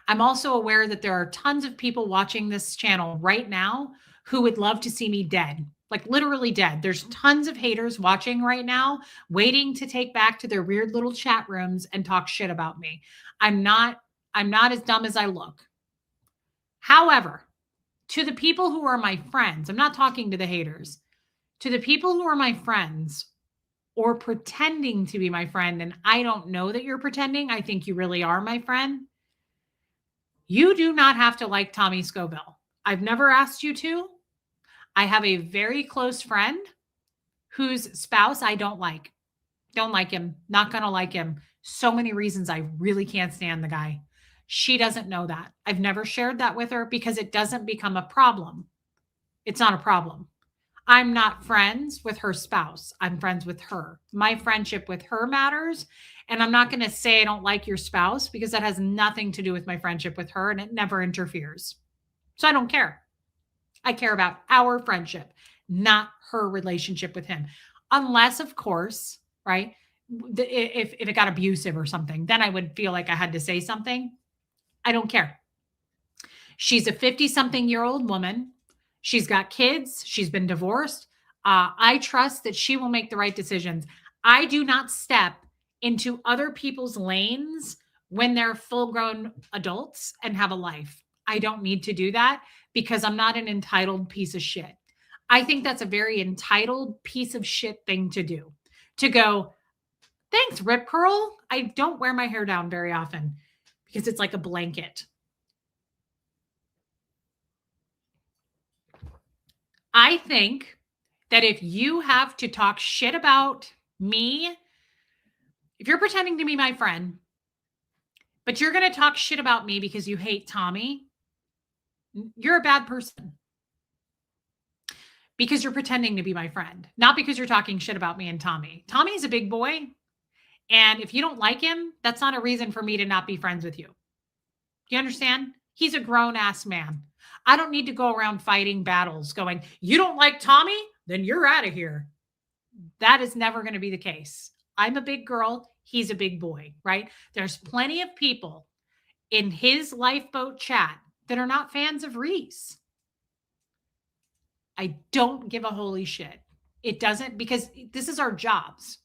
I'm also aware that there are tons of people watching this channel right now who would love to see me dead, like literally dead. There's tons of haters watching right now, waiting to take back to their weird little chat rooms and talk shit about me. I'm not as dumb as I look. However, to the people who are my friends, I'm not talking to the haters, to the people who are my friends or pretending to be my friend, and I don't know that you're pretending, I think you really are my friend, you do not have to like Tommy Scoville. I've never asked you to. I have a very close friend whose spouse I don't like. Don't like him. Not going to like him. So many reasons I really can't stand the guy. She doesn't know that. I've never shared that with her because it doesn't become a problem. It's not a problem. I'm not friends with her spouse. I'm friends with her. My friendship with her matters. And I'm not going to say I don't like your spouse because that has nothing to do with my friendship with her and it never interferes. So I don't care. I care about our friendship, not her relationship with him. Unless, of course, right, if it got abusive or something, then I would feel like I had to say something. I don't care. She's a 50-something-year-old woman. She's got kids. She's been divorced. I trust that she will make the right decisions. I do not step into other people's lanes when they're full-grown adults and have a life. I don't need to do that because I'm not an entitled piece of shit. I think that's a very entitled piece of shit thing to do. To go, thanks, Rip Curl. I don't wear my hair down very often because it's like a blanket. I think that if you have to talk shit about me, if you're pretending to be my friend, but you're going to talk shit about me because you hate Tommy, you're a bad person. Because you're pretending to be my friend, not because you're talking shit about me and Tommy. Tommy's a big boy. And if you don't like him, that's not a reason for me to not be friends with you. You understand? He's a grown-ass man. I don't need to go around fighting battles going, you don't like Tommy? Then you're out of here. That is never going to be the case. I'm a big girl. He's a big boy, right? There's plenty of people in his lifeboat chat that are not fans of Reese. I don't give a holy shit. It doesn't, because this is our jobs.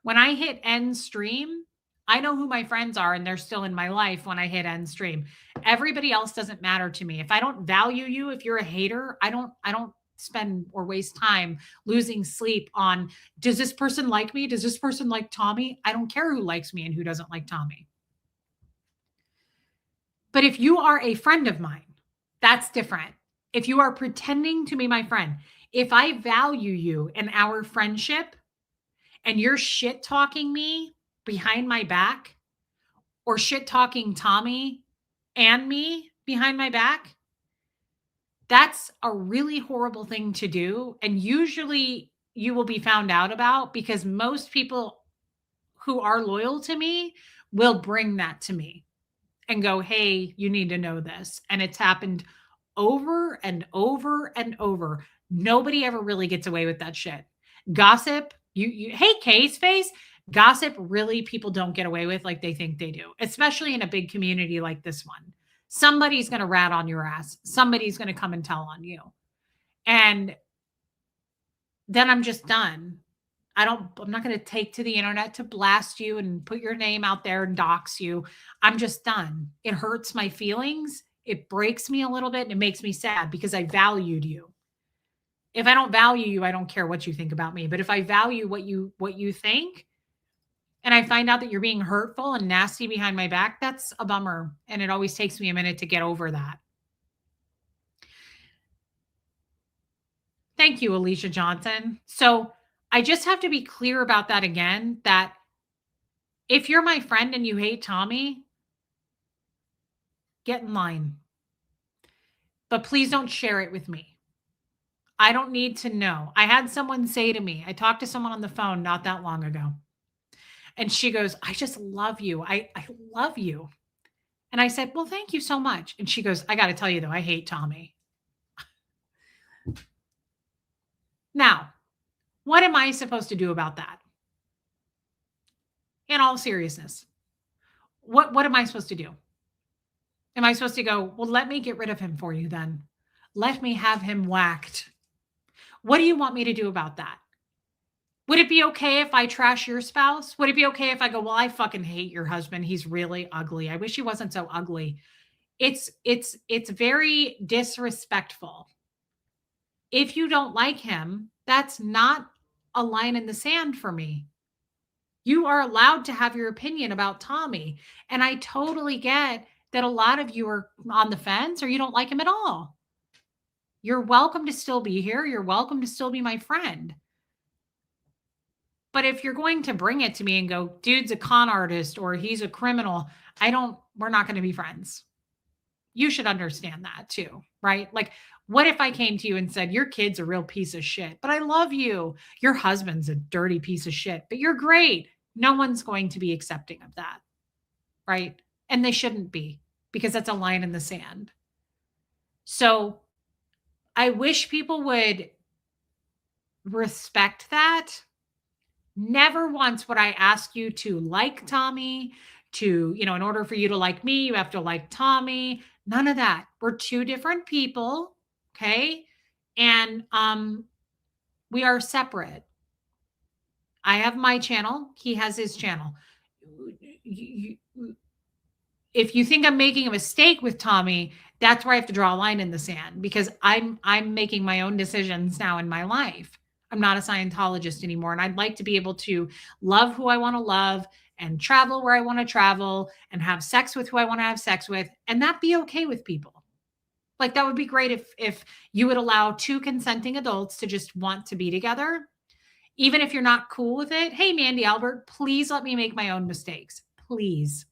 When I hit end stream, I know who my friends are and they're still in my life when I hit end stream. Everybody else doesn't matter to me. If I don't value you, if you're a hater, I don't spend or waste time losing sleep on, does this person like me? Does this person like Tommy? I don't care who likes me and who doesn't like Tommy. But if you are a friend of mine, that's different. If you are pretending to be my friend, If I value you and our friendship and you're shit talking me behind my back or shit talking Tommy and me behind my back, that's a really horrible thing to do. And usually you will be found out about because most people who are loyal to me will bring that to me and go, hey, you need to know this. And it's happened over and over and over. Nobody ever really gets away with that shit. Gossip, hey, case face, gossip really people don't get away with like they think they do, especially in a big community like this one. Somebody's going to rat on your ass. Somebody's going to come and tell on you. And then I'm just done. I'm not going to take to the internet to blast you and put your name out there and dox you. I'm just done. It hurts my feelings. It breaks me a little bit and it makes me sad because I valued you. If I don't value you, I don't care what you think about me. But if I value what you think and I find out that you're being hurtful and nasty behind my back, that's a bummer. And it always takes me a minute to get over that. Thank you, Alicia Johnson. So I just have to be clear about that again, that if you're my friend and you hate Tommy, get in line. But please don't share it with me. I don't need to know. I had someone say to me, I talked to someone on the phone not that long ago. And she goes, I just love you. I love you. And I said, well, thank you so much. And she goes, I got to tell you though, I hate Tommy. Now, what am I supposed to do about that? In all seriousness, what am I supposed to do? Am I supposed to go, well, let me get rid of him for you then? Let me have him whacked. What do you want me to do about that? Would it be okay if I trash your spouse? Would it be okay if I go, well, I fucking hate your husband. He's really ugly. I wish he wasn't so ugly. It's very disrespectful. If you don't like him, that's not a line in the sand for me. You are allowed to have your opinion about Tommy. And I totally get that a lot of you are on the fence or you don't like him at all. You're welcome to still be here. You're welcome to still be my friend. But if you're going to bring it to me and go, dude's a con artist or he's a criminal, we're not going to be friends. You should understand that too, right? Like, what if I came to you and said, your kid's a real piece of shit, but I love you. Your husband's a dirty piece of shit, but you're great. No one's going to be accepting of that, right? And they shouldn't be, because that's a line in the sand. So I wish people would respect that. Never once would I ask you to like Tommy, in order for you to like me, you have to like Tommy. None of that. We're two different people. Okay. And we are separate. I have my channel. He has his channel. If you think I'm making a mistake with Tommy, that's where I have to draw a line in the sand, because I'm making my own decisions now in my life. I'm not a Scientologist anymore. And I'd like to be able to love who I want to love and travel where I want to travel and have sex with who I want to have sex with, and that be okay with people. Like, that would be great if you would allow two consenting adults to just want to be together. Even if you're not cool with it, hey, Mandy Albert, please let me make my own mistakes. Please.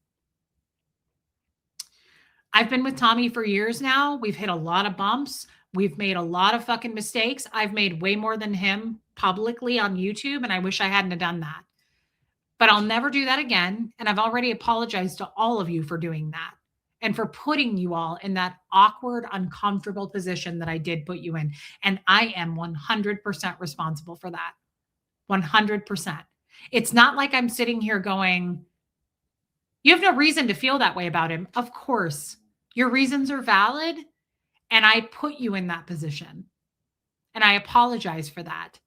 I've been with Tommy for years now. We've hit a lot of bumps. We've made a lot of fucking mistakes. I've made way more than him publicly on YouTube, and I wish I hadn't have done that. But I'll never do that again. And I've already apologized to all of you for doing that and for putting you all in that awkward, uncomfortable position that I did put you in. And I am 100% responsible for that. 100%. It's not like I'm sitting here going, you have no reason to feel that way about him. Of course, your reasons are valid. And I put you in that position. And I apologize for that.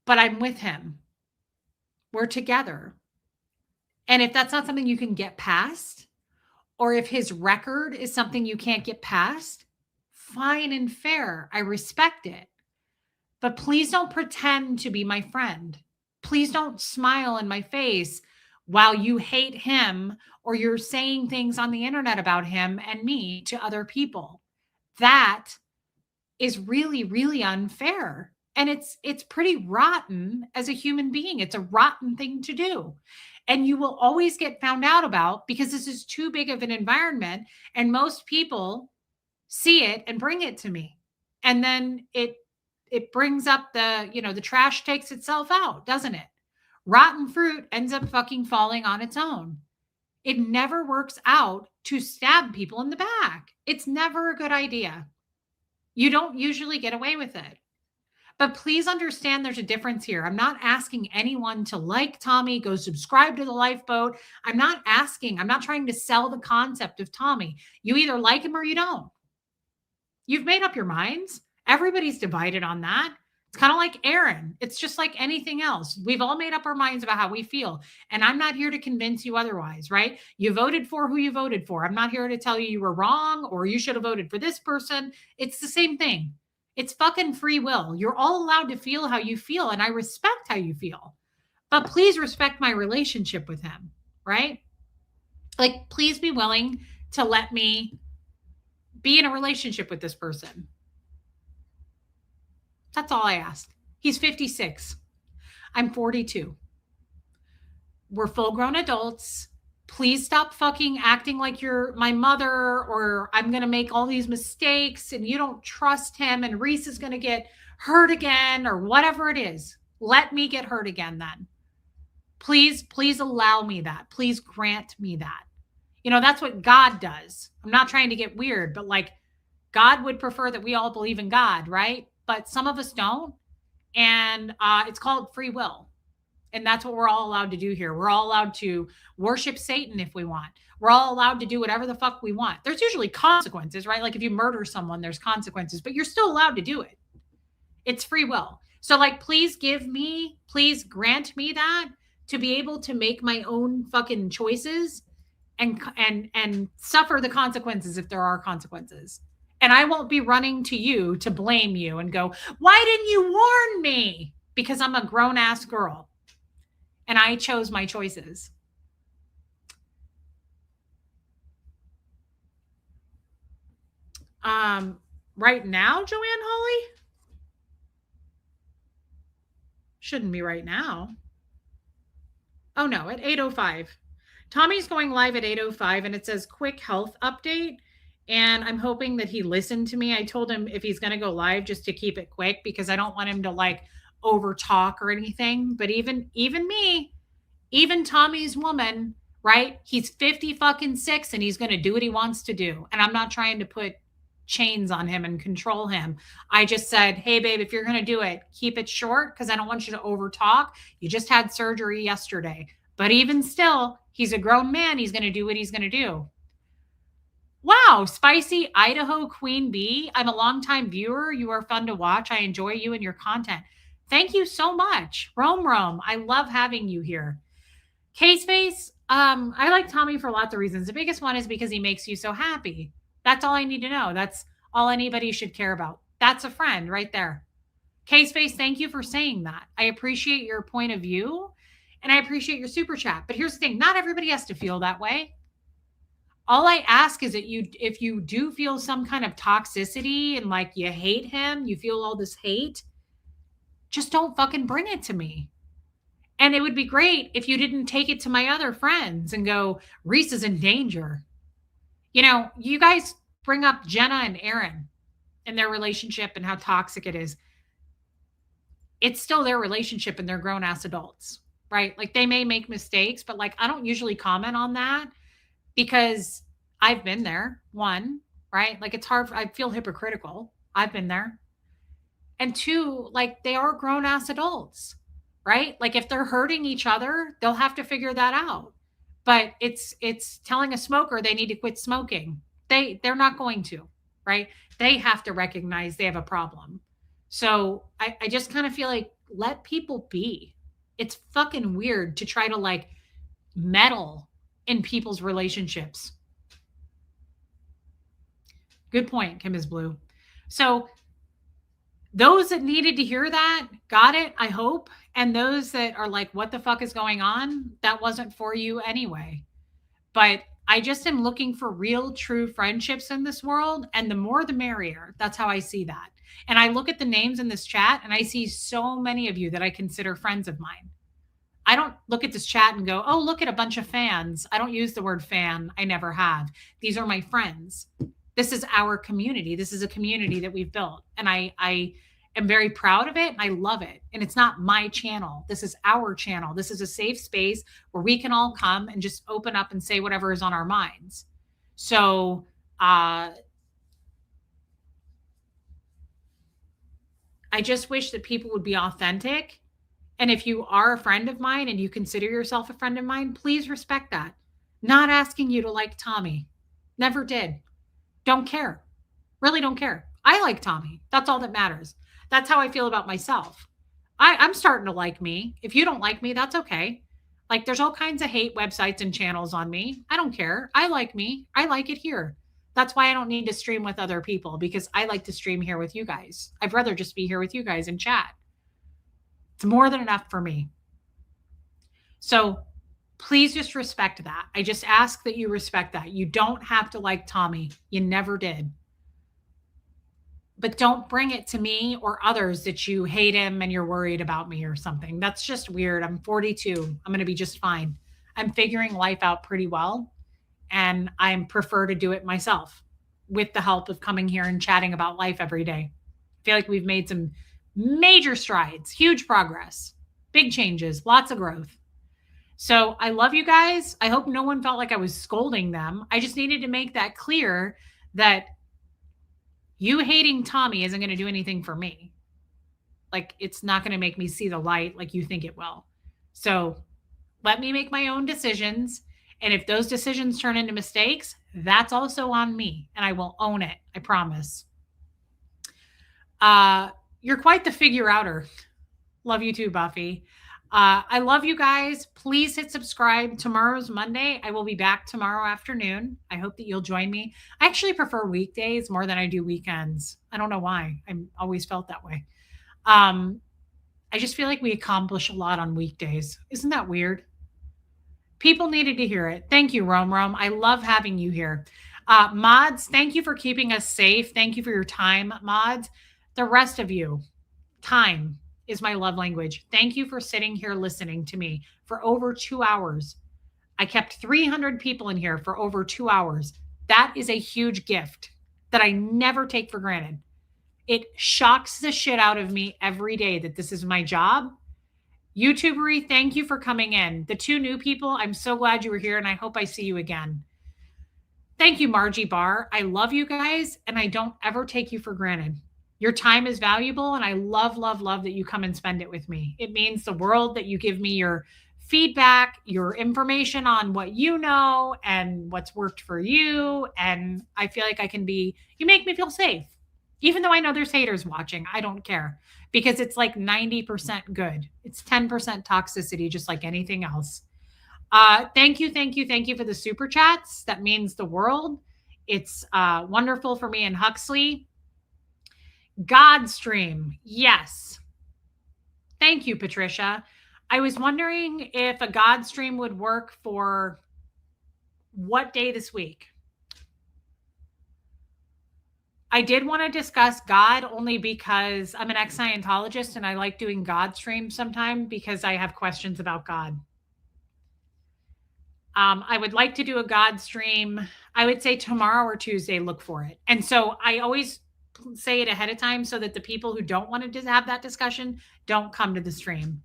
But I'm with him. We're together. And if that's not something you can get past, or if his record is something you can't get past, fine and fair. I respect it. But please don't pretend to be my friend. Please don't smile in my face while you hate him or you're saying things on the internet about him and me to other people. That is really, really unfair. And it's pretty rotten as a human being. It's a rotten thing to do. And you will always get found out about because this is too big of an environment. And most people see it and bring it to me. And then it brings up the trash takes itself out, doesn't it? Rotten fruit ends up fucking falling on its own. It never works out to stab people in the back. It's never a good idea. You don't usually get away with it. But please understand there's a difference here. I'm not asking anyone to like Tommy, go subscribe to the Lifeboat. I'm not trying to sell the concept of Tommy. You either like him or you don't. You've made up your minds. Everybody's divided on that. It's kind of like Aaron. It's just like anything else. We've all made up our minds about how we feel. And I'm not here to convince you otherwise, right? You voted for who you voted for. I'm not here to tell you were wrong or you should have voted for this person. It's the same thing. It's fucking free will. You're all allowed to feel how you feel. And I respect how you feel. But please respect my relationship with him, right? Like, please be willing to let me be in a relationship with this person. That's all I asked. He's 56. I'm 42. We're full grown adults. Please stop fucking acting like you're my mother or I'm going to make all these mistakes and you don't trust him and Reese is going to get hurt again or whatever it is. Let me get hurt again then. Please allow me that. Please grant me that. That's what God does. I'm not trying to get weird, but like God would prefer that we all believe in God, right? But some of us don't. And it's called free will. And that's what we're all allowed to do here. We're all allowed to worship Satan if we want. We're all allowed to do whatever the fuck we want. There's usually consequences, right? Like if you murder someone, there's consequences, but you're still allowed to do it. It's free will. So like, please grant me that to be able to make my own fucking choices and suffer the consequences if there are consequences. And I won't be running to you to blame you and go, why didn't you warn me? Because I'm a grown ass girl and I chose my choices. Right now, Joanne Holly? Shouldn't be right now. Oh no, at 8:05. Tommy's going live at 8:05 and it says quick health update. And I'm hoping that he listened to me. I told him if he's going to go live just to keep it quick because I don't want him to like over talk or anything. But even me, even Tommy's woman, right? He's 50 fucking 6 and he's going to do what he wants to do. And I'm not trying to put chains on him and control him. I just said, hey babe, if you're going to do it, keep it short because I don't want you to over talk. You just had surgery yesterday. But even still, he's a grown man. He's going to do what he's going to do. Wow, Spicy Idaho Queen Bee. I'm a longtime viewer. You are fun to watch. I enjoy you and your content. Thank you so much. Rome. I love having you here. Case Face, I like Tommy for lots of reasons. The biggest one is because he makes you so happy. That's all I need to know. That's all anybody should care about. That's a friend right there. Case Face, thank you for saying that. I appreciate your point of view and I appreciate your super chat. But here's the thing, not everybody has to feel that way. All I ask is that if you do feel some kind of toxicity and like you hate him, you feel all this hate, just don't fucking bring it to me. And it would be great if you didn't take it to my other friends and go, Reese is in danger. You guys bring up Jenna and Aaron and their relationship and how toxic it is. It's still their relationship and they're grown ass adults, right? Like they may make mistakes, but like I don't usually comment on that. Because I've been there, one, right? Like it's hard. I feel hypocritical. I've been there. And two, like they are grown ass adults, right? Like if they're hurting each other, they'll have to figure that out. But it's telling a smoker they need to quit smoking. They're not going to, right? They have to recognize they have a problem. So I just kind of feel like let people be. It's fucking weird to try to like meddle in people's relationships. Good point, Kim is Blue. So those that needed to hear that got it, I hope. And those that are like, what the fuck is going on? That wasn't for you anyway. But I just am looking for real, true friendships in this world. And the more, the merrier. That's how I see that. And I look at the names in this chat and I see so many of you that I consider friends of mine. I don't look at this chat and go, oh, look at a bunch of fans. I don't use the word fan. I never have. These are my friends. This is our community. This is a community that we've built. And I am very proud of it and I love it. And it's not my channel. This is our channel. This is a safe space where we can all come and just open up and say whatever is on our minds. So, I just wish that people would be authentic. And if you are a friend of mine and you consider yourself a friend of mine, please respect that. Not asking you to like Tommy. Never did. Don't care. Really don't care. I like Tommy. That's all that matters. That's how I feel about myself. I'm starting to like me. If you don't like me, that's okay. Like there's all kinds of hate websites and channels on me. I don't care. I like me. I like it here. That's why I don't need to stream with other people because I like to stream here with you guys. I'd rather just be here with you guys and chat. It's more than enough for me. So please just respect that. I just ask that you respect that. You don't have to like Tommy. You never did. But don't bring it to me or others that you hate him and you're worried about me or something. That's just weird. I'm 42. I'm going to be just fine. I'm figuring life out pretty well. And I prefer to do it myself with the help of coming here and chatting about life every day. I feel like we've made some major strides, huge progress, big changes, lots of growth. So I love you guys. I hope no one felt like I was scolding them. I just needed to make that clear that you hating Tommy isn't going to do anything for me. Like it's not going to make me see the light like you think it will. So let me make my own decisions. And if those decisions turn into mistakes, that's also on me and I will own it. I promise. You're quite the figure outer. Love you too, Buffy. I love you guys. Please hit subscribe. Tomorrow's Monday. I will be back tomorrow afternoon. I hope that you'll join me. I actually prefer weekdays more than I do weekends. I don't know why. I've always felt that way. I just feel like we accomplish a lot on weekdays. Isn't that weird? People needed to hear it. Thank you, Rome. I love having you here. Mods, thank you for keeping us safe. Thank you for your time, mods. The rest of you, time is my love language. Thank you for sitting here listening to me for over 2 hours. I kept 300 people in here for over 2 hours. That is a huge gift that I never take for granted. It shocks the shit out of me every day that this is my job. YouTubery, thank you for coming in. The 2 new people, I'm so glad you were here and I hope I see you again. Thank you, Margie Barr. I love you guys and I don't ever take you for granted. Your time is valuable and I love, love, love that you come and spend it with me. It means the world that you give me your feedback, your information on what you know and what's worked for you. And I feel like you make me feel safe. Even though I know there's haters watching, I don't care because it's like 90% good. It's 10% toxicity, just like anything else. Thank you for the super chats. That means the world. It's wonderful for me and Huxley. Godstream, yes. Thank you, Patricia. I was wondering if a Godstream would work for what day this week? I did want to discuss God only because I'm an ex-Scientologist and I like doing God streams sometimes because I have questions about God. I would like to do a God stream. I would say tomorrow or Tuesday, look for it. And so I always say it ahead of time so that the people who don't want to have that discussion don't come to the stream.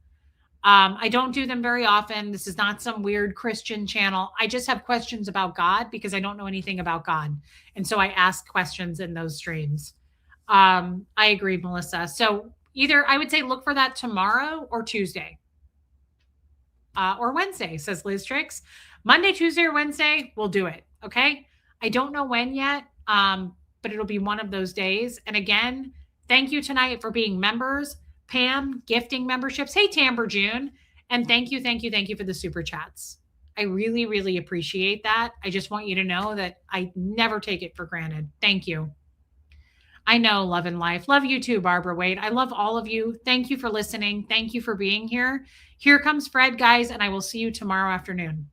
I don't do them very often. This is not some weird Christian channel. I just have questions about God because I don't know anything about God. And so I ask questions in those streams. I agree, Melissa. So either I would say look for that tomorrow or Tuesday. Or Wednesday, says Liz Tricks. Monday, Tuesday, or Wednesday, we'll do it. Okay. I don't know when yet, but it'll be one of those days. And again, thank you tonight for being members. Pam, gifting memberships. Hey, Tamber June. And thank you for the super chats. I really, really appreciate that. I just want you to know that I never take it for granted. Thank you. I know, love and life. Love you too, Barbara Wade. I love all of you. Thank you for listening. Thank you for being here. Here comes Fred, guys, and I will see you tomorrow afternoon.